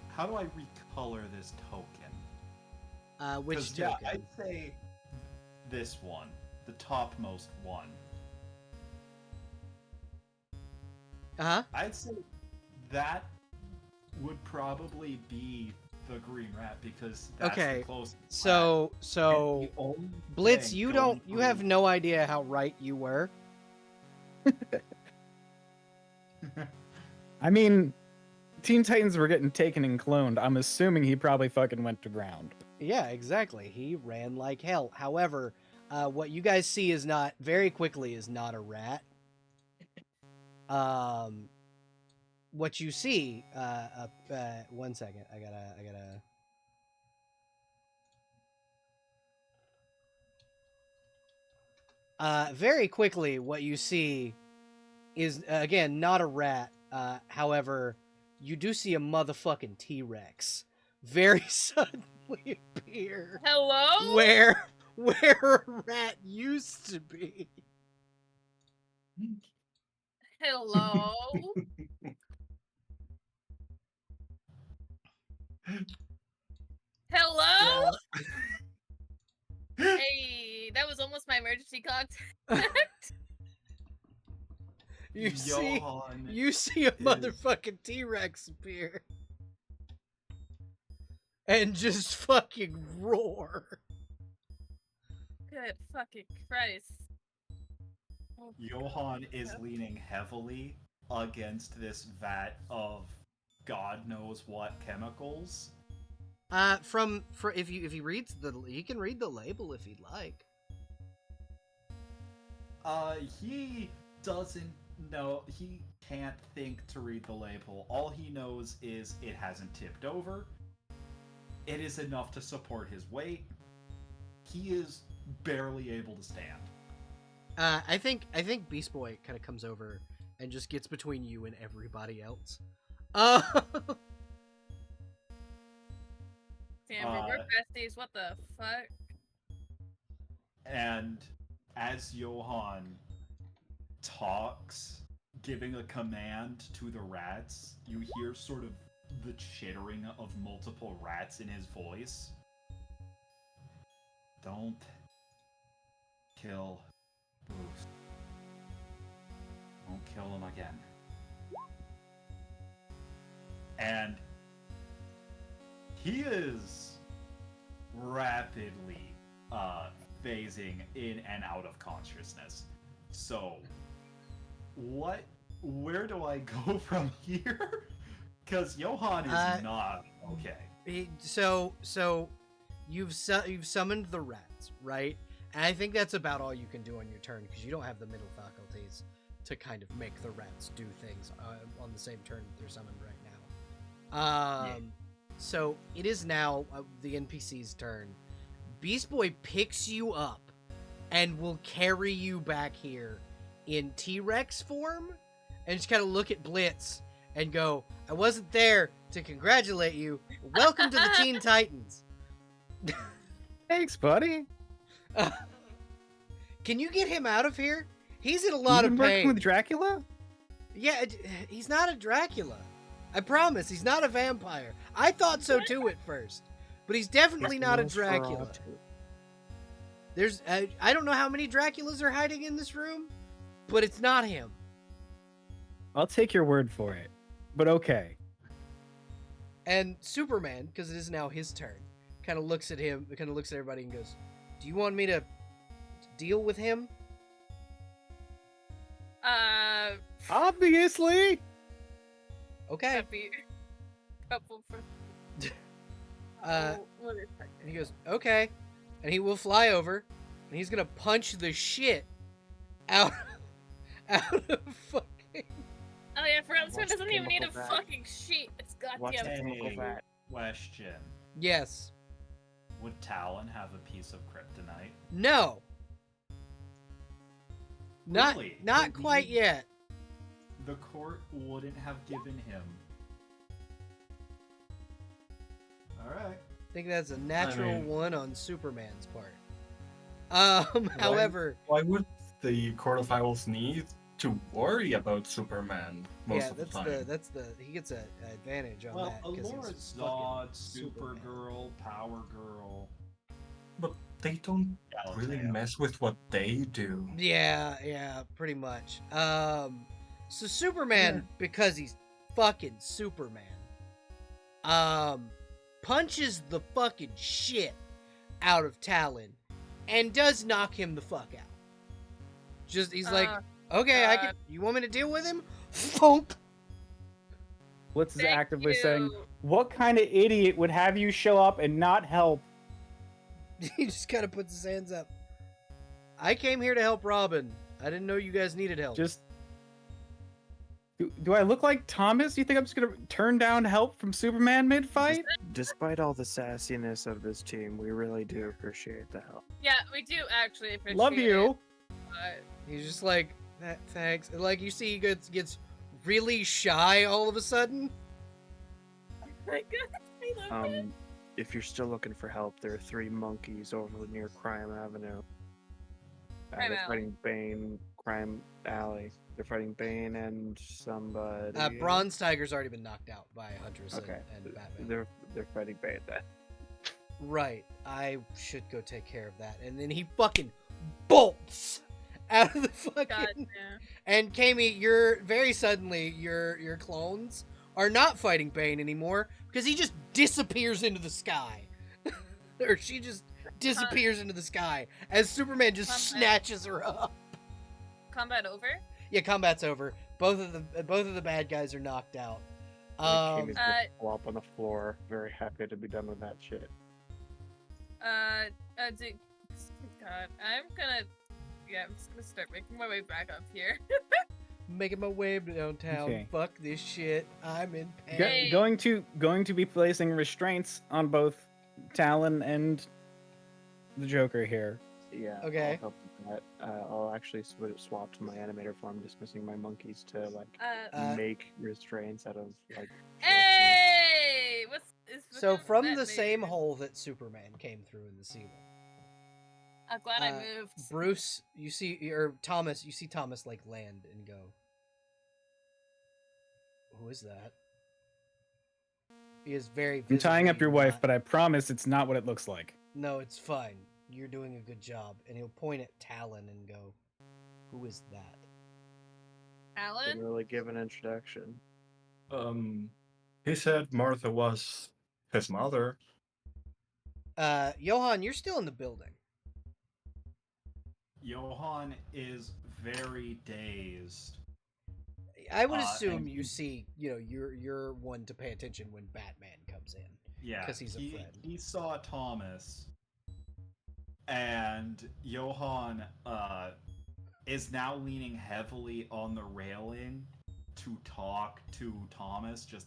How do I recolor this token? Which 'Cause, token? yeah, I'd say this one, the topmost one. Uh-huh. I'd say that would probably be the green rat because that's Okay, the closest. So rat. And the only Blitz, thing you going have through- no idea how right you were. I mean, Teen Titans were getting taken and cloned. I'm assuming he probably fucking went to ground. Yeah, exactly. He ran like hell. However, what you guys see is not very quickly is not a rat. What you see, 1 second. I gotta. Very quickly, what you see is again not a rat. However, you do see a motherfucking T-Rex very suddenly appear Hello? where a rat used to be. Hello? Hello? Hey, that was almost my emergency contact. You see Johann a is- motherfucking T-Rex appear and just fucking roar. Good fucking Christ. Oh, Johann is leaning heavily against this vat of God knows what chemicals. If he reads he can read the label if he'd like. He doesn't know. He can't think to read the label. All he knows is it hasn't tipped over. It is enough to support his weight. He is barely able to stand. I think Beast Boy kind of comes over and just gets between you and everybody else. Damn, but we're besties. What the fuck? And as Johann talks, giving a command to the rats, you hear sort of the chittering of multiple rats in his voice. Don't kill Bruce. Don't kill him again. And he is rapidly phasing in and out of consciousness. So, where do I go from here? Because Johann is not okay. So you've summoned the rats, right? And I think that's about all you can do on your turn because you don't have the middle faculties to kind of make the rats do things on the same turn that they're summoned right now. So it is now the NPC's turn. Beast Boy picks you up and will carry you back here in T-Rex form and just kind of look at Blitz and go, I wasn't there to congratulate you. Welcome to the Teen Titans. Thanks, buddy. Can you get him out of here? He's in a lot You've of been pain. working with Dracula? Yeah, he's not a Dracula. I promise, he's not a vampire. I thought so too at first, but he's definitely not a Dracula. There's, I don't know how many Draculas are hiding in this room, but it's not him. I'll take your word for it, but okay. And Superman, because it is now his turn, kind of looks at him, kind of looks at everybody and goes, do you want me to deal with him? Obviously. Okay. That'd be helpful for. And he goes, okay. and he will fly over, and he's gonna punch the shit out of fucking. Oh yeah, for this one What's the doesn't even need a chemical bat? fucking sheet. It's What's goddamn. the chemical Hey, bat? question. Yes. Would Talon have a piece of kryptonite? No. Not Really? not quite yet. The court wouldn't have given him. Alright. I think that's a natural mean- one on Superman's part. However, Why would the Court of Owls need to worry about Superman most yeah, of the time? that's the he gets an advantage on Well, that because Alora he's Zod, fucking Superman. Supergirl, Power Girl. But they don't really Yellowtail. mess with what they do. Yeah, pretty much. So Superman, because he's fucking Superman, punches the fucking shit out of Talon and does knock him the fuck out. Just he's like, okay, I can. You want me to deal with him? Thump. Blitz is Thank actively saying, you. "What kind of idiot would have you show up and not help?" He just kind of puts his hands up. I came here to help Robin. I didn't know you guys needed help. Just do I look like Thomas? You think I'm just gonna turn down help from Superman mid-fight? Despite all the sassiness of this team, we really do appreciate the help. Yeah, we do actually appreciate Love you. It. He's just like, thanks. And like you see, he gets really shy all of a sudden. Oh my god, I love it. If you're still looking for help, there are 3 monkeys over near Crime Avenue. Crime They're Alley. fighting Bane, Crime Alley. They're fighting Bane and somebody. Bronze Tiger's already been knocked out by Huntress Okay. and Batman. They're fighting Bane then. Right. I should go take care of that. And then he fucking bolts out of the fucking. God damn. And Kami, you're very suddenly your clones are not fighting Bane anymore because he just disappears into the sky, or she just disappears into the sky as Superman just snatches her up. Combat over? Yeah, combat's over. Both of the bad guys are knocked out. Kami's just flop on the floor, very happy to be done with that shit. God, I'm just gonna start making my way back up here. Making my way downtown. Okay. Fuck this shit. I'm in pain. Hey. Going to be placing restraints on both Talon and the Joker here. Yeah. Okay. I'll help with that. I'll actually swap to my animator form, dismissing my monkeys to make restraints out of like. Hey! So what's from that the maybe? same hole that Superman came through in the ceiling, I'm glad I moved. Bruce, you see Thomas like land and go. Who is that? He is very. I'm tying up visibly your wife, not- but I promise it's not what it looks like. No, it's fine. You're doing a good job. And he'll point at Talon and go, "Who is that?" Alan? Didn't really give an introduction. He said Martha was his mother. Johan, you're still in the building. Johan is very dazed. I would assume and you see, you're one to pay attention when Batman comes in. Yeah, 'Cause he's a friend. He saw Thomas, and Johan is now leaning heavily on the railing to talk to Thomas. Just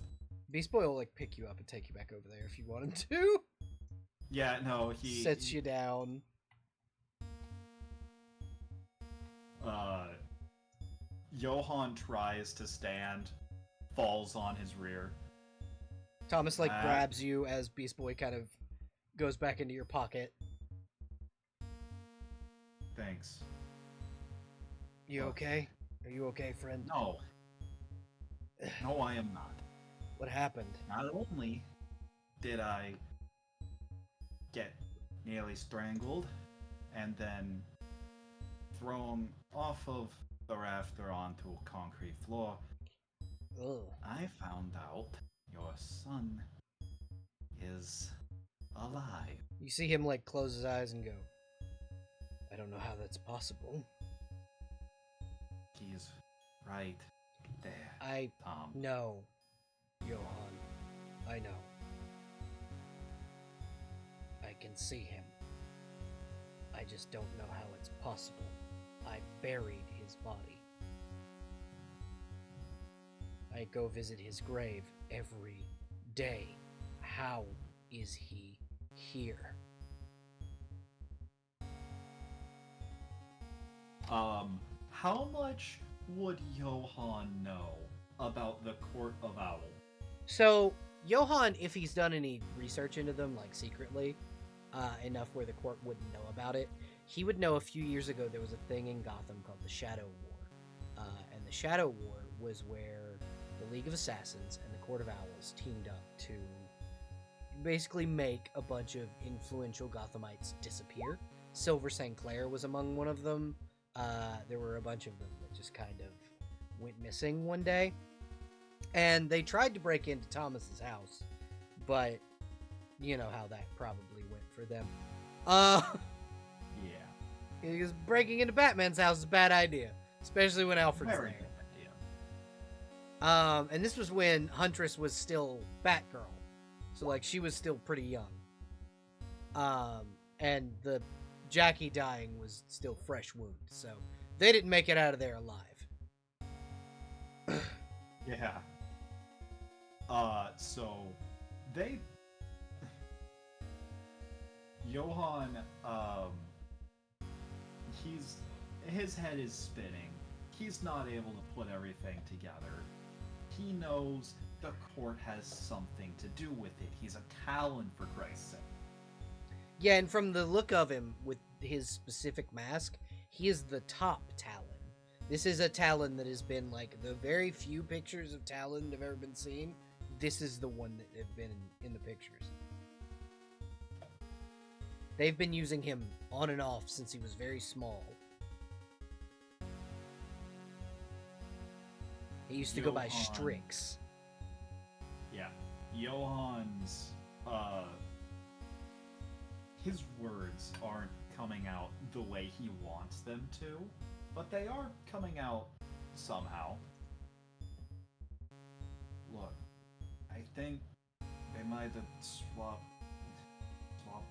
Beast Boy will like pick you up and take you back over there if you want him to. yeah, no, he Sets you down. Johan tries to stand, falls on his rear. Thomas like Ah. grabs you as Beast Boy kind of goes back into your pocket. Thanks. You okay? Are you okay, friend? No. No, I am not. What happened? Not only did I get nearly strangled and then thrown off of the rafter onto a concrete floor, Ugh. I found out your son is alive. You see him like close his eyes and go, I don't know how that's possible. He's right there, I Tom. know, Johan. I know. I can see him. I just don't know how it's possible. I buried his body. I go visit his grave every day. How is he here? How much would Johann know about the Court of Owl? So, Johann, if he's done any research into them, like secretly, enough where the court wouldn't know about it, he would know a few years ago there was a thing in Gotham called the Shadow War. And the Shadow War was where the League of Assassins and the Court of Owls teamed up to basically make a bunch of influential Gothamites disappear. Silver St. Clair was among one of them. There were a bunch of them that just kind of went missing one day. And they tried to break into Thomas's house, but you know how that probably went for them. Yeah. Because breaking into Batman's house is a bad idea, especially when Alfred's Very there. good idea. And this was when Huntress was still Batgirl, so like she was still pretty young. And the Jackie dying was still fresh wound, so they didn't make it out of there alive. Yeah. So they Johann, his head is spinning. He's not able to put everything together. He knows the court has something to do with it. He's a Talon, for Christ's sake. Yeah, and from the look of him with his specific mask, he is the top Talon. This is a Talon that has been, like, the very few pictures of Talon that have ever been seen. This is the one that have been in the pictures. They've been using him on and off since he was very small. He used to go by Johann. Strix. Yeah. Johann's, his words aren't coming out the way he wants them to, but they are coming out somehow. Look, I think they might have swapped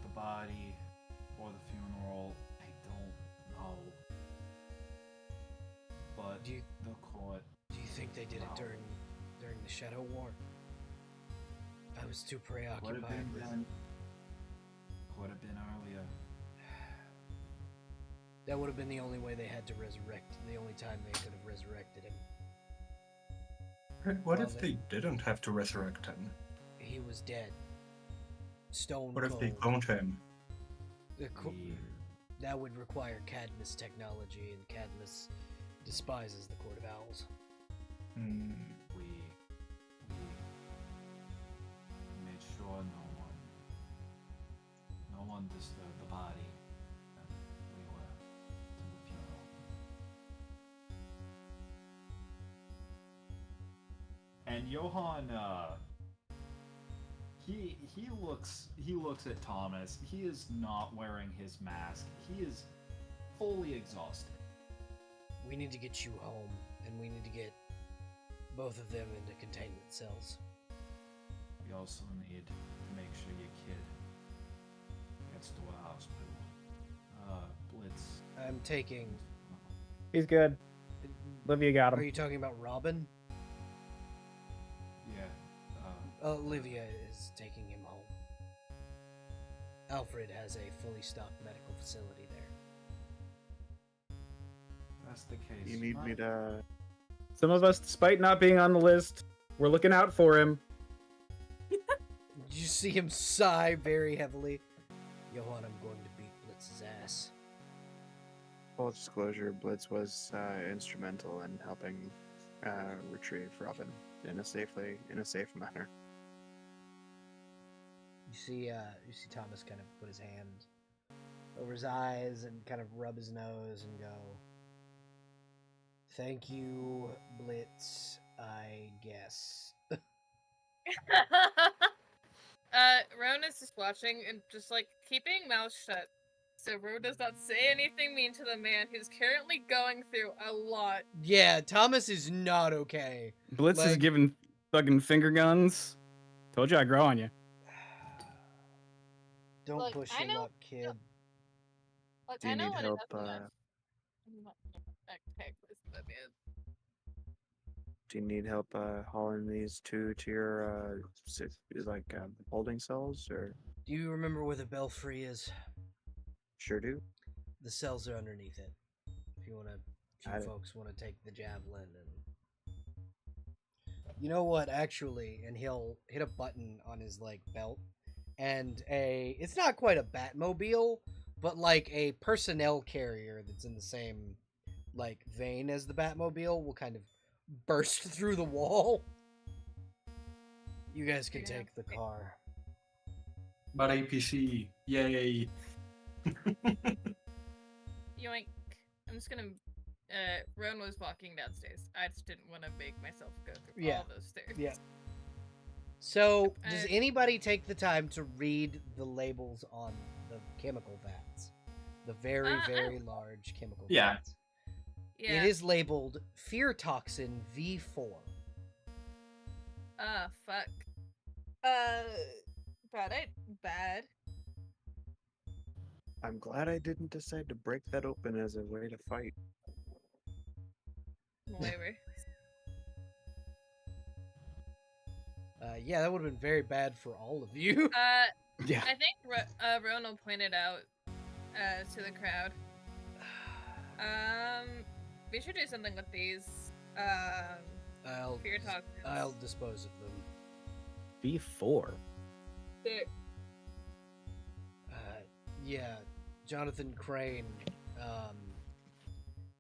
the body for the funeral. I don't know. But Do you the court... Do you think they did it during the Shadow War? I was too preoccupied with... Could have been earlier. That would have been the only way they had to resurrect. The only time they could have resurrected him. What if they didn't have to resurrect him? He was dead. Stone What if cold. they cloned him? That would require Cadmus technology, and Cadmus despises the Court of Owls. Hmm. We made sure no one disturbed the body. And we were to the funeral. And Johann, he looks at Thomas. He is not wearing his mask. He is fully exhausted. We need to get you home, and we need to get both of them into containment cells. We also need to make sure your kid gets to a hospital. Blitz. I'm taking... He's good. Olivia got Are him. you talking about Robin? Yeah. Olivia is taking him home. Alfred has a fully stocked medical facility there. That's the case. You need me to... Some of us, despite not being on the list, we're looking out for him. You see him sigh very heavily. Johann, I'm going to beat Blitz's ass. Full disclosure, Blitz was instrumental in helping retrieve Robin in a safe manner. You see Thomas kind of put his hand over his eyes and kind of rub his nose and go, "Thank you, Blitz, I guess." Roan is just watching and just like keeping mouth shut, so Roan does not say anything mean to the man who's currently going through a lot. Yeah, Thomas is not okay. Blitz is Like- giving fucking finger guns. Told you I'd grow on you. Don't Look, push I him know- up, kid. Look, Do you I know need what help? it doesn't have. I'm not backpack this, but man. Do you need help hauling these two to your holding cells, or Do you remember where the belfry is? sure do? The cells are underneath it. If you Got it. folks want to take the javelin and you know what, actually, and he'll hit a button on his like belt, and it's not quite a Batmobile, but like a personnel carrier that's in the same like vein as the Batmobile will kind of burst through the wall. You guys can Yeah. take the car. But APC, yay! Yoink. I'm just gonna. Roan was walking downstairs. I just didn't want to make myself go through Yeah. all those stairs. Yeah. So, does Uh, anybody take the time to read the labels on the chemical vats? The very, very large chemical Yeah. vats. Yeah. It is labeled Fear Toxin V4. Ah, fuck. Bad. I'm glad I didn't decide to break that open as a way to fight. Whatever. Yeah, that would have been very bad for all of you. Yeah. I think Roan will point it out to the crowd. We should do something with these. Fear toxins. I'll dispose of them. B4. Yeah, Jonathan Crane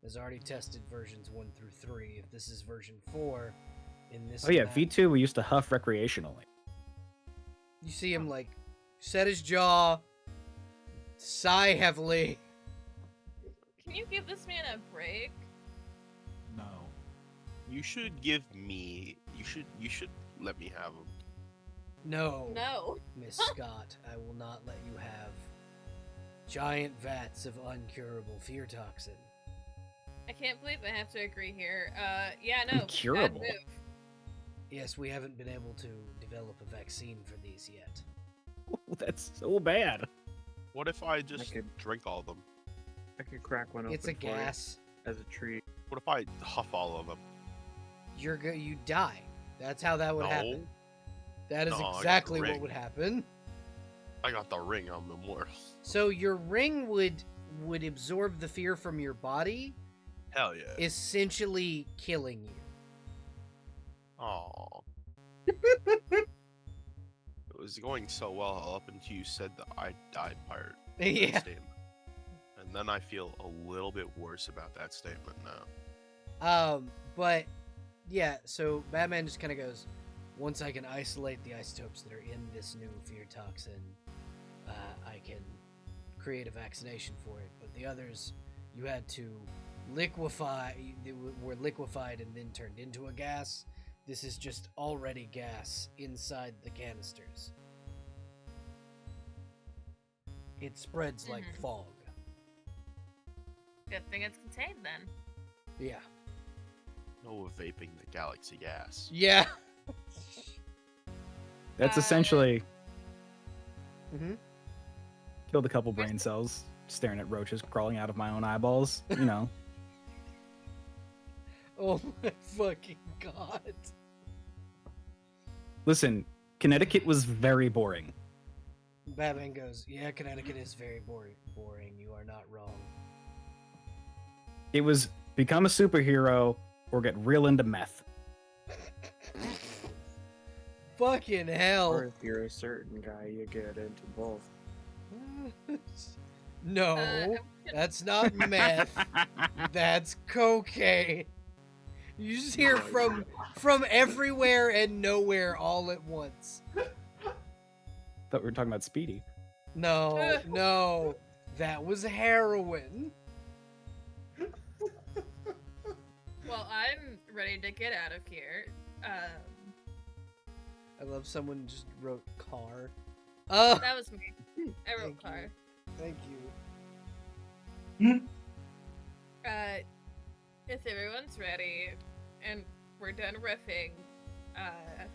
has already tested versions 1 through 3. If this is version 4, in this. Oh yeah, V2 we used to huff recreationally. You see him like set his jaw, sigh heavily. Can you give this man a break? No. You should give me. You should let me have them. No, No. Miss Scott, I will not let you have giant vats of uncurable fear toxin. I can't believe I have to agree here. Yeah, no. Incurable. Bad move. Yes, we haven't been able to develop a vaccine for these yet. That's so bad. What if I just could- drink all of them? I could crack one open It's a for you gas. as a treat. What if I huff all of them? You die. That's how that would No. happen. That is No, I got the exactly what ring. would happen. I got the ring. I'm immortal. So your ring would absorb the fear from your body, Hell yeah. essentially killing you. Aww. It was going so well up until you said the I died part. of that Yeah. statement. And then I feel a little bit worse about that statement now. But yeah, so Batman just kind of goes, once I can isolate the isotopes that are in this new fear toxin, I can create a vaccination for it. But the others, you had to liquefy, they were liquefied and then turned into a gas. This is just already gas inside the canisters. It spreads like Mhm. fog. Good thing it's contained then. Yeah. No vaping the galaxy gas. Yeah. That's Uh, essentially Mhm. killed a couple brain cells staring at roaches crawling out of my own eyeballs. You know. Oh my fucking god. Listen, Connecticut was very boring. Batman goes, yeah, Connecticut is very boring. You are not wrong. It was become a superhero or get real into meth. Fucking Or hell. if you're a certain guy, you get into both. No, I'm that's not meth. That's cocaine. You just hear from everywhere and nowhere all at once. Thought we were talking about Speedy. No, that was heroin. Well, I'm ready to get out of here. I love someone just wrote car. That was me. I wrote Thank car. you. Thank you. If everyone's ready and we're done riffing, I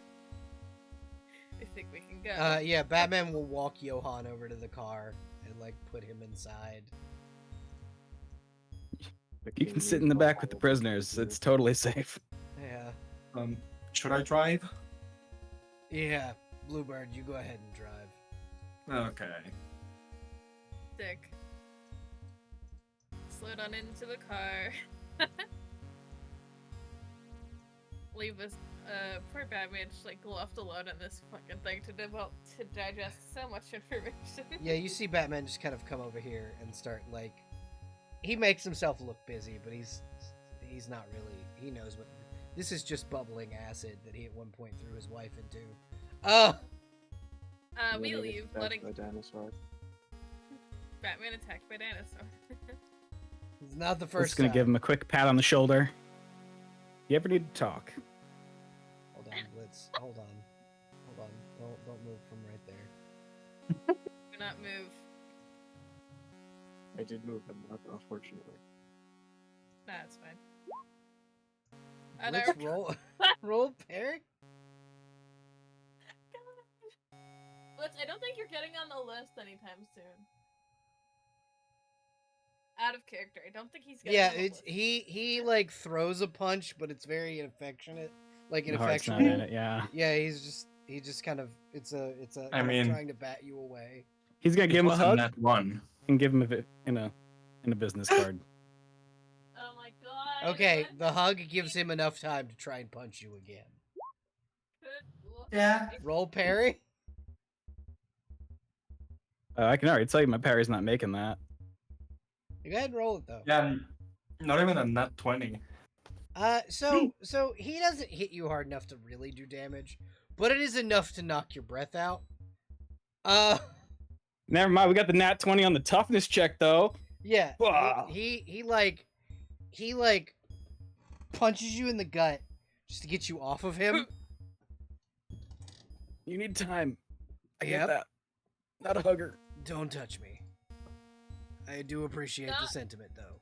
think we can go. Yeah, Batman will walk Johan over to the car and like put him inside. You can sit in the back with the prisoners. It's totally safe. Yeah. Should I drive? Yeah. Bluebird, you go ahead and drive. Okay. Sick. Slid on into the car. Leave us, poor Batman just like left alone on this fucking thing to digest so much information. Yeah, you see Batman just kind of come over here and start like, he makes himself look busy, but he's not really. He knows what. This is just bubbling acid that he at one point threw his wife into. We leave, letting the dinosaur. Batman attacked by dinosaur. It's not the Just first gonna time. give him a quick pat on the shoulder. You ever need to talk? Hold on, Blitz. Hold on. Don't move from right there. Do not move. I did move them up, unfortunately. Nah, it's fine. Blitz, roll parry. Blitz, I don't think you're getting on the list anytime soon. Out of character. I don't think he's getting Yeah, on the it's list. he like throws a punch, but it's very ineffectionate. Like The heart's not ineffectual. in it, yeah. Yeah, he just kind of it's a I kind of mean- trying to bat you away. He's gonna give him a It was hug net one. and give him in a business card. Oh my god. Okay, what the hug gives him enough time to try and punch you again. good lord. Yeah. Roll parry. I can already tell you my parry's not making that. You go ahead and roll it though. Yeah, not even a net 20. So he doesn't hit you hard enough to really do damage, but it is enough to knock your breath out. Never mind, we got the nat 20 on the toughness check though. Yeah. Wow. He like punches you in the gut just to get you off of him. You need time. I Yep. get that. Not a hugger. Don't touch me. I do appreciate the sentiment though.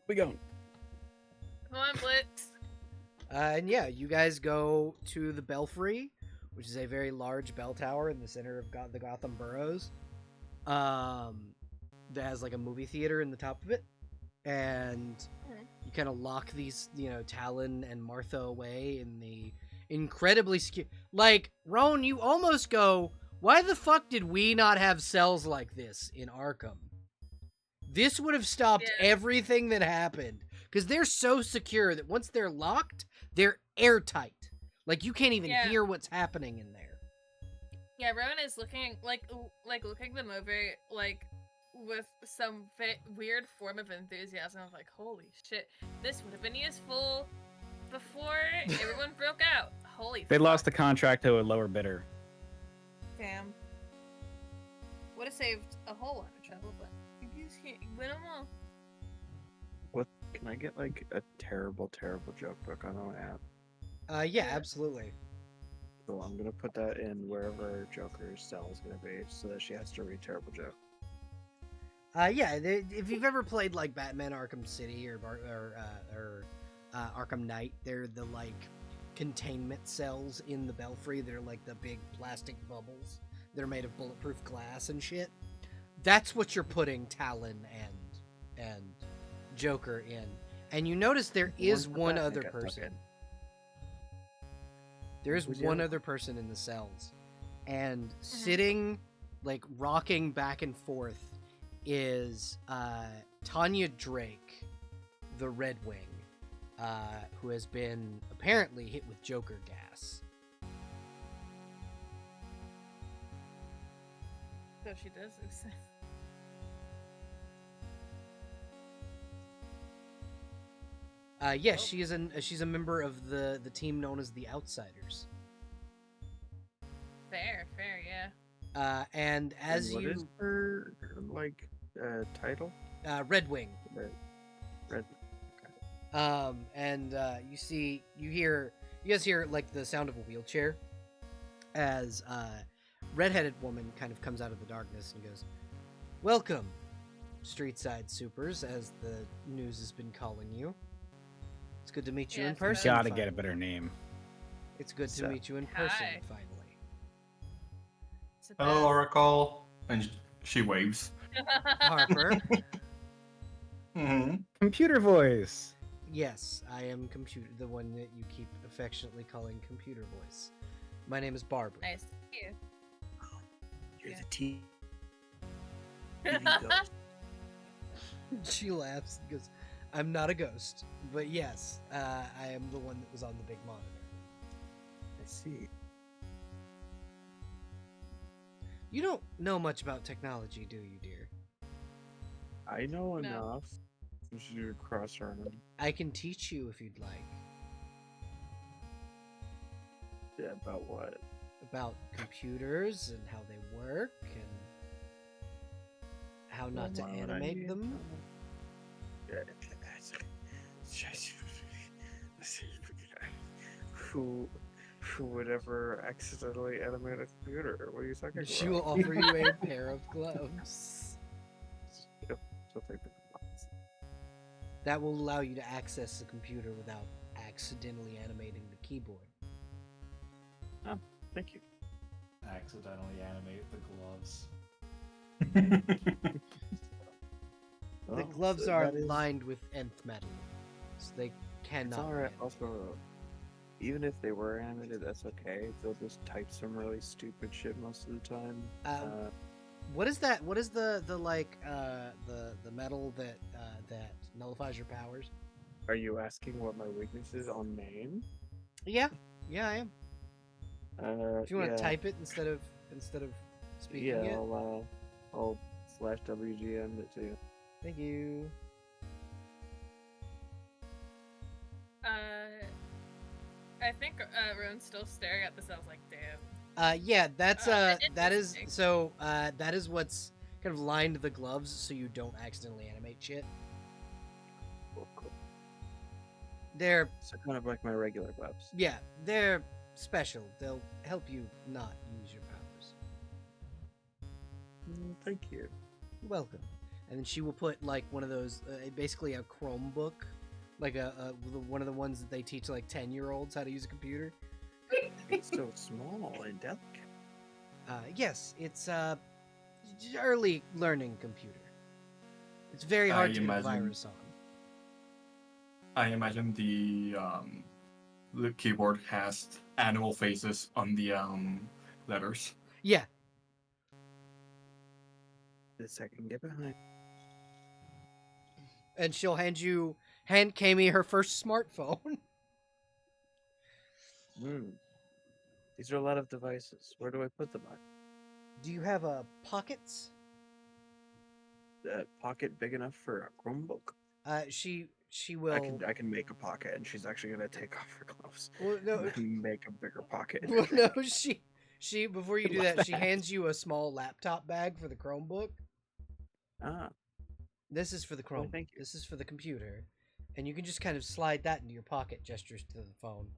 We go. Come on, Blitz. And yeah, you guys go to the Belfry, which is a very large bell tower in the center of the Gotham boroughs. That has like a movie theater in the top of it, and you kind of lock these, Talon and Martha away in the incredibly like Roan. You almost go, why the fuck did we not have cells like this in Arkham? This would have stopped everything that happened, because they're so secure that once they're locked, they're airtight. Like you can't even hear what's happening in there. Yeah, Rowan is looking looking them over like with some weird form of enthusiasm of like, holy shit, this would have been useful before everyone broke out. Holy They fuck. lost the contract to a lower bidder. Damn. Would have saved a whole lot of trouble, but you just can't win them all. What? Can I get like a terrible joke book on our app? Yeah, absolutely. So I'm gonna put that in wherever Joker's cell is gonna be, so that she has to read terrible joke. If you've ever played like Batman Arkham City or Arkham Knight, they're the like containment cells in the Belfry. They're like the big plastic bubbles. They're made of bulletproof glass and shit. That's what you're putting Talon and Joker in. And you notice there is one other person. There is one other person in the cells. And sitting, like rocking back and forth, is Tanya Drake, the Red Wing, who has been apparently hit with Joker gas. So she does this. Yes, she's a member of the team known as the Outsiders. Fair, yeah. And as What you is her title? Red Wing. Red. And you guys hear like the sound of a wheelchair as redheaded woman kind of comes out of the darkness and goes, "Welcome, Streetside Supers, as the news has been calling you. It's good to meet you in Yes, person. Gotta get a finally. better name. It's good to So- meet you in person, Hi. finally." It's a Hello, best. Oracle. And she waves. Harper. Mm-hmm. Computer voice. Yes, I am computer, the one that you keep affectionately calling computer voice. My name is Barbara. Nice to meet you. You're Yeah. the TV ghost. She laughs and goes, I'm not a ghost, but yes, I am the one that was on the big monitor. I see. You don't know much about technology, do you, dear? I know No. enough. You should cross arm. I can teach you if you'd like. Yeah, about what? About computers and how they work and how not to Why would I animate need- them. Yeah. Who would ever accidentally animate a computer? What are you talking about? She will offer you a pair of gloves Yep, she'll take the gloves. that will allow you to access the computer without accidentally animating the keyboard. Thank you. Accidentally animate the gloves. The Well, gloves so are that is- lined with nth metal, so they It's cannot. alright. be Also, even if they were animated, that's okay. They'll just type some really stupid shit most of the time. What is that? What is the metal that that nullifies your powers? Are you asking what my weakness is on name? Yeah, I am. If you want yeah, to type it instead of speaking yeah, it, I'll slash WGM it to you. thank you. I think Roan's still staring at this. I was like, damn. Yeah, that's that is interesting. so that is what's kind of lined the gloves so you don't accidentally animate shit. Cool. They're So kind of like my regular gloves. yeah, they're special. They'll help you not use your powers. Thank you. You're welcome. And then she will put like one of those, basically a Chromebook, like one of the ones that they teach like 10-year-olds how to use a computer. It's so small and delicate. Yes, it's early learning computer. It's very hard I to get a imagine- virus on. I imagine the keyboard has animal faces on the letters. Yeah, This I can get behind. and she'll hand Kami her first smartphone. These are a lot of devices. Where do I put them on? Do you have pockets? That pocket big enough for a Chromebook? She will. I can make a pocket, and she's actually gonna take off her gloves. Well, no, and make a bigger pocket. well, no, she before you do Love that, she that. hands you a small laptop bag for the Chromebook. Ah, This is for the Chrome. thank you. This is for the computer, and you can just kind of slide that into your pocket, gestures to the phone.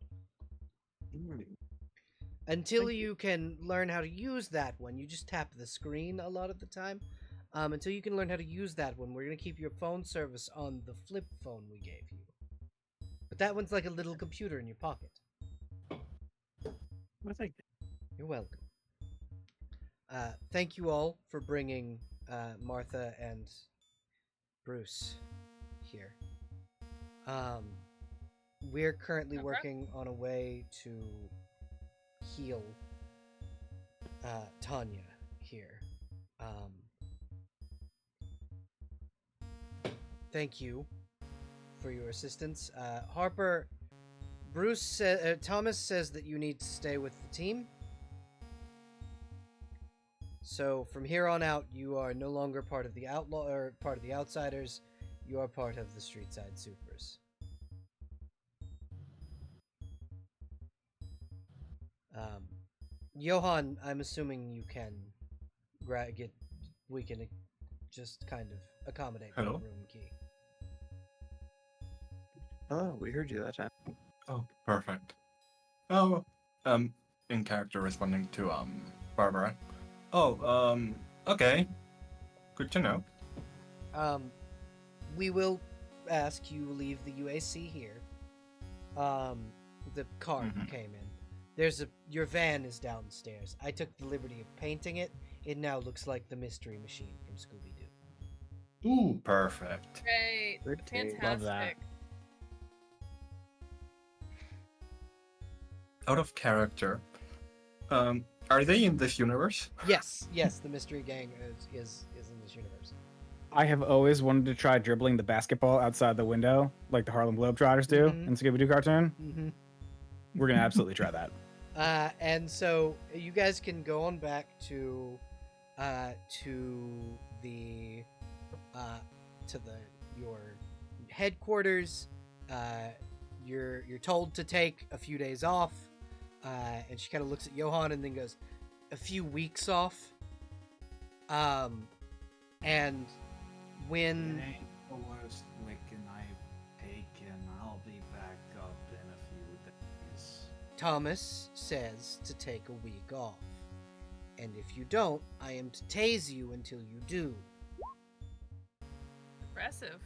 Until Thank you can learn how to use that one, you just tap the screen a lot of the time. Until you can learn how to use that one, we're gonna keep your phone service on the flip phone we gave you. But that one's like a little computer in your pocket. Well, thank you. You're welcome. Thank you all for bringing Martha and Bruce here. We're currently Okay. working on a way to heal Tanya here. Thank you for your assistance. Harper, Thomas says that you need to stay with the team. So from here on out, you are no longer part of the outlaw or part of the outsiders. You are part of the Street Side Supers. Johan, I'm assuming you can we can just kind of accommodate the Hello? room key. Oh, we heard you that time. Oh, perfect. Oh, in character responding to Barbara. Oh, okay. Good to know. We will ask you leave the UAC here. The car came in. Your van is downstairs. I took the liberty of painting it. It now looks like the Mystery Machine from Scooby-Doo. Ooh, perfect. Great. Good taste. Fantastic. Love that. Out of character. Are they in this universe? Yes, the mystery gang is in this universe. I have always wanted to try dribbling the basketball outside the window, like the Harlem Globetrotters do Mhm. in the Scooby-Doo cartoon. Mm-hmm. We're gonna absolutely try that. And so you guys can go on back to the your headquarters. You're told to take a few days off. And she kind of looks at Johan and then goes, "A few weeks off." And when It ain't the worst licking I've taken. I'll be back up in a few days. Thomas says to take a week off, and if you don't, I am to tase you until you do. Impressive.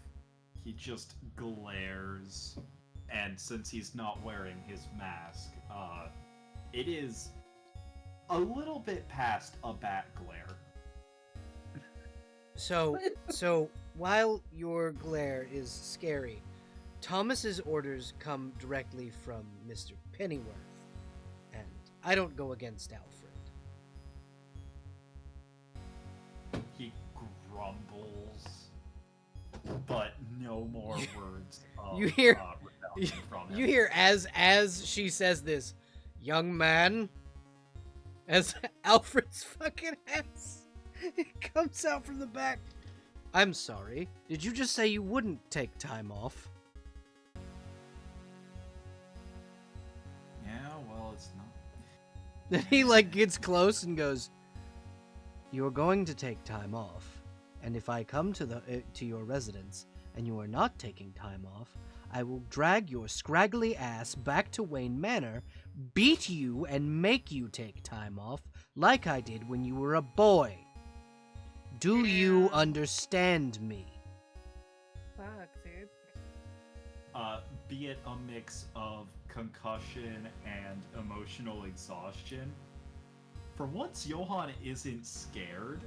He just glares, and since he's not wearing his mask, it is a little bit past a bat glare. So while your glare is scary, Thomas's orders come directly from Mr. Pennyworth, and I don't go against Alfred. He grumbles, but no more words of You hear- rebellion from him. You hear as she says this, "Young man," as Alfred's fucking ass it comes out from the back. "I'm sorry. Did you just say you wouldn't take time off?" Yeah, well, it's not. Then he like gets close and goes, "You're going to take time off, and if I come to your residence and you are not taking time off, I will drag your scraggly ass back to Wayne Manor, beat you, and make you take time off like I did when you were a boy. Do you Yeah. understand me?" Fuck, dude. Be it a mix of concussion and emotional exhaustion. For once, Johan isn't scared.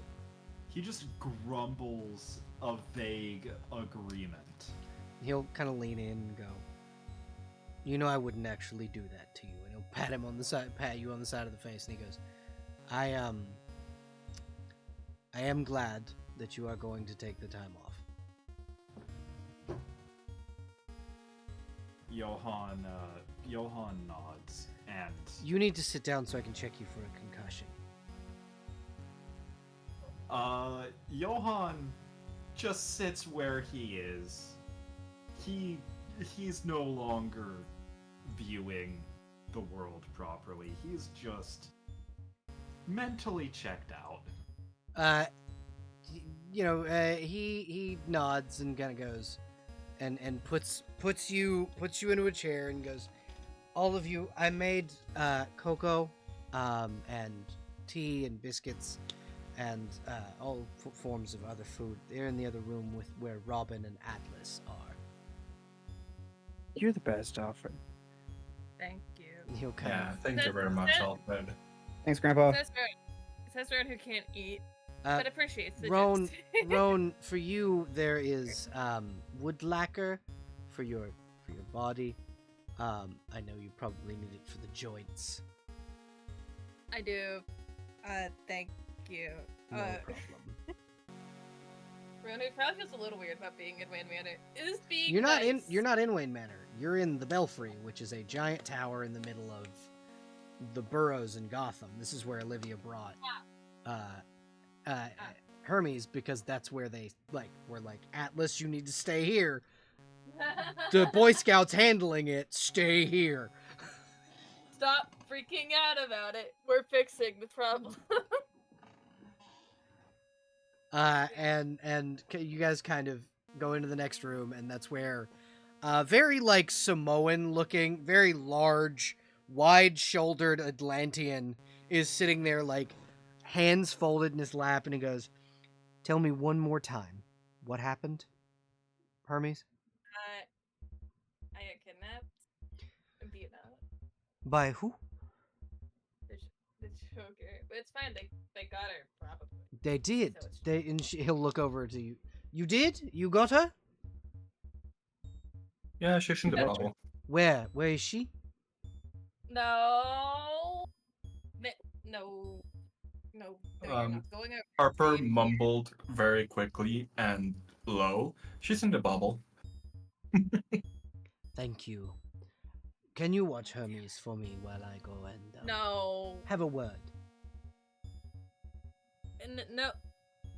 He just grumbles a vague agreement. He'll kind of lean in and go, "You know I wouldn't actually do that to you." And he'll pat you on the side of the face, and he goes, I am glad that you are going to take the time off." Johan nods, and You need to sit down so I can check you for a concussion. Johan just sits where he is. He's no longer viewing the world properly. He's just mentally checked out. He nods and kind of goes, and puts you into a chair and goes, "All of you, I made cocoa, and tea and biscuits, and all forms of other food. They're in the other room where Robin and Atlas are." You're the best, Alfred. Thank you. And he'll kind Yeah, of, thank you very much, Alfred. Thanks, Grandpa. It says Rowan who can't eat, but appreciates the Roan, gist. Roan, for you there is wood lacquer for your body. I know you probably need it for the joints. I do. Thank you. No problem. Rowan, who probably feels a little weird about being in Wayne Manor, is being You're not nice. in Wayne Manor. You're in the Belfry, which is a giant tower in the middle of the boroughs in Gotham. This is where Olivia brought Hermes, because that's where they were like, "Atlas, you need to stay here. The Boy Scouts handling it. Stay here." Stop freaking out about it. We're fixing the problem. And you guys kind of go into the next room, and that's where very Samoan looking, very large, wide-shouldered Atlantean is sitting there, hands folded in his lap, and he goes, "Tell me one more time, what happened, Hermes?" I got kidnapped in Vietnam. "By who?" The Joker. But it's fine. They got her, probably. "They did." So it's- He'll look over to you. You did? You got her? Yeah, she's in the That's bubble. Where? Where is she? No. No. No. You're not going over. Harper Jade here. mumbled very quickly and low. She's in the bubble. Thank you. Can you watch Hermes for me while I go and No. have a word? No.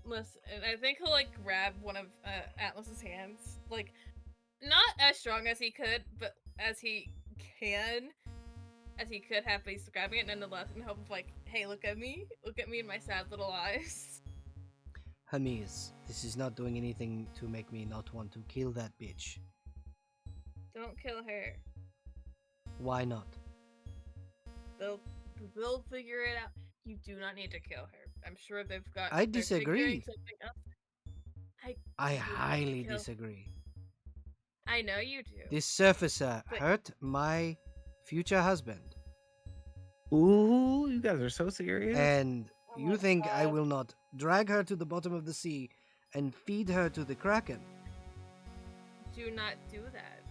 Listen, I think he'll like grab one of Atlas's hands, like not as strong as he could, but as he could have, but he's grabbing it nonetheless in hope of like, hey, look at me in my sad little eyes. Hermes, this is not doing anything to make me not want to kill that bitch. Don't kill her. Why not? They'll figure it out. You do not need to kill her. I'm sure they've got. I they're disagree. figuring something else. I you do not need to highly kill- disagree. I know you do. This surfacer But- hurt my future husband. Ooh, you guys are so serious. And Oh you my think I God. will not drag her to the bottom of the sea and feed her to the Kraken? Do not do that.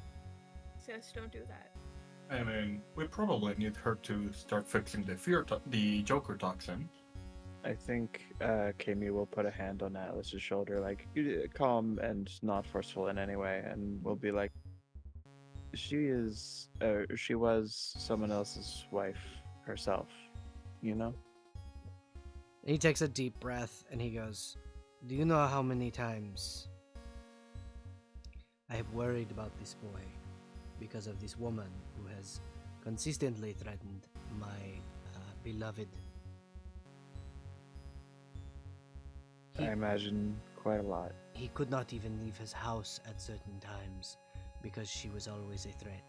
Just don't do that. I mean, we probably need her to start fixing the Joker toxin. I think Kami will put a hand on Atlas's shoulder, like calm and not forceful in any way, and will be like, she was someone else's wife herself, you know? And he takes a deep breath and he goes, do you know how many times I have worried about this boy because of this woman who has consistently threatened my beloved? I imagine quite a lot. He could not even leave his house at certain times because she was always a threat.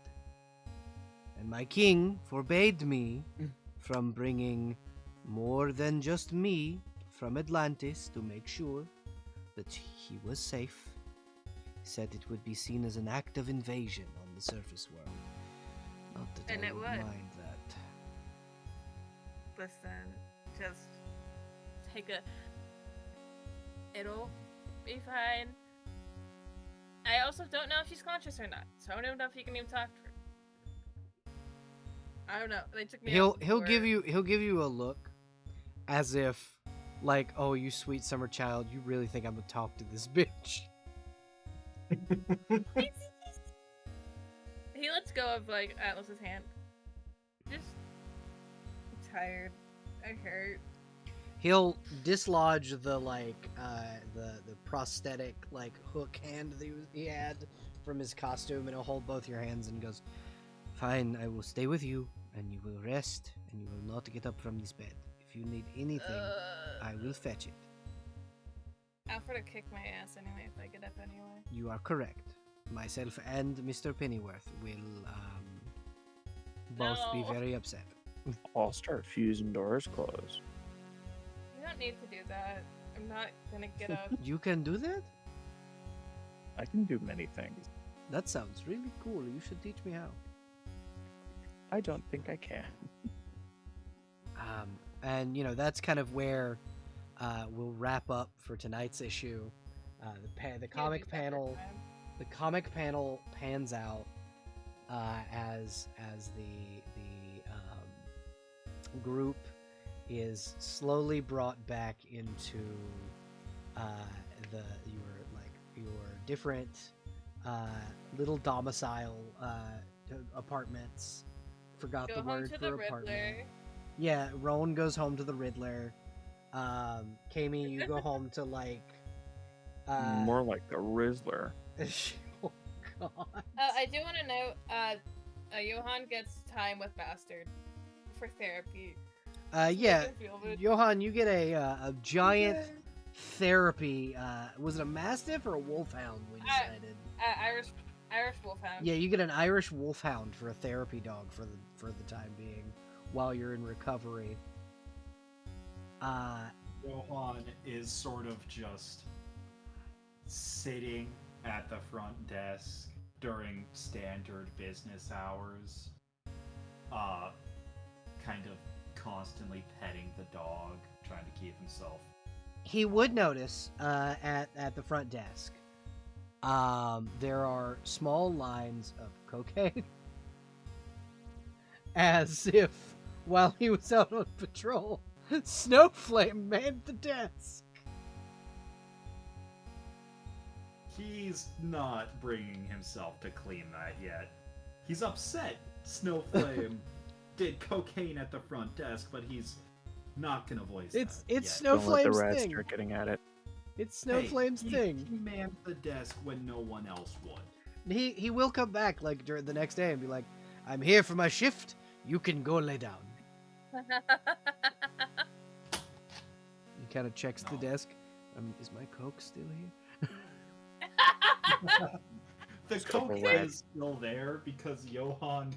And my king forbade me from bringing more than just me from Atlantis to make sure that he was safe. He said it would be seen as an act of invasion on the surface world. Not that And I it would would. mind that. Listen, just take a. It'll be fine. I also don't know if she's conscious or not, so I don't know if you can even talk to her. I don't know. They took me. He'll out he'll give before. you a look as if like, oh, you sweet summer child, you really think I'm gonna talk to this bitch? He lets go of like Atlas's hand. Just I'm tired. I hurt. He'll dislodge the the prosthetic like hook hand that he had from his costume, and he'll hold both your hands and goes, "Fine, I will stay with you, and you will rest, and you will not get up from this bed. If you need anything, I will fetch it." Alfred will kick my ass anyway if I get up anyway. You are correct. Myself and Mr. Pennyworth will both be No. very upset. I'll start fusing doors closed. You don't need to do that. I'm not gonna get up. You can do that? I can do many things. That sounds really cool. You should teach me how. I don't think I can. And you know that's kind of where we'll wrap up for tonight's issue. The comic panel, the comic panel pans out as the group is slowly brought back into your different little domicile apartments. Forgot Go the home word to for the apartment. Riddler. Yeah, Rowan goes home to the Riddler. Kami, you go home to like. More like the Rizzler. Oh God. I do want to note, Johan gets time with Bastard for therapy. Yeah, I feel it. Johan, you get a giant therapy. Was it a Mastiff or a Wolfhound? We decided. Irish Wolfhound. Yeah, you get an Irish Wolfhound for a therapy dog for the time being, while you're in recovery. Johan is sort of just sitting at the front desk during standard business hours, kind of constantly petting the dog, trying to keep himself he would notice at the front desk, there are small lines of cocaine, as if while he was out on patrol, Snowflame manned the desk. He's not bringing himself to clean that yet. He's upset Snowflame did cocaine at the front desk, but he's not gonna voice It's that yet. Snowflame's Don't let the rats thing. start getting at it. It's Snowflame's Hey, thing. He manned the desk when no one else would. He will come back like during the next day and be like, "I'm here for my shift. You can go lay down." He kind of checks the No. desk. Is my Coke still here? The Couple coke rats. is still there because Johan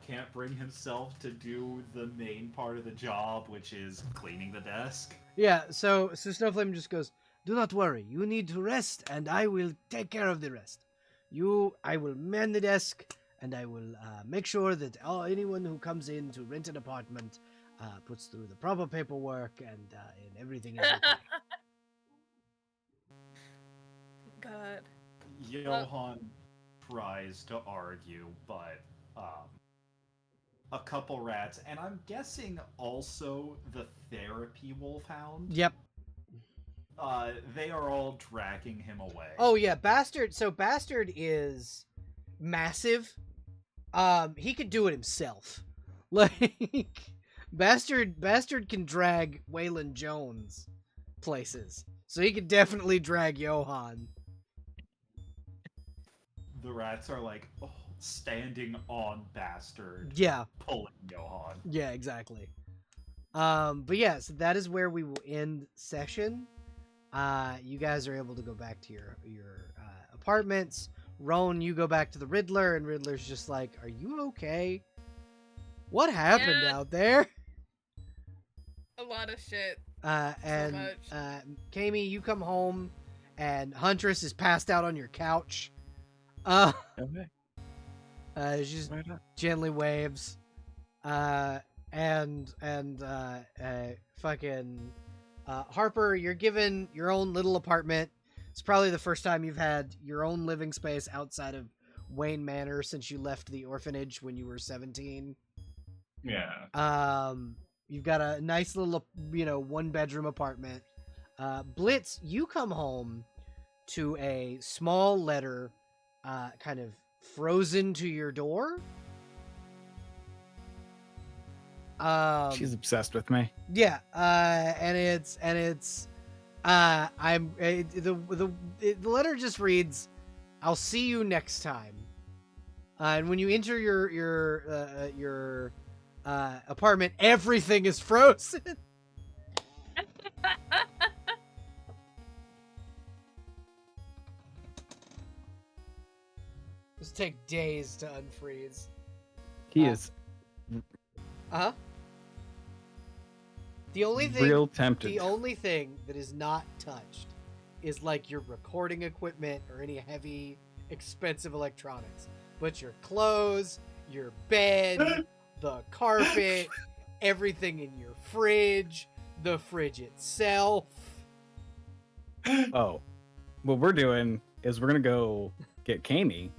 can't bring himself to do the main part of the job, which is cleaning the desk. Yeah. So Snowflame just goes, "Do not worry. You need to rest, and I will take care of the rest. I will man the desk, and I will make sure that anyone who comes in to rent an apartment puts through the proper paperwork, and everything is okay." God. Johan tries to argue, but a couple rats, and I'm guessing also the therapy wolfhound. Yep. They are all dragging him away. Oh yeah, Bastard. So Bastard is massive. He could do it himself. Like Bastard can drag Waylon Jones places. So he could definitely drag Johan. The rats are like standing on Bastard, Yeah. pulling Johan. Yeah, exactly. But yeah, so that is where we will end session. You guys are able to go back to your apartments. Roan, you go back to the Riddler, and Riddler's just like, "Are you okay? What happened Yeah. out there?" A lot of shit. And much. Kami, you come home, and Huntress is passed out on your couch. Okay. She just Right on. gently waves. Fucking Harper, you're given your own little apartment. It's probably the first time you've had your own living space outside of Wayne Manor since you left the orphanage when you were 17. Yeah. You've got a nice little, 1-bedroom apartment. Blitz, you come home to a small letter, kind of frozen to your door. She's obsessed with me. Yeah, the letter just reads, "I'll see you next time." And when you enter your apartment, everything is frozen. This take days to unfreeze. He is Uh-huh. The only thing real tempted. The only thing that is not touched is like your recording equipment or any heavy, expensive electronics. But your clothes, your bed, the carpet, everything in your fridge, the fridge itself. Oh, what we're doing is we're gonna go get Kami,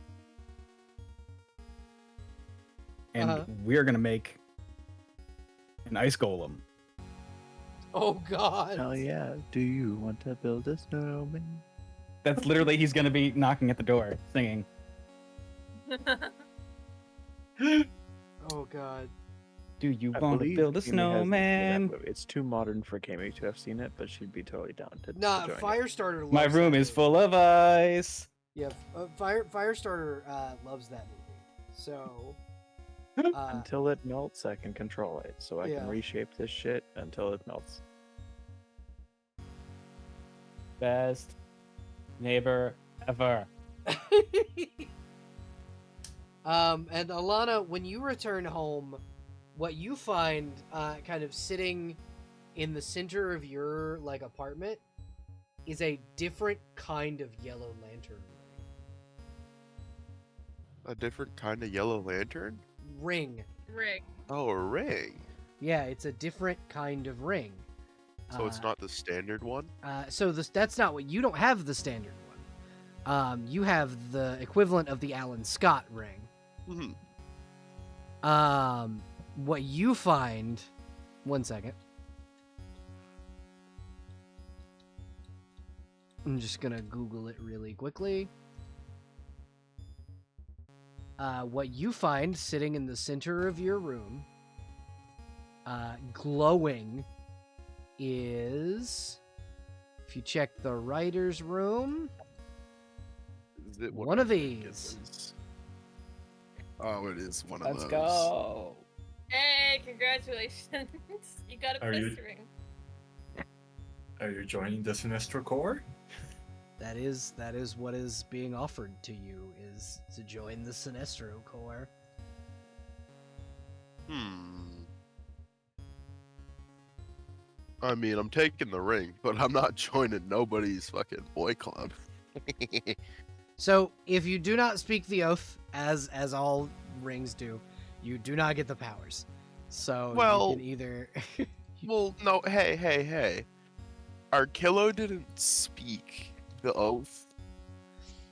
and Uh-huh. we're gonna make an ice golem. Oh God. Hell yeah. Do you want to build a snowman? That's literally he's gonna be knocking at the door, singing. Oh God. Do you I want to believe build a Kami hasn't seen that snowman? movie. It's too modern for Kami to have seen it, but she'd be totally down to Nah, join it. Firestarter loves My room that is movie. full of ice. Yeah, Firestarter loves that movie. So Until it melts, I can control it. So I Yeah. can reshape this shit until it melts. Best neighbor ever. And Alana, when you return home, what you find kind of sitting in the center of your apartment is a different kind of yellow lantern A different kind of yellow lantern? ring. Rick. Oh, a ring. Yeah, it's a different kind of ring. So it's not the standard one? So that's not what you don't have the standard one. You have the equivalent of the Alan Scott ring. Hmm. What you find, one second. I'm just gonna Google it really quickly. What you find sitting in the center of your room, glowing, is, if you check the writer's room, Is it one I of think it these. is? Oh, it is one of Let's those. go. Hey, congratulations! You got a Are you- piss ring. Are you joining the Sinestro Corps? That is what is being offered to you, is to join the Sinestro Corps. I mean, I'm taking the ring, but I'm not joining nobody's fucking boy club. So, if you do not speak the oath, as all rings do, you do not get the powers. So Well- you can either Well, no, hey. Arkillo didn't speak the oath.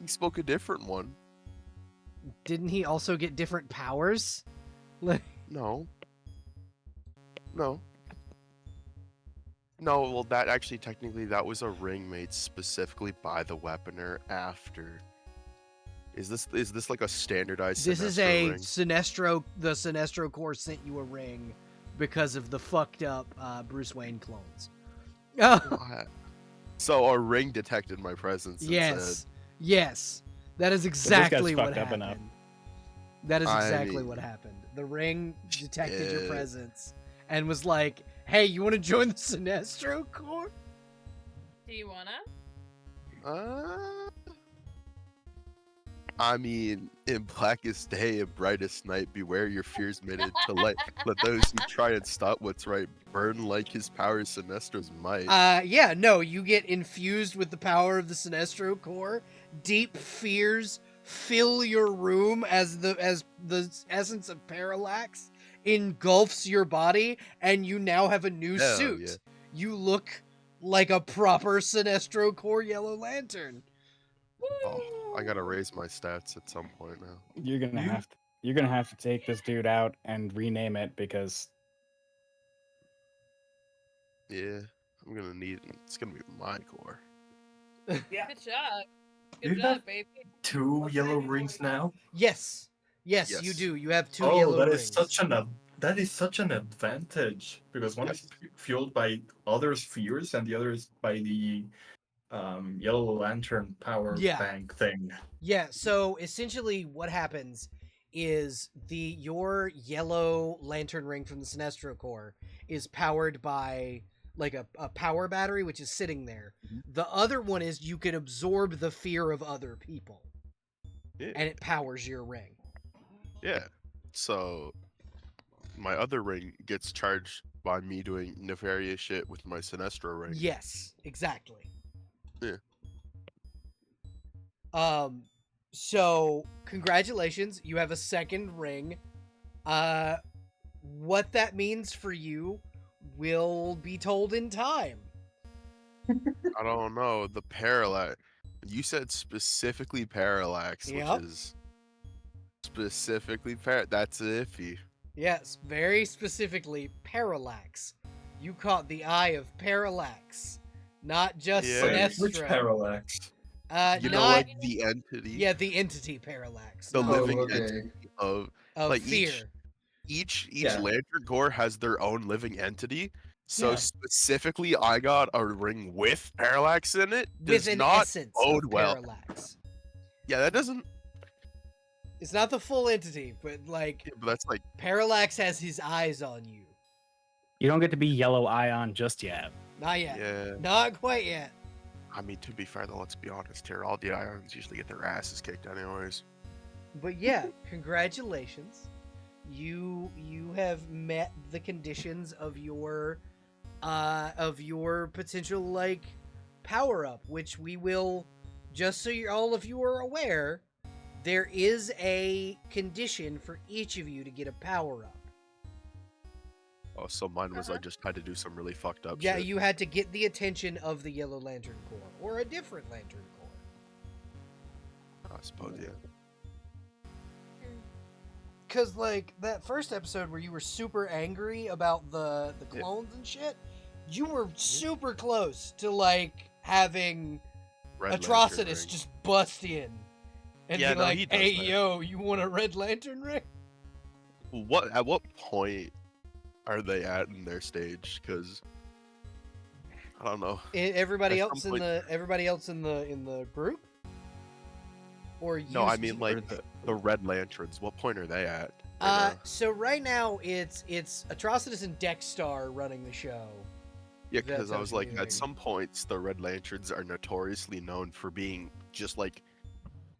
He spoke a different one. didn't he also get different powers? Like, No. No, well, that actually, technically, that was a ring made specifically by the weaponer after. Is this like a standardized this is Sinestro a ring? Sinestro. The Sinestro Corps sent you a ring because of the fucked up Bruce Wayne clones. What? So a ring detected my presence and Yes, said, yes, that is guy's exactly what fucked up happened. enough. That is I exactly mean, what happened. The ring detected your shit. presence and was like, "Hey, you want to join the Sinestro Corps?" Do you wanna? I mean, in blackest day and brightest night, beware your fears minted to light. Let those who try and stop what's right burn like his power Sinestro's might. Yeah, no, you get infused with the power of the Sinestro Corps. Deep fears fill your room as the essence of Parallax engulfs your body, and you now have a new Hell suit. yeah. You look like a proper Sinestro Corps Yellow Lantern. Oh, I gotta raise my stats at some point now. You're gonna have to take this dude out and rename it because Yeah, I'm gonna need. It's gonna be my core. Good job. You Good job, have baby. 2 yellow rings now. Yes, you Yes. do. You have two Oh, yellow that rings. is that is such an advantage because one is fueled by other spheres and the other is by the yellow lantern power Yeah. bank thing. Yeah, so essentially what happens is your yellow lantern ring from the Sinestro Corps is powered by like a power battery which is sitting there. The other one is you can absorb the fear of other people. Yeah. And it powers your ring. Yeah. So my other ring gets charged by me doing nefarious shit with my Sinestro ring. Yes, exactly. Yeah. So congratulations, you have a second ring. What that means for you will be told in time. I don't know. The parallax. You said specifically parallax, Yep. which is specifically that's iffy. Yes, very specifically parallax. You caught the eye of parallax, not just Yeah. Sinestro. Which parallax? You know, not like the entity. yeah, the entity parallax. The not living okay. entity of of each fear. each Yeah. lantern core has their own living entity. So Yeah. specifically, I got a ring with parallax in it. With Does an not essence bode of well. parallax. Yeah, that doesn't. It's not the full entity, but like Yeah, but that's like parallax has his eyes on you. you don't get to be yellow ion just yet. Not yet. yeah. Not quite yet. I mean, to be fair though, let's be honest here. All the ions usually get their asses kicked anyways. But yeah, congratulations. You have met the conditions of your potential like power up, which we will, just so all of you are aware, there is a condition for each of you to get a power up. Oh, so mine was I Uh-huh. just had to do some really fucked up Yeah, shit. you had to get the attention of the Yellow Lantern Corps or a different Lantern Corps. I suppose, yeah. Cause like that first episode where you were super angry about the Yeah. clones and shit, you were super close to like having Red Atrocitus Lantern ring. just bust in and Yeah, be no, like, he does "Hey, that. yo, you want a Red Lantern ring?" At what point are they at in their stage? Because I don't know. Everybody At else some in point- the group, or you? No, I mean like specifically? the Red Lanterns. What point are they at? Right now? So right now it's Atrocitus and Dexstar running the show. Yeah, That's because I how was it's like, moving. at some points, the Red Lanterns are notoriously known for being just like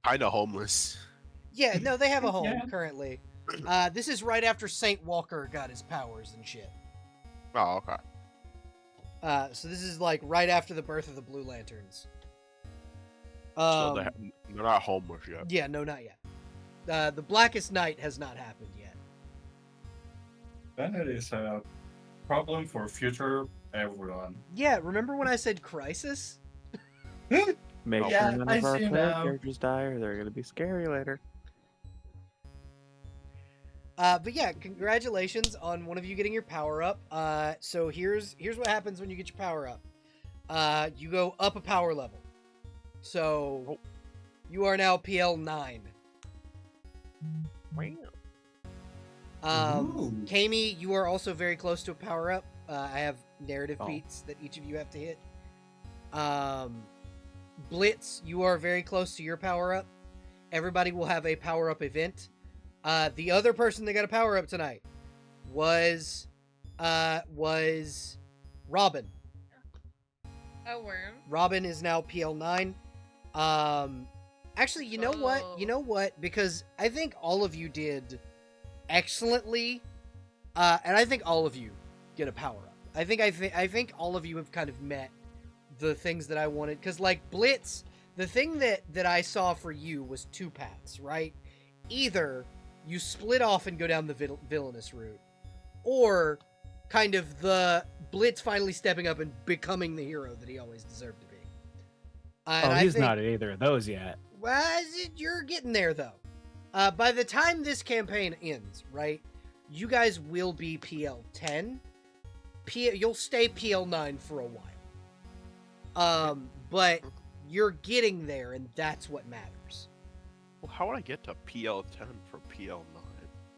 kind of homeless. Yeah, no, they have a home Yeah. currently. This is right after Saint Walker got his powers and shit. Oh, okay. So this is like right after the birth of the Blue Lanterns. So they're not homeless yet. Yeah, no, not yet. The Blackest Night has not happened yet. That is a problem for future everyone. Yeah, remember when I said crisis? Make Yeah, sure none I of our see player now. characters die, or they're gonna be scary later. But yeah, congratulations on one of you getting your power up. So here's what happens when you get your power up. You go up a power level. So you are now PL 9. Ooh. Kami, you are also very close to a power up. I have narrative Oh. beats that each of you have to hit. Blitz, you are very close to your power up. Everybody will have a power up event. The other person that got a power up tonight was Robin. A worm. Robin is now PL 9. Actually, you know what? You know what? Because I think all of you did excellently, and I think all of you get a power up. I think all of you have kind of met the things that I wanted. Because like Blitz, the thing that I saw for you was two paths, right? Either you split off and go down the villainous route, or kind of the Blitz finally stepping up and becoming the hero that he always deserved to be. And He's I think, not at either of those yet. well, you're getting there though. By the time this campaign ends, right, you guys will be PL 10. You'll stay PL 9 for a while. But you're getting there, and that's what matters. Well, how would I get to PL 10 from PL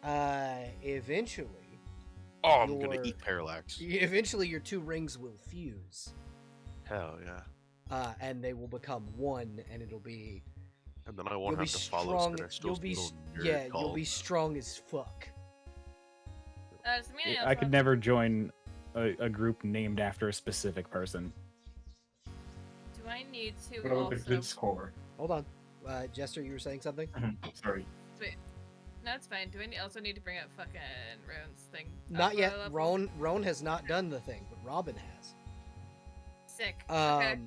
9? Eventually, Oh, I'm gonna your- eat Parallax. eventually your two rings will fuse, Hell yeah. and they will become one, and it'll be And then I you'll won't be have to follow strong. Sinestro's You'll be little nerd yeah, you'll cult. be strong as fuck. Does it mean I could never join a group named after a specific person. Do I need to What about the also? good score? Hold on, Jester, you were saying something? Sorry. No, it's fine. Do I also need to bring up fucking Roan's thing? Not up yet. a level? Roan has not done the thing, but Robin has. Sick. Okay.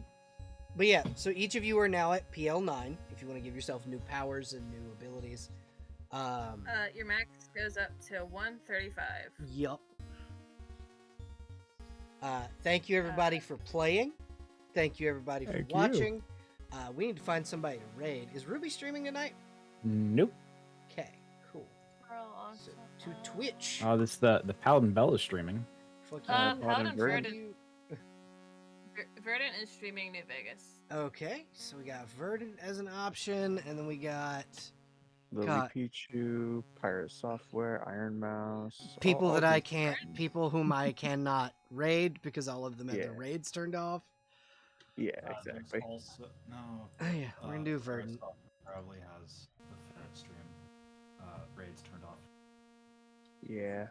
But yeah, so each of you are now at PL 9. If you want to give yourself new powers and new abilities. Your max goes up to 135. Yup. Thank you everybody for playing. Thank you everybody for Thank you. watching. We need to find somebody to raid. Is Ruby streaming tonight? Nope. Okay, cool. So, to Twitch. Oh, this the ThePaladinBelle is streaming. Fuck you. Paladin Verdant. Verdant. Verdant is streaming New Vegas. Okay, so we got Verdant as an option, and then we got Lily God. Pichu, Pirate Software, Iron Mouse. people all that I these- can't, people whom I cannot raid because all of them have their Yeah. raids turned off. Yeah, There's exactly. Also, no. Oh yeah, we're gonna do Fire Verdant. Software probably has the Ferret stream raids turned off. Yeah.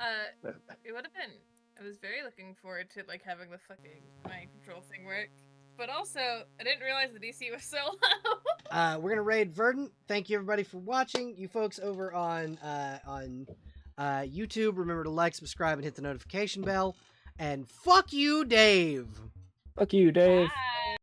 It would have been. I was very looking forward to like having the fucking mind control thing work, but also I didn't realize the DC was so low. We're gonna raid Verdant. Thank you everybody for watching. You folks over on YouTube, remember to like, subscribe, and hit the notification bell. And fuck you, Dave. Fuck you, Dave. Bye.